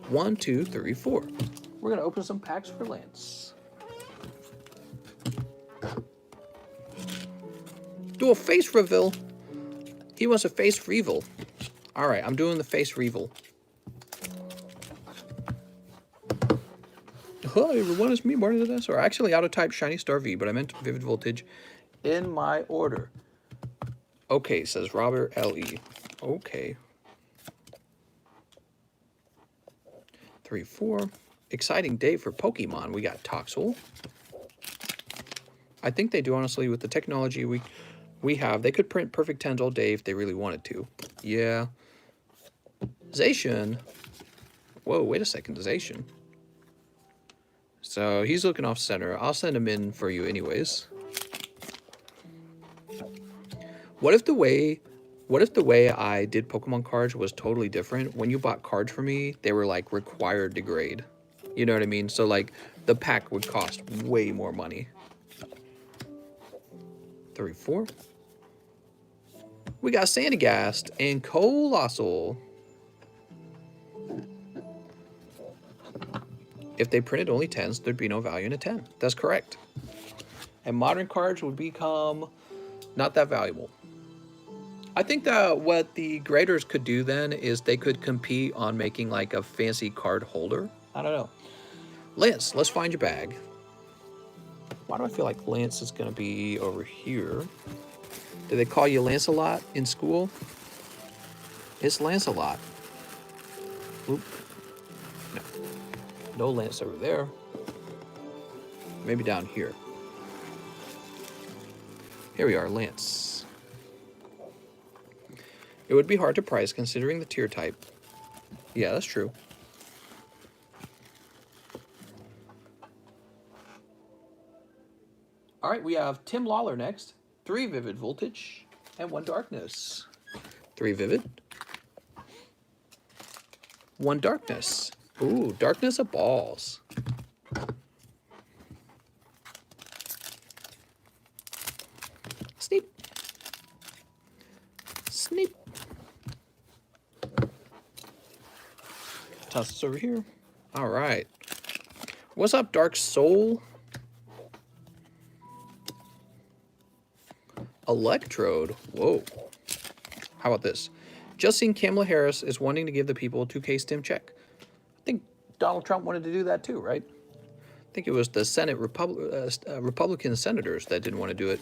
1, 2, 3, 4. We're going to open some packs for Lance. Do a face reveal. He wants a face reveal. All right, I'm doing the face reveal. Hello everyone, it's me, Martin the Dinosaur. Actually, out of type Shiny Star V, but I meant Vivid Voltage in my order. Okay, says Robert L.E. Okay. 3, 4. Exciting day for Pokemon. We got Toxel. I think they do, honestly, with the technology we have. They could print perfect 10s all day if they really wanted to. Yeah. Zacian. Whoa, wait a second, Zacian. So he's looking off center. I'll send him in for you anyways. What if the way I did Pokemon cards was totally different? When you bought cards for me, they were like required to grade. You know what I mean? So like the pack would cost way more money. 3, 4. We got Sandygast and Colossal. If they printed only 10s, there'd be no value in a 10. That's correct. And modern cards would become not that valuable. I think that what the graders could do then is they could compete on making like a fancy card holder. I don't know. Lance, let's find your bag. Why do I feel like Lance is going to be over here? Do they call you Lancelot in school? It's Lancelot. Oop. No. No Lance over there. Maybe down here. Here we are, Lance. It would be hard to price considering the tier type. Yeah, that's true. All right, we have Tim Lawler next. 3 Vivid Voltage and 1 Darkness. 3 Vivid. 1 Darkness. Ooh, Darkness of Balls. Snipe. Snipe. Toss this over here. All right. What's up, Dark Soul? Electrode. Whoa. How about this? Just seen Kamala Harris is wanting to give the people a 2K stim check. I think Donald Trump wanted to do that too, right? I think it was the Senate Republican senators that didn't want to do it.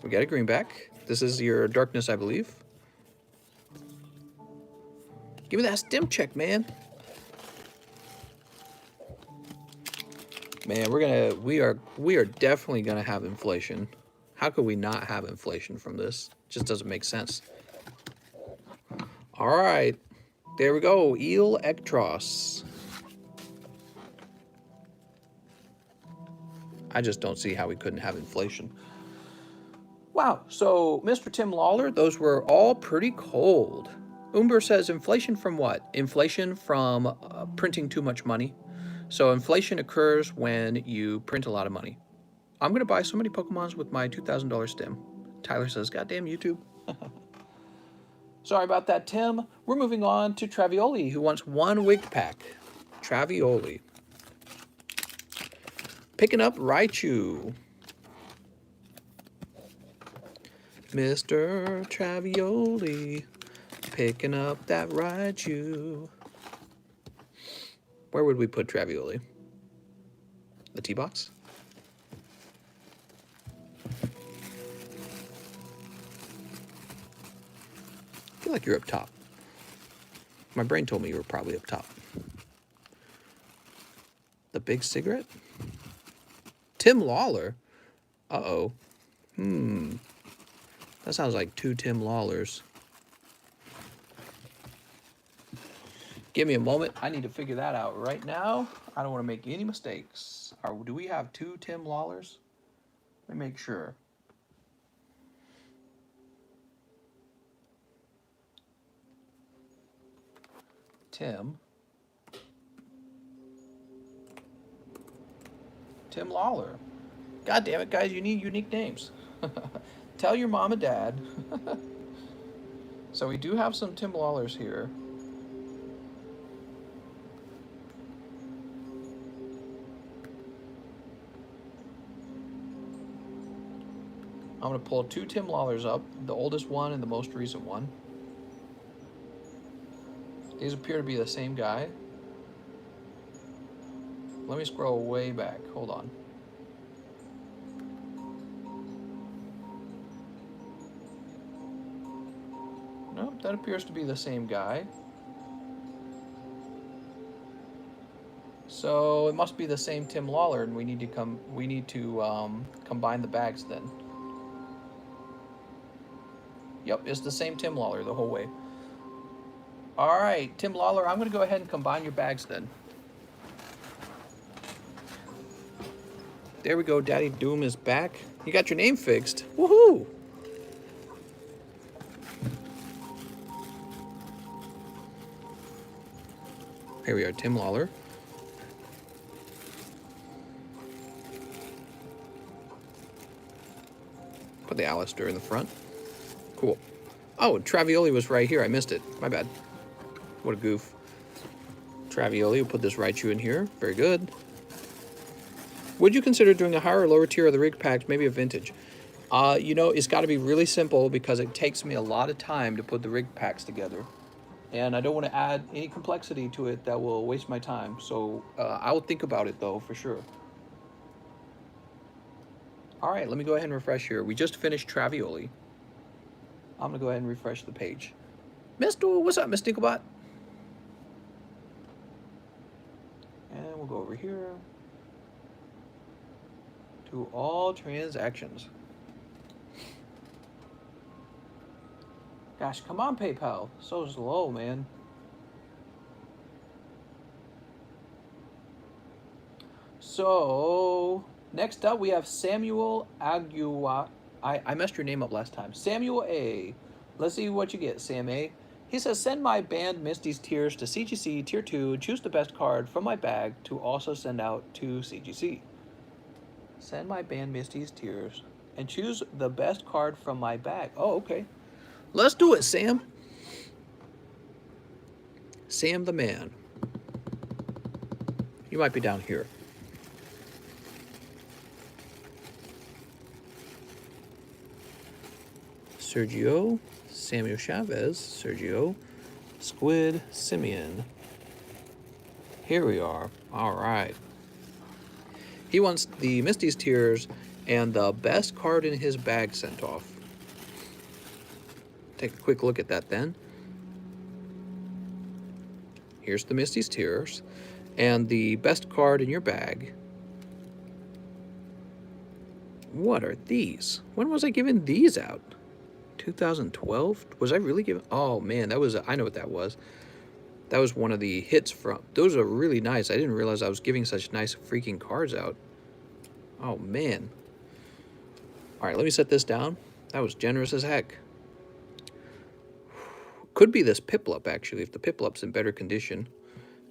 We got a greenback. This is your Darkness, I believe. Give me that stim check, man. Man, we are definitely gonna have inflation. How could we not have inflation from this? Just doesn't make sense. All right, there we go. Eel Ectros. I just don't see how we couldn't have inflation. Wow, so Mr. Tim Lawler, those were all pretty cold. Umber says inflation from what? Inflation from printing too much money. So inflation occurs when you print a lot of money. I'm going to buy so many Pokemons with my $2,000 stim. Tyler says, goddamn YouTube. Sorry about that, Tim. We're moving on to Travioli, who wants 1 wig pack. Travioli. Picking up Raichu. Mr. Travioli. Picking up that Raichu. Where would we put Travioli? The tee box? I feel like you're up top. My brain told me you were probably up top. The big cigarette? Tim Lawler? Uh-oh. That sounds like 2 Tim Lawlers. Give me a moment. I need to figure that out right now. I don't want to make any mistakes. Do we have 2 Tim Lawlers? Let me make sure. Tim Lawler. God damn it, guys, you need unique names. Tell your mom and dad. So we do have some Tim Lawlers here. I'm going to pull 2 Tim Lawlers up, the oldest one and the most recent one. These appear to be the same guy. Let me scroll way back. Hold on. Nope, that appears to be the same guy. So it must be the same Tim Lawler, and we need to combine the bags then. Yep, it's the same Tim Lawler the whole way. All right, Tim Lawler, I'm going to go ahead and combine your bags then. There we go, Daddy Doom is back. You got your name fixed. Woohoo! Here we are, Tim Lawler. Put the Alistair in the front. Cool. Oh, Travioli was right here. I missed it. My bad. What a goof. Travioli, we'll put this Raichu in here. Very good. Would you consider doing a higher or lower tier of the rig packs, maybe a vintage? You know, it's got to be really simple because it takes me a lot of time to put the rig packs together. And I don't want to add any complexity to it that will waste my time. So I will think about it, though, for sure. All right, let me go ahead and refresh here. We just finished Travioli. I'm going to go ahead and refresh the page. Miftow, what's up, Miss Dinklebot? And we'll go over here to all transactions. Gosh, come on, PayPal. So slow, man. So, next up we have Samuel Agua. I messed your name up last time. Samuel A. Let's see what you get, Sam A. He says, send my band Misty's Tears to CGC Tier 2. Choose the best card from my bag to also send out to CGC. Send my band Misty's Tears and choose the best card from my bag. Oh, okay. Let's do it, Sam. Sam the man. You might be down here. Sergio, Samuel Chavez, Sergio, Squid, Simeon. Here we are. All right. He wants the Misty's Tears and the best card in his bag sent off. Take a quick look at that then. Here's the Misty's Tears and the best card in your bag. What are these? When was I giving these out? 2012? Was I really giving? Oh man, that was, I know what that was. That was one of the hits from, those are really nice. I didn't realize I was giving such nice freaking cards out. Oh man. All right, let me set this down. That was generous as heck. Could be this Piplup, actually, if the Piplup's in better condition.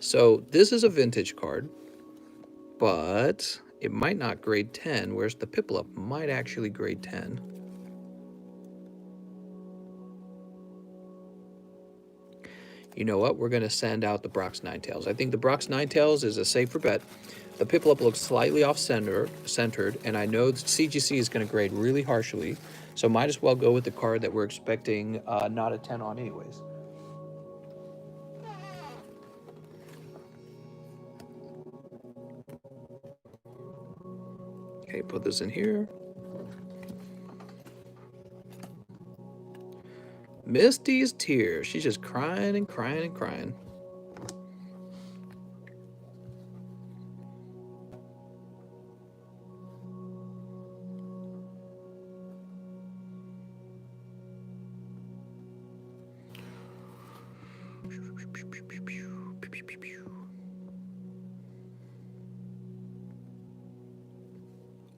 So this is a vintage card, but it might not grade 10, whereas the Piplup might actually grade 10. You know what? We're going to send out the Brock's Ninetales. I think the Brock's Ninetales is a safer bet. The Piplup looks slightly off-centered, and I know the CGC is going to grade really harshly, so might as well go with the card that we're expecting not a 10 on anyways. Okay, put this in here. Misty's Tears. She's just crying and crying and crying.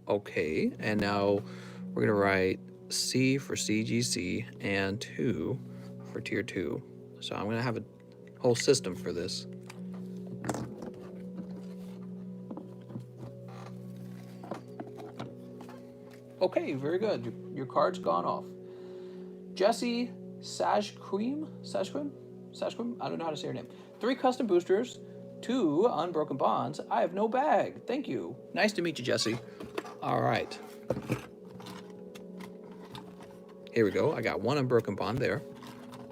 Okay, and now we're gonna write C for CGC and 2 for Tier 2. So I'm gonna have a whole system for this. Okay, very good. Your card's gone off. Jesse Sajquim? I don't know how to say her name. 3 custom boosters, 2 unbroken bonds. I have no bag. Thank you. Nice to meet you, Jesse. All right. Here we go. I got 1 unbroken bond there.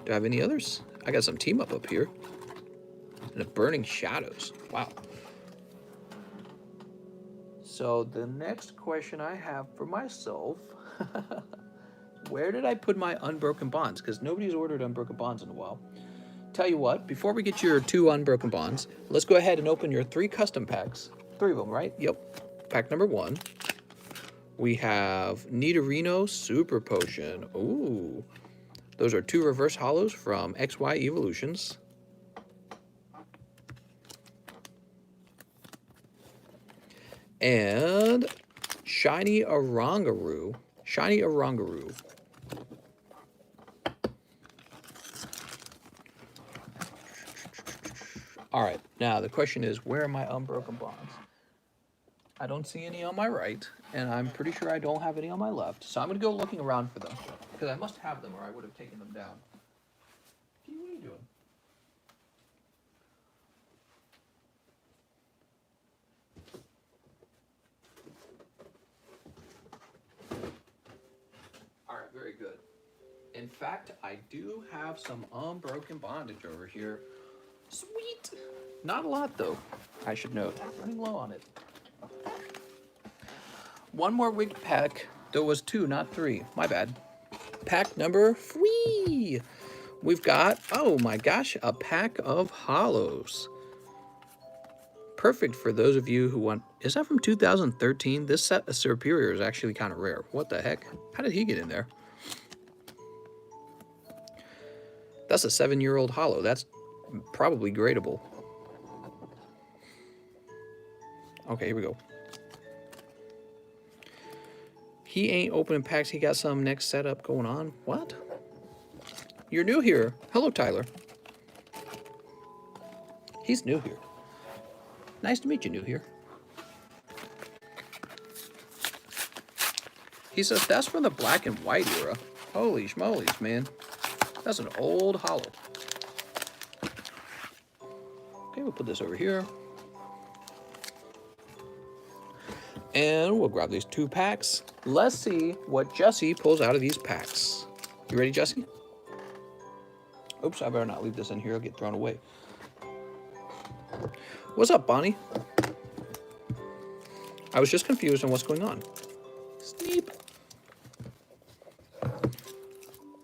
Do I have any others? I got some team up here. And the Burning Shadows. Wow. So the next question I have for myself, where did I put my Unbroken Bonds? Because nobody's ordered Unbroken Bonds in a while. Tell you what, before we get your 2 Unbroken Bonds, let's go ahead and open your 3 custom packs. 3 of them, right? Yep. Pack number 1. We have Nidorino Super Potion. Ooh. Those are 2 reverse hollows from XY Evolutions. And Shiny Orangaroo. Shiny Orangaroo. All right, now the question is, where are my Unbroken Bonds? I don't see any on my right, and I'm pretty sure I don't have any on my left. So I'm going to go looking around for them, because I must have them or I would have taken them down. What are you doing? All right, very good. In fact, I do have some Unbroken Bondage over here. Sweet. Not a lot, though, I should note. Running low on it. 1 more wigged pack. There was 2, not 3. My bad. Pack number 3. We've got, oh my gosh, a pack of hollows. Perfect for those of you who want... Is that from 2013? This set of Superior is actually kind of rare. What the heck? How did he get in there? That's a 7-year-old hollow. That's probably gradable. Okay, here we go. He ain't opening packs. He got some next setup going on. What? You're new here. Hello, Tyler. He's new here. Nice to meet you, new here. He says that's from the black and white era. Holy schmolies, man. That's an old hollow. Okay, we'll put this over here. And we'll grab these 2 packs. Let's see what Jesse pulls out of these packs. You ready, Jesse? Oops, I better not leave this in here. I'll get thrown away. What's up, Bonnie? I was just confused on what's going on. Snipe.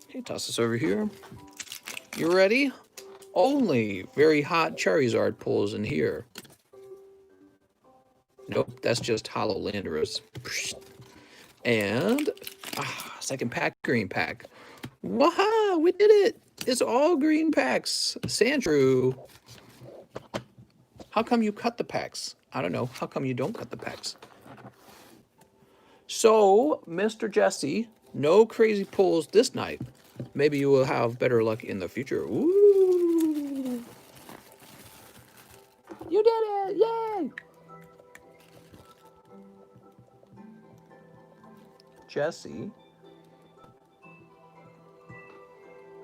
Okay, toss this over here. You ready? Only very hot Charizard pulls in here. Nope, that's just hollow Landorus. And second pack, green pack. Waha, we did it. It's all green packs. Sandrew. How come you cut the packs? I don't know. How come you don't cut the packs? So, Mr. Jesse, no crazy pulls this night. Maybe you will have better luck in the future. Ooh. You did it! Yay! Jesse.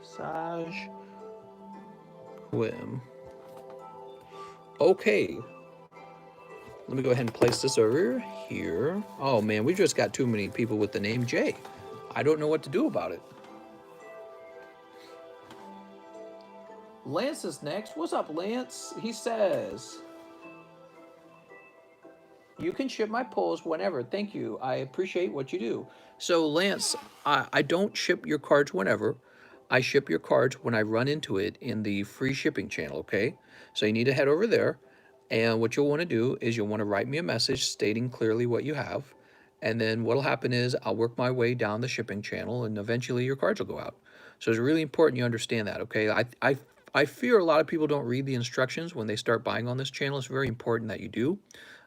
Saj. Quim. Okay. Let me go ahead and place this over here. Oh man, we just got too many people with the name J. I don't know what to do about it. Lance is next. What's up, Lance? He says, you can ship my pulls whenever. Thank you. I appreciate what you do. So, Lance, I don't ship your cards whenever. I ship your cards when I run into it in the free shipping channel, okay? So you need to head over there. And what you'll want to do is you'll want to write me a message stating clearly what you have. And then what'll happen is I'll work my way down the shipping channel and eventually your cards will go out. So it's really important you understand that, okay? I fear a lot of people don't read the instructions when they start buying on this channel. It's very important that you do.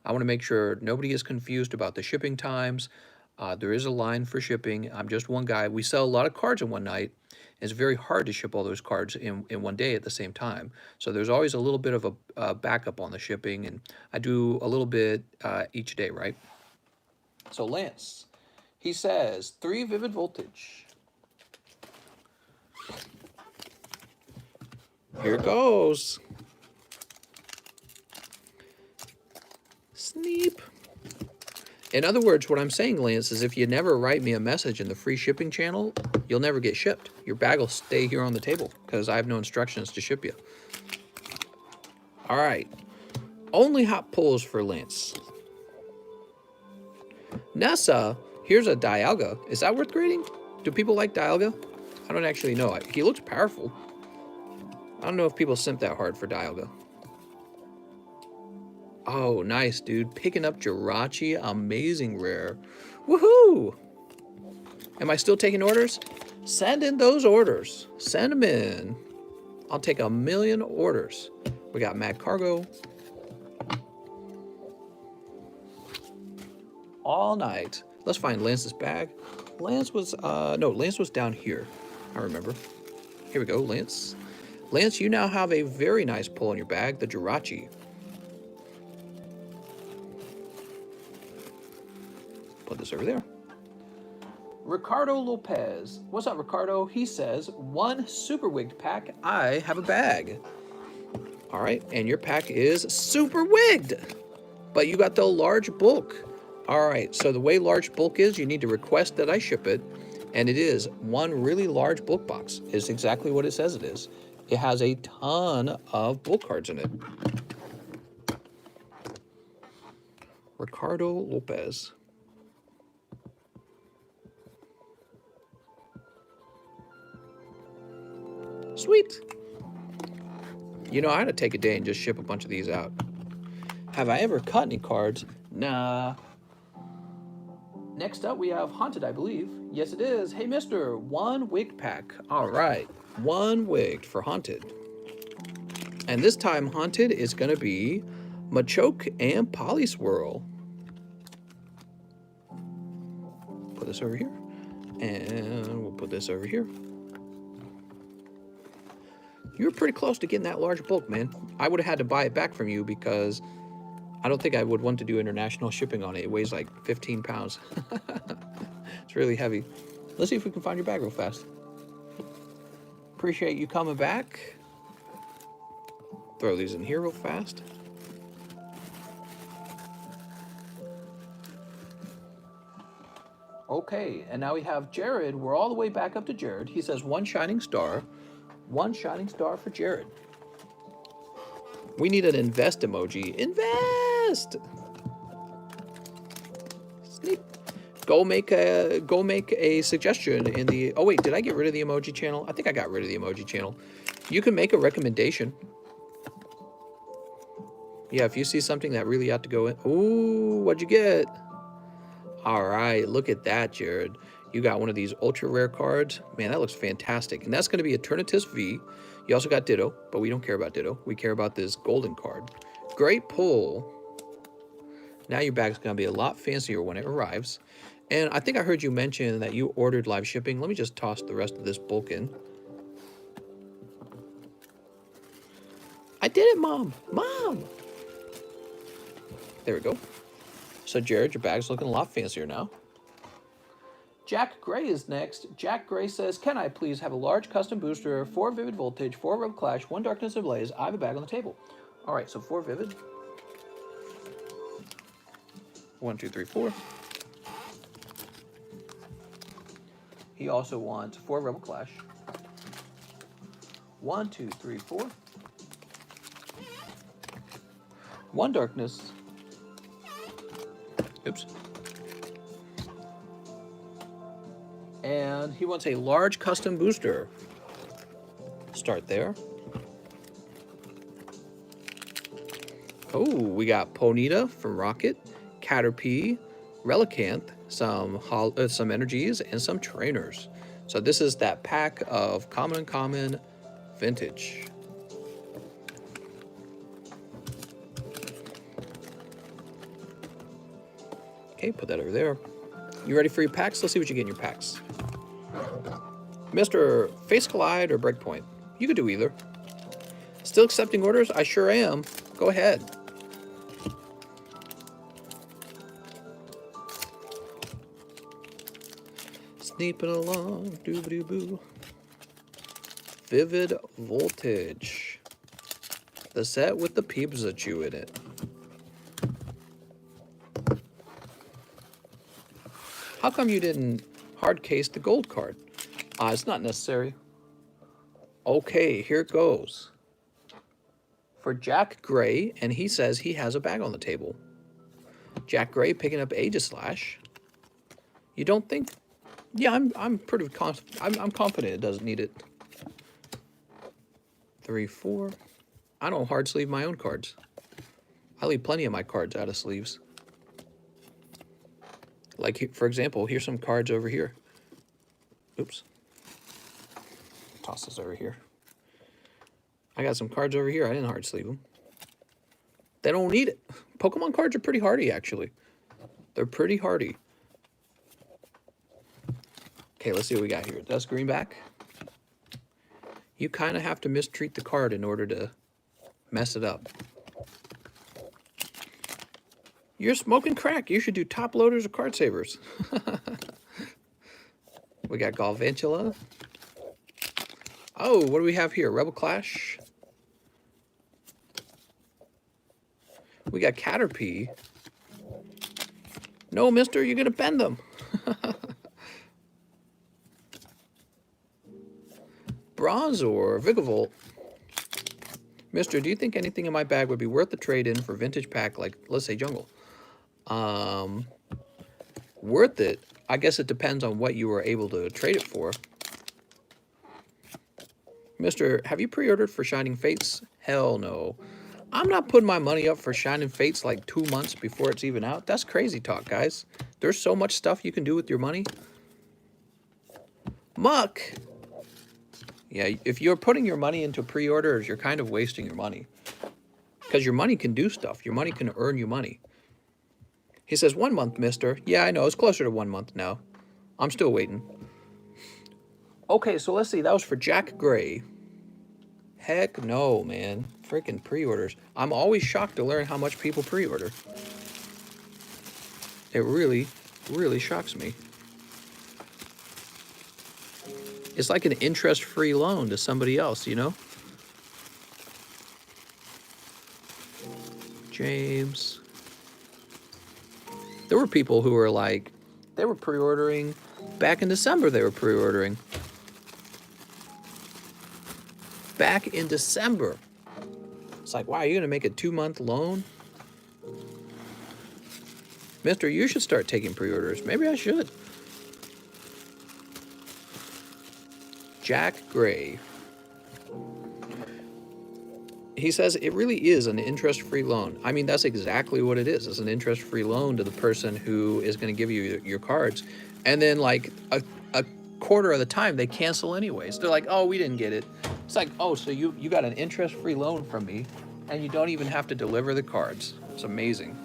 I want to make sure nobody is confused about the shipping times. There is a line for shipping. I'm just one guy. We sell a lot of cards in one night. It's very hard to ship all those cards in one day at the same time. So there's always a little bit of a backup on the shipping, and I do a little bit each day, right? So Lance, he says, 3 Vivid Voltage. Here goes. Snipe. In other words, what I'm saying, Lance, is if you never write me a message in the free shipping channel, you'll never get shipped. Your bag will stay here on the table because I have no instructions to ship you. All right. Only hot pulls for Lance. Nessa, here's a Dialga. Is that worth grading? Do people like Dialga? I don't actually know. He looks powerful. I don't know if people simp that hard for Dialga. Oh, nice, dude. Picking up Jirachi. Amazing rare. Woohoo! Am I still taking orders? Send in those orders. Send them in. I'll take 1,000,000 orders. We got Mad Cargo. All night. Let's find Lance's bag. Lance was, no, Lance was down here. I remember. Here we go, Lance. Lance, you now have a very nice pull in your bag, the Jirachi. Put this over there. Ricardo Lopez. What's up, Ricardo? He says, 1 super wigged pack. I have a bag. All right, and your pack is super wigged, but you got the large bulk. All right, so the way large bulk is, you need to request that I ship it, and it is 1 really large bulk box. It's exactly what it says it is. It has a ton of bulk cards in it. Ricardo Lopez. Sweet. You know, I had to take a day and just ship a bunch of these out. Have I ever cut any cards? Nah. Next up, we have Haunted, I believe. Yes, it is. Hey, mister, 1 wig pack. All right, 1 wigged for Haunted. And this time, Haunted is going to be Machoke and Polyswirl. Put this over here. And we'll put this over here. You were pretty close to getting that large bulk, man. I would have had to buy it back from you because I don't think I would want to do international shipping on it. It weighs like 15 pounds. It's really heavy. Let's see if we can find your bag real fast. Appreciate you coming back. Throw these in here real fast. Okay, and now we have Jared. We're all the way back up to Jared. He says 1 shining star. 1 shining star for Jared. We need an invest emoji. Invest! Snipe. Go make a suggestion in the... Oh, wait, did I get rid of the emoji channel? I think I got rid of the emoji channel. You can make a recommendation. Yeah, if you see something that really ought to go in... Ooh, what'd you get? All right, look at that, Jared. You got one of these ultra rare cards. Man, that looks fantastic. And that's going to be Eternatus V. You also got Ditto, but we don't care about Ditto. We care about this golden card. Great pull. Now your bag's going to be a lot fancier when it arrives. And I think I heard you mention that you ordered live shipping. Let me just toss the rest of this bulk in. I did it, Mom. Mom! There we go. So, Jared, your bag's looking a lot fancier now. Jack Gray is next. Jack Gray says, can I please have a large custom booster, 4 Vivid Voltage, 4 Rebel Clash, 1 Darkness Ablaze. I have a bag on the table. All right, so 4 Vivid. 1, 2, 3, 4. He also wants 4 Rebel Clash. 1, 2, 3, 4. 1 Darkness. Oops. And he wants a large custom booster. Start there. Oh, we got Ponyta from Rocket, Caterpie, Relicanth, some energies, and some trainers. So this is that pack of common vintage. Okay, put that over there. You ready for your packs? Let's see what you get in your packs. Mr. Face Collide or Breakpoint? You could do either. Still accepting orders? I sure am. Go ahead. Sneaping along, doo-ba-doo-boo. Vivid Voltage. The set with the Pikachu in it. How come you didn't hard case the gold card? It's not necessary. Okay, here it goes. for Jack Gray, and he says he has a bag on the table. Jack Gray picking up Aegislash. You don't think? Yeah, I'm pretty confident. I'm confident it doesn't need it. 3, 4. I don't hard sleeve my own cards. I leave plenty of my cards out of sleeves. Like, for example, here's some cards over here. Oops. Toss this over here. I got some cards over here. I didn't hard sleeve them. They don't need it. Pokemon cards are pretty hardy, actually. They're pretty hardy. Okay, let's see what we got here. Dust Greenback. You kind of have to mistreat the card in order to mess it up. You're smoking crack. You should do top loaders or card savers. We got Galvantula. Oh, what do we have here? Rebel Clash. We got Caterpie. No, mister, you're going to bend them. Bronzor, Vigavolt. Mister, do you think anything in my bag would be worth the trade-in for vintage pack, like, let's say, Jungle? Worth it? I guess it depends on what you were able to trade it for. Mister, have you pre-ordered for Shining Fates? Hell no. I'm not putting my money up for Shining Fates like 2 months before it's even out. That's crazy talk, guys. There's so much stuff you can do with your money. Muck! Yeah, if you're putting your money into pre-orders, you're kind of wasting your money. Because your money can do stuff. Your money can earn you money. He says, 1 month, mister. Yeah, I know. It's closer to 1 month now. I'm still waiting. Okay, so let's see. That was for Jack Gray. Heck no, man. Freaking pre-orders. I'm always shocked to learn how much people pre-order. It really, really shocks me. It's like an interest-free loan to somebody else, you know? James. There were people who were like, they were pre-ordering. Back in December, they were pre-ordering. Back in December. It's like, wow, you're going to make a 2-month loan? Mister, you should start taking pre-orders. Maybe I should. Jack Gray. He says it really is an interest-free loan. I mean, that's exactly what it is. It's an interest-free loan to the person who is going to give you your cards. And then, like, a quarter of the time, they cancel anyways. They're like, oh, we didn't get it. It's like, oh, so you got an interest-free loan from me, and you don't even have to deliver the cards. It's amazing.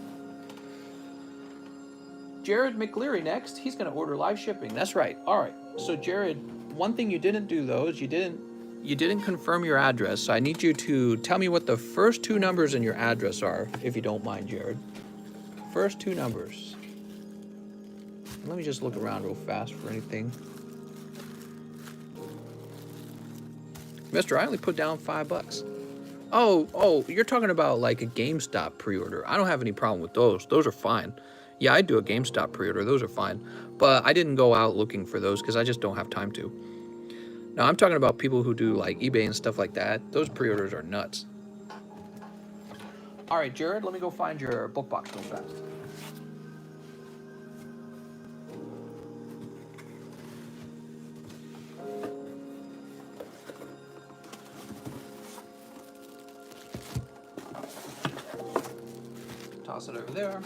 Jared McLeary next. He's going to order live shipping. That's right. All right. So, Jared, one thing you didn't do, though, is you didn't confirm your address. So I need you to tell me what the first 2 numbers in your address are, if you don't mind, Jared. First 2 numbers. Let me just look around real fast for anything. Mister, I only put down $5. Oh, you're talking about like a GameStop pre-order. I don't have any problem with those. Those are fine. Yeah, I do a GameStop pre-order. Those are fine. But I didn't go out looking for those because I just don't have time to. Now, I'm talking about people who do like eBay and stuff like that. Those pre-orders are nuts. All right, Jared, let me go find your book box real fast. Toss it over there.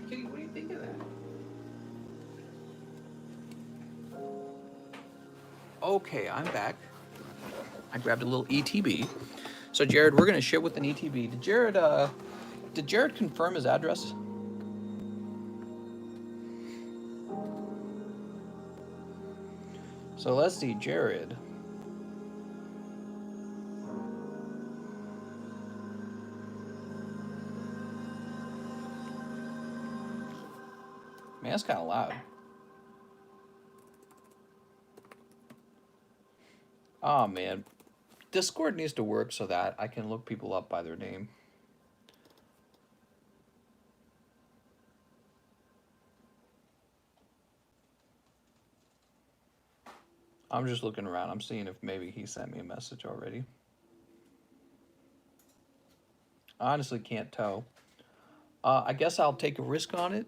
Kitty, what do you think of that? Okay, I'm back. I grabbed a little ETB. So Jared, we're gonna ship with an ETB. Did Jared confirm his address? So let's see, Jared. Man, that's kind of loud. Oh, man. Discord needs to work so that I can look people up by their name. I'm just looking around. I'm seeing if maybe he sent me a message already. I honestly can't tell. I guess I'll take a risk on it.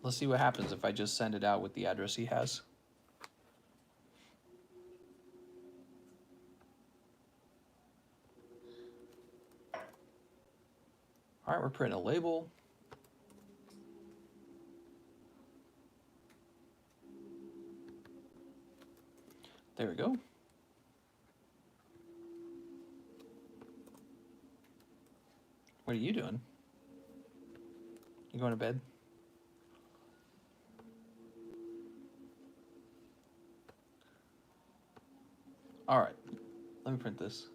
Let's see what happens if I just send it out with the address he has. All right, we're printing a label. There we go. What are you doing? You going to bed? All right, let me print this.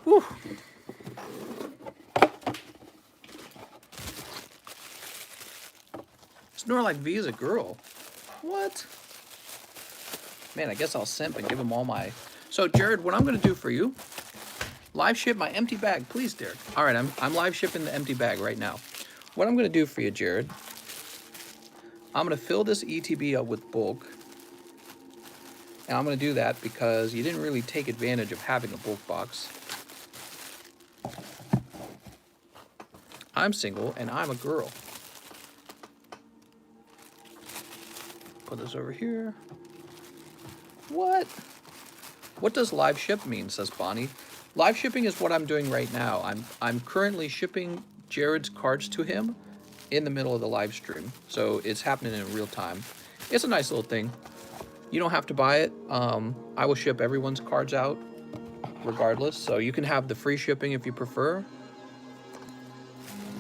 Whew. Snorlax V is a girl. What? Man, I guess I'll simp and give him all my... So, Jared, what I'm going to do for you, live ship my empty bag, please, Derek. All right, I'm live shipping the empty bag right now. What I'm going to do for you, Jared, I'm going to fill this ETB up with bulk. And I'm going to do that because you didn't really take advantage of having a bulk box. I'm single, and I'm a girl. Put this over here. What? What does live ship mean, says Bonnie. Live shipping is what I'm doing right now. I'm currently shipping Jared's cards to him in the middle of the live stream. So it's happening in real time. It's a nice little thing. You don't have to buy it. I will ship everyone's cards out regardless. So you can have the free shipping if you prefer.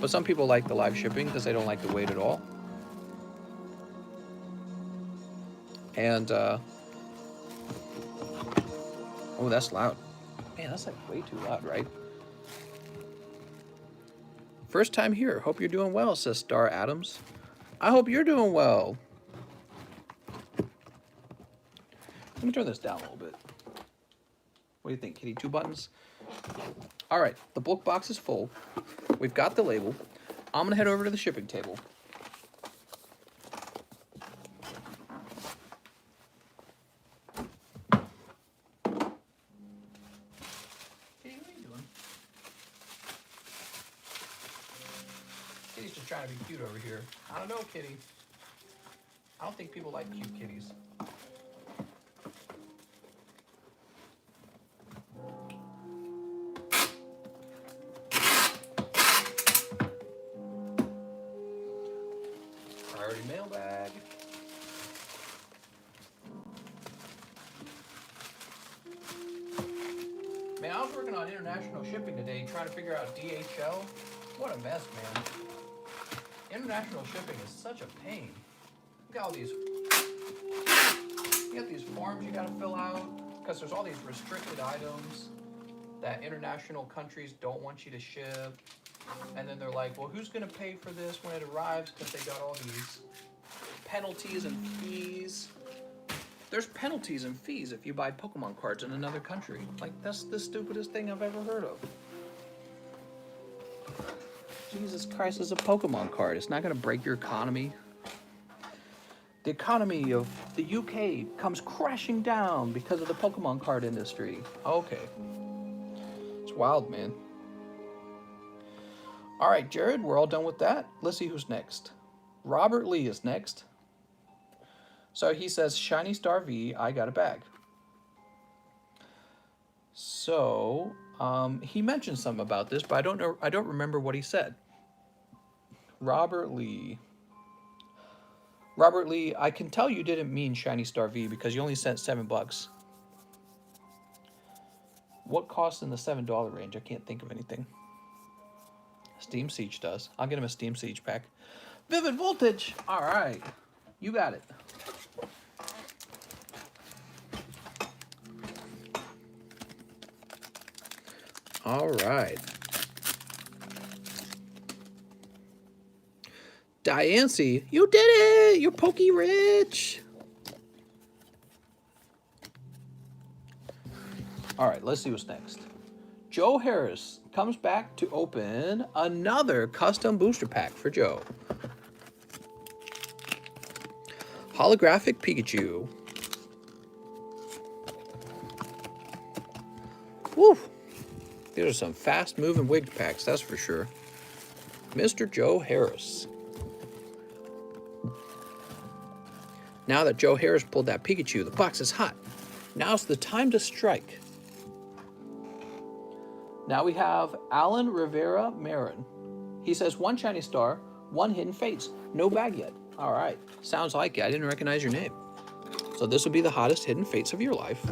But some people like the live shipping because they don't like the wait at all. And, oh, that's loud. Man, that's like way too loud, right? First time here. Hope you're doing well, says Star Adams. I hope you're doing well. Let me turn this down a little bit. What do you think, Kitty? 2 buttons? All right, the bulk box is full. We've got the label. I'm gonna head over to the shipping table. Kitty, what are you doing? Kitty's just trying to be cute over here. I don't know, Kitty. I don't think people like cute kitties. Priority mailbag. Man, I was working on international shipping today, trying to figure out DHL. What a mess, man. International shipping is such a pain. Look at all these. You got these forms you gotta fill out, because there's all these restricted items that international countries don't want you to ship. And then they're like, well, who's gonna pay for this when it arrives? Because they got all these penalties and fees. There's penalties and fees if you buy Pokemon cards in another country. Like, that's the stupidest thing I've ever heard of. Jesus Christ, it's a Pokemon card. It's not gonna break your economy. The economy of the UK comes crashing down because of the Pokemon card industry. Okay. It's wild, man. All right, Jared, we're all done with that. Let's see who's next. Robert Lee is next. So he says, Shiny Star V, I got a bag. So he mentioned something about this, but I don't remember what he said. Robert Lee. Robert Lee, I can tell you didn't mean Shiny Star V because you only sent $7. What costs in the $7 range? I can't think of anything. Steam Siege does. I'll get him a Steam Siege pack. Vivid Voltage! All right. You got it. All right. Diancie, you did it! You're Pokey Rich! All right, let's see what's next. Joe Harris comes back to open another custom booster pack for Joe. Holographic Pikachu. Woo! These are some fast-moving wig packs, that's for sure. Mr. Joe Harris. Now that Joe Harris pulled that Pikachu, the box is hot. Now's the time to strike. Now we have Alan Rivera Marin. He says 1 shiny star, 1 hidden fates. No bag yet. All right. Sounds like it. I didn't recognize your name. So this will be the hottest hidden fates of your life.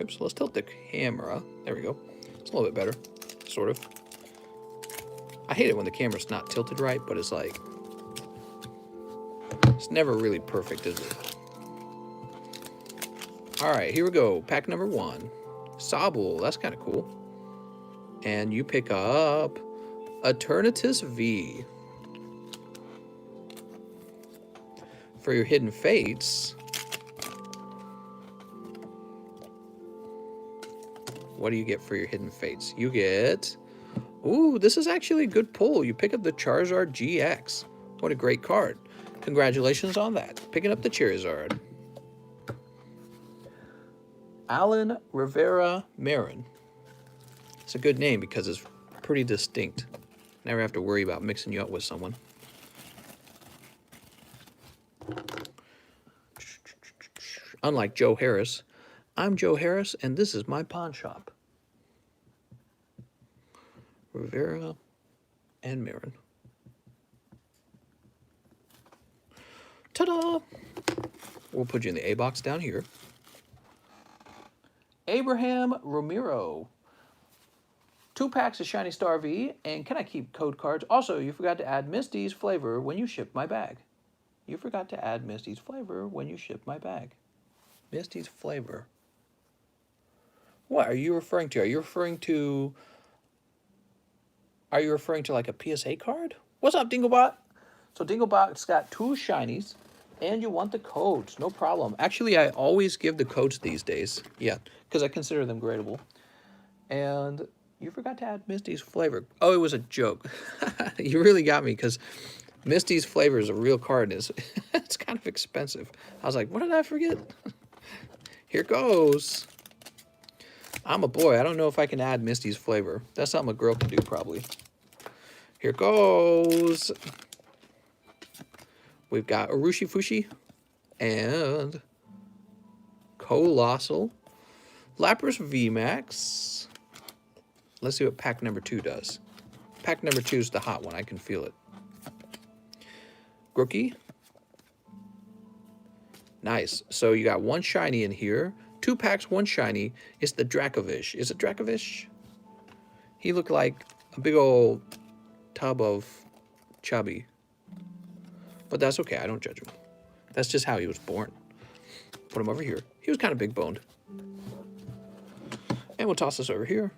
Oops, let's tilt the camera. There we go. It's a little bit better, sort of. I hate it when the camera's not tilted right, but it's like, it's never really perfect, is it? All right, here we go. Pack number 1. Sobble, that's kind of cool. And you pick up Eternatus V. For your hidden fates, what do you get for your hidden fates? You get, ooh, this is actually a good pull. You pick up the Charizard GX. What a great card. Congratulations on that. Picking up the Charizard. Alan Rivera Marin. It's a good name because it's pretty distinct. Never have to worry about mixing you up with someone. Unlike Joe Harris, I'm Joe Harris and this is my pawn shop. Rivera and Marin. Ta-da! We'll put you in the A box down here. Abraham Romero. 2 packs of Shiny Star V, and can I keep code cards? Also, you forgot to add Misty's flavor when you ship my bag. You forgot to add Misty's flavor when you ship my bag. Misty's flavor. What are you referring to? Are you referring to like a PSA card? What's up, Dinglebot? So Dinglebot's got 2 shinies, and you want the codes. No problem. Actually, I always give the codes these days. Yeah, because I consider them gradable. And you forgot to add Misty's flavor. Oh, it was a joke. You really got me, because Misty's flavor is a real card. It's kind of expensive. I was like, what did I forget? Here goes. I'm a boy. I don't know if I can add Misty's flavor. That's something a girl can do, probably. Here goes. We've got Urushi Fushi and Colossal Lapras VMAX. Let's see what pack number 2 does. Pack number 2 is the hot one. I can feel it. Grookie. Nice. So you got 1 shiny in here. 2 packs, 1 shiny. It's the Dracovish. Is it Dracovish? He looked like a big old tub of chubby. But that's okay. I don't judge him. That's just how he was born. Put him over here. He was kind of big boned. And we'll toss this over here.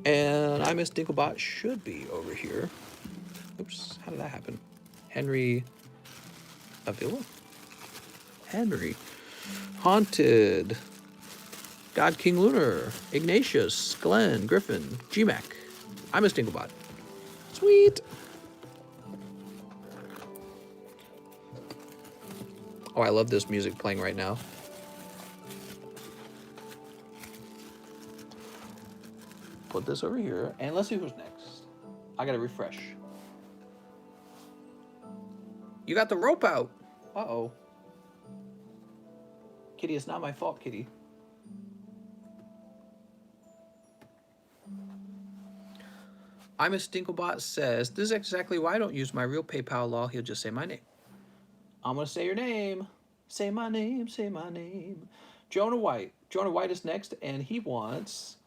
And I Miss Dinklebot should be over here. Oops. How did that happen? Henry Avila? Henry. Haunted. God King Lunar. Ignatius. Glenn. Griffin. GMAC. I Miss Dinklebot. Sweet. Oh, I love this music playing right now. Put this over here, and let's see who's next. I gotta refresh. You got the rope out. Uh-oh. Kitty, it's not my fault, Kitty. I Miss Dinklebot says, this is exactly why I don't use my real PayPal law. He'll just say my name. I'm going to say your name. Say my name, say my name. Jonah White. Jonah White is next, and he wants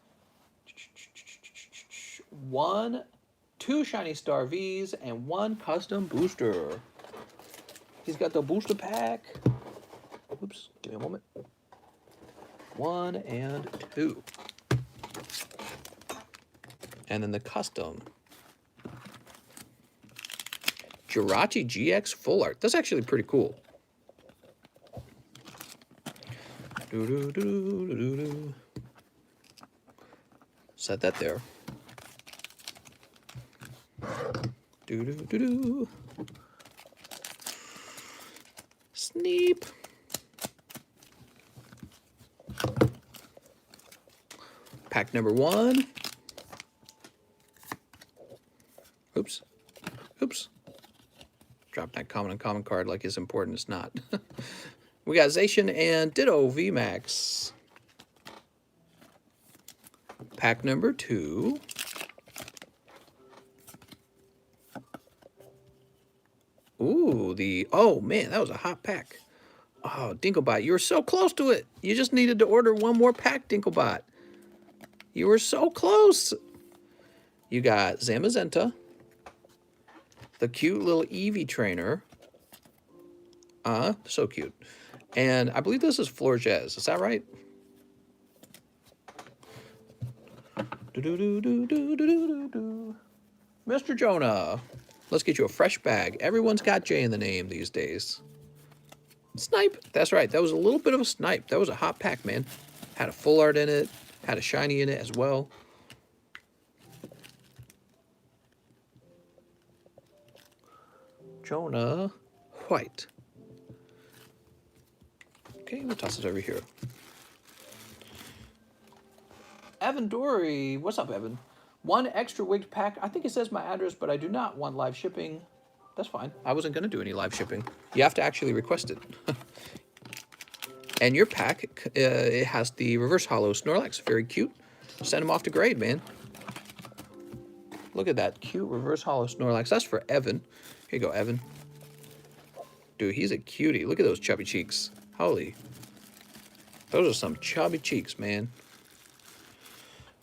2 Shiny Star Vs and 1 custom booster. He's got the booster pack. Oops, give me a moment. 1 and 2. And then the custom. Jirachi GX Full Art. That's actually pretty cool. Set that there. Do-do-do-do. Snipe. Pack number 1. Oops. Oops. Drop that common and common card like it's important. It's not. We got Zacian and Ditto VMAX. Pack number 2. Ooh, oh man, that was a hot pack. Oh, Dinklebot, you were so close to it. You just needed to order one more pack, Dinklebot. You were so close. You got Zamazenta, the cute little Eevee trainer. So cute. And I believe this is Florges. Is that right? Mr. Jonah, let's get you a fresh bag. Everyone's got J in the name these days. Snipe. That's right. That was a little bit of a Snipe. That was a hot pack, man. Had a full art in it. Had a shiny in it as well. Jonah White. Okay, we'll toss this over here. Evan Dory. What's up, Evan? 1 extra wigged pack. I think it says my address, but I do not want live shipping. That's fine. I wasn't going to do any live shipping. You have to actually request it. And your pack, it has the reverse hollow Snorlax. Very cute. Send him off to grade, man. Look at that cute reverse hollow Snorlax. That's for Evan. Here you go, Evan. Dude, he's a cutie. Look at those chubby cheeks. Holy. Those are some chubby cheeks, man.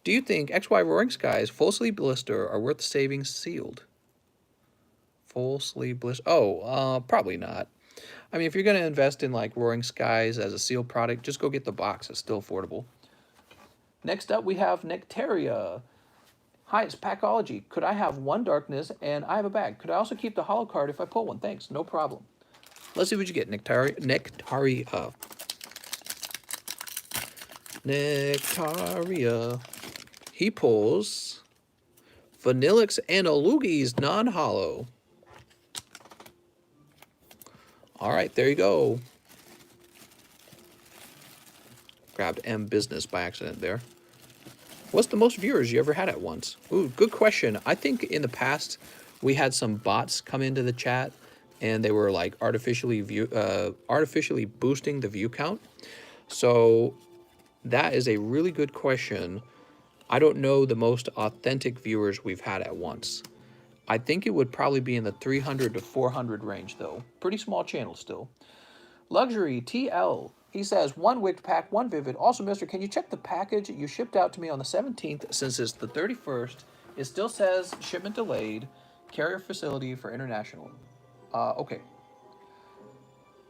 Do you think XY Roaring Skies Full Sleeve Blister are worth saving sealed? Full Sleeve Blister. Oh, probably not. I mean, if you're going to invest in like Roaring Skies as a sealed product, just go get the box. It's still affordable. Next up, we have Nectaria. Hi, it's Packology. Could I have 1 Darkness and I have a bag? Could I also keep the hollow card if I pull one? Thanks. No problem. Let's see what you get, Nectaria. Nectaria. He pulls Vanillix and Alugi's non-hollow. All right, there you go. Grabbed M Business by accident there. What's the most viewers you ever had at once? Ooh, good question. I think in the past we had some bots come into the chat and they were like artificially boosting the view count. So that is a really good question. I don't know the most authentic viewers we've had at once. I think it would probably be in the 300 to 400 range, though. Pretty small channel still. Luxury TL. He says, 1 wigged pack, 1 vivid. Also, mister, can you check the package you shipped out to me on the 17th? Since it's the 31st, it still says shipment delayed, carrier facility for international. Okay.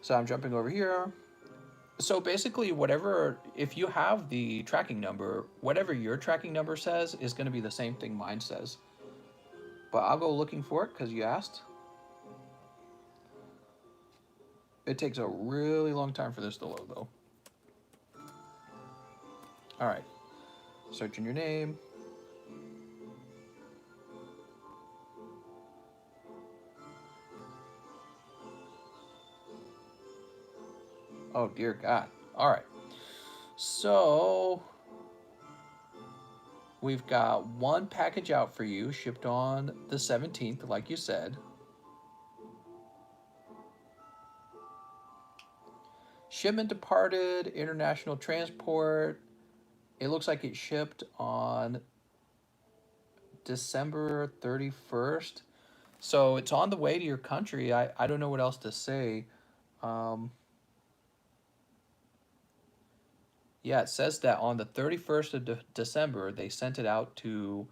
So I'm jumping over here. So basically, whatever, if you have the tracking number, whatever your tracking number says is going to be the same thing mine says. But I'll go looking for it because you asked. It takes a really long time for this to load, though. All right. Searching your name. Oh, dear God. All right. So we've got 1 package out for you, shipped on the 17th, like you said. Shipment departed, international transport. It looks like it shipped on December 31st. So it's on the way to your country. I don't know what else to say. Yeah, it says that on the 31st of December, they sent it out to,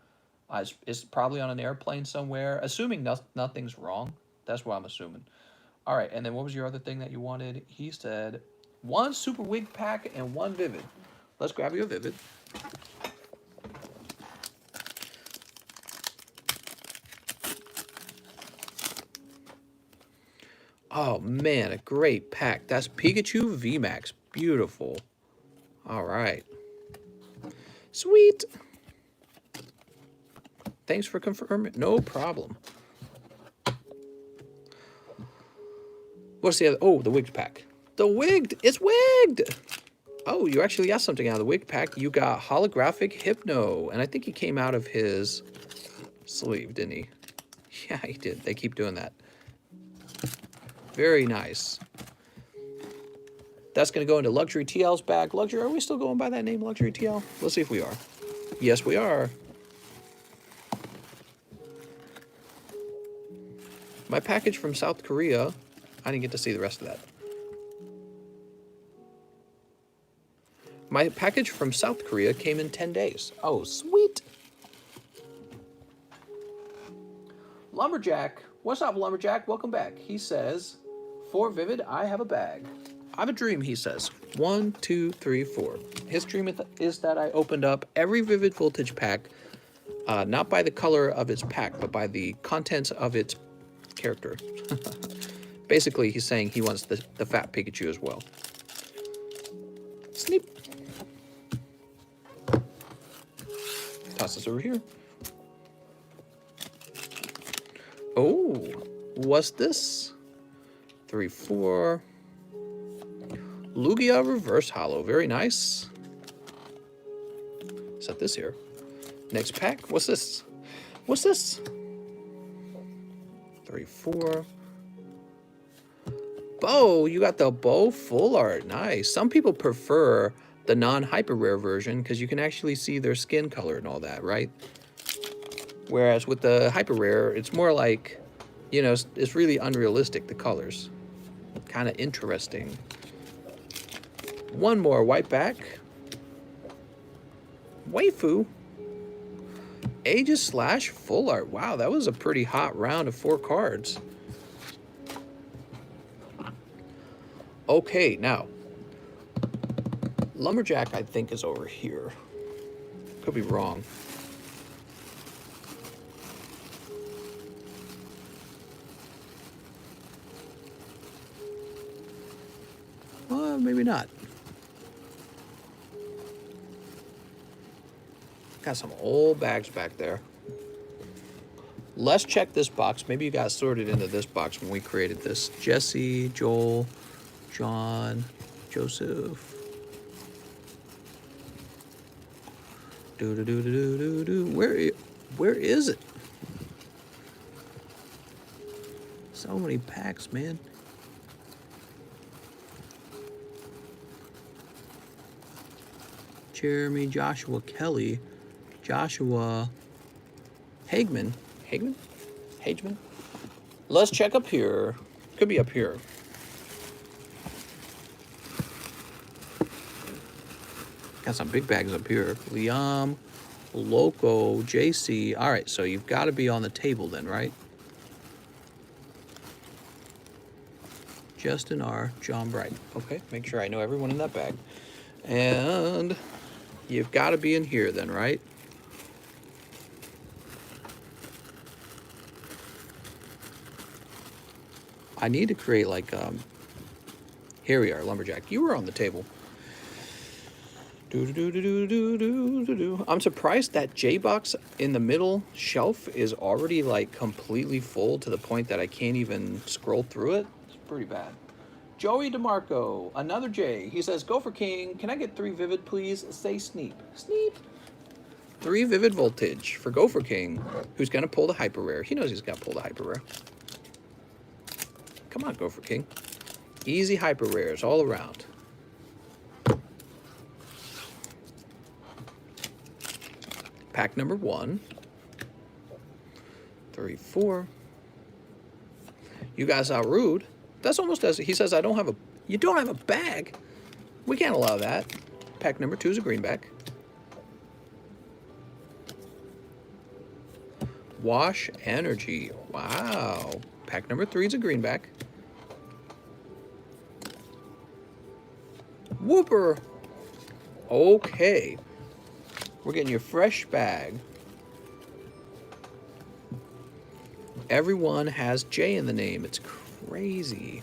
it's probably on an airplane somewhere, assuming nothing's wrong. That's what I'm assuming. All right, and then what was your other thing that you wanted? He said 1 super wig pack and 1 vivid. Let's grab you a vivid. Oh, man, a great pack. That's Pikachu VMAX. Beautiful. All right. Sweet. Thanks for confirming. No problem. What's the other? Oh, the wigged pack. The wigged. It's wigged. Oh, you actually got something out of the wigged pack. You got holographic Hypno, and I think he came out of his sleeve, didn't he? Yeah, he did. They keep doing that. Very nice. That's going to go into Luxury TL's bag. Luxury, are we still going by that name, Luxury TL? Let's see if we are. Yes, we are. My package from South Korea, I didn't get to see the rest of that. My package from South Korea came in 10 days. Oh, sweet. Lumberjack. What's up, Lumberjack? Welcome back. He says, for Vivid, I have a bag. I have a dream, he says. 1, 2, 3, 4. His dream is that I opened up every Vivid Voltage pack, not by the color of its pack, but by the contents of its character. Basically, he's saying he wants the fat Pikachu as well. Snipe. Toss this over here. Oh, what's this? 3, 4. Lugia Reverse Hollow. Very nice. Set this here. Next pack. What's this? What's this? 3, 4. Bow. You got the Bow full art. Nice. Some people prefer the non-hyper rare version because you can actually see their skin color and all that, right? Whereas with the hyper rare, it's more like, you know, it's really unrealistic, the colors. Kind of interesting. One more white back. Waifu. Aegis / full art. Wow, that was a pretty hot round of 4 cards. Okay, now. Lumberjack, I think, is over here. Could be wrong. Well, maybe not. Got some old bags back there. Let's check this box. Maybe you got sorted into this box when we created this. Jesse, Joel, John, Joseph. Where is it? So many packs, man. Jeremy, Joshua Kelly, Joshua Hagman. Hageman? Let's check up here. Could be up here. Got some big bags up here. Liam, Loco, JC. All right, so you've got to be on the table then, right? Justin R. John Bright. Okay, make sure I know everyone in that bag. And you've got to be in here then, right? I need to create like, here we are, Lumberjack. You were on the table. I'm surprised that J-Box in the middle shelf is already like completely full to the point that I can't even scroll through it. It's pretty bad. Joey DeMarco, another J. He says, Gopher King, can I get 3 Vivid, please? Say Snipe. Snipe. 3 Vivid Voltage for Gopher King, who's going to pull the Hyper Rare. He knows he's got to pull the Hyper Rare. Come on, Gopher King. Easy Hyper Rares all around. Pack number 1. 3, 4. You guys are rude. That's almost as he says, I don't have a, you don't have a bag. We can't allow that. Pack number 2 is a greenback. Wash Energy. Wow. Pack number 3 is a greenback. Whooper. Okay. We're getting your fresh bag. Everyone has J in the name. It's crazy.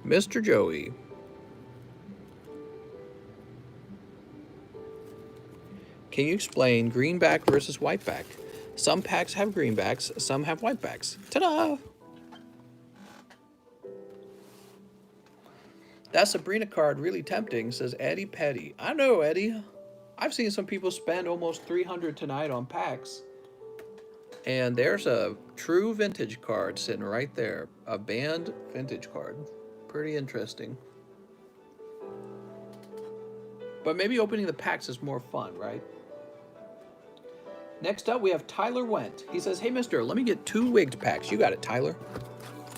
Mr. Joey. can you explain greenback versus whiteback? Some packs have greenbacks, some have whitebacks. Ta-da! That Sabrina card really tempting, says Eddie Petty. I know, Eddie. I've seen some people spend almost $300 tonight on packs. And there's a true vintage card sitting right there. A banned vintage card. Pretty interesting. But maybe opening the packs is more fun, right? Next up, we have Tyler Went. He says, hey, mister, let me get 2 wigged packs. You got it, Tyler.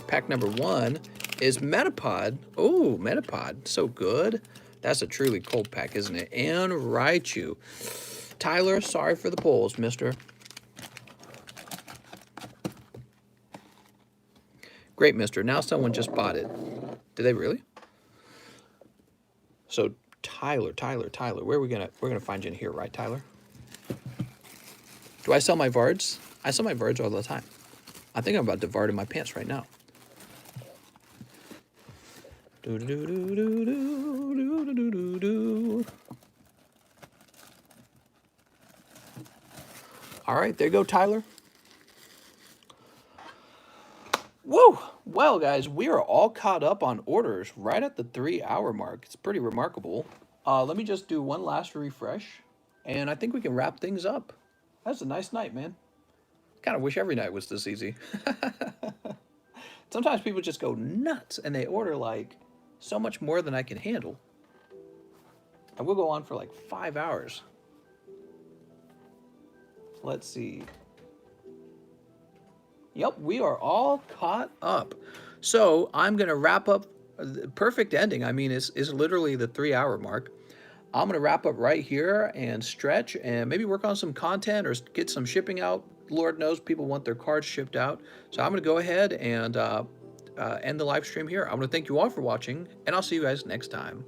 Pack number 1 is Metapod. Oh, Metapod. So good. That's a truly cold pack, isn't it? And Raichu. Tyler, sorry for the polls, mister. Great, mister. Now someone just bought it. Did they really? So Tyler, where are we gonna find you in here, right, Tyler? Do I sell my Vards? I sell my Vards all the time. I think I'm about to Vard in my pants right now. All right, there you go, Tyler. Whoa! Well, guys, we are all caught up on orders right at the 3-hour mark. It's pretty remarkable. Let me just do one last refresh, and I think we can wrap things up. That's a nice night, man. Kind of wish every night was this easy. Sometimes people just go nuts, and they order, like, so much more than I can handle. And we'll go on for, like, 5 hours. Let's see. Yep, we are all caught up. So I'm going to wrap up. Perfect ending. I mean, it's literally the 3-hour mark. I'm going to wrap up right here and stretch and maybe work on some content or get some shipping out. Lord knows people want their cards shipped out. So I'm going to go ahead and end the live stream here. I'm going to thank you all for watching, and I'll see you guys next time.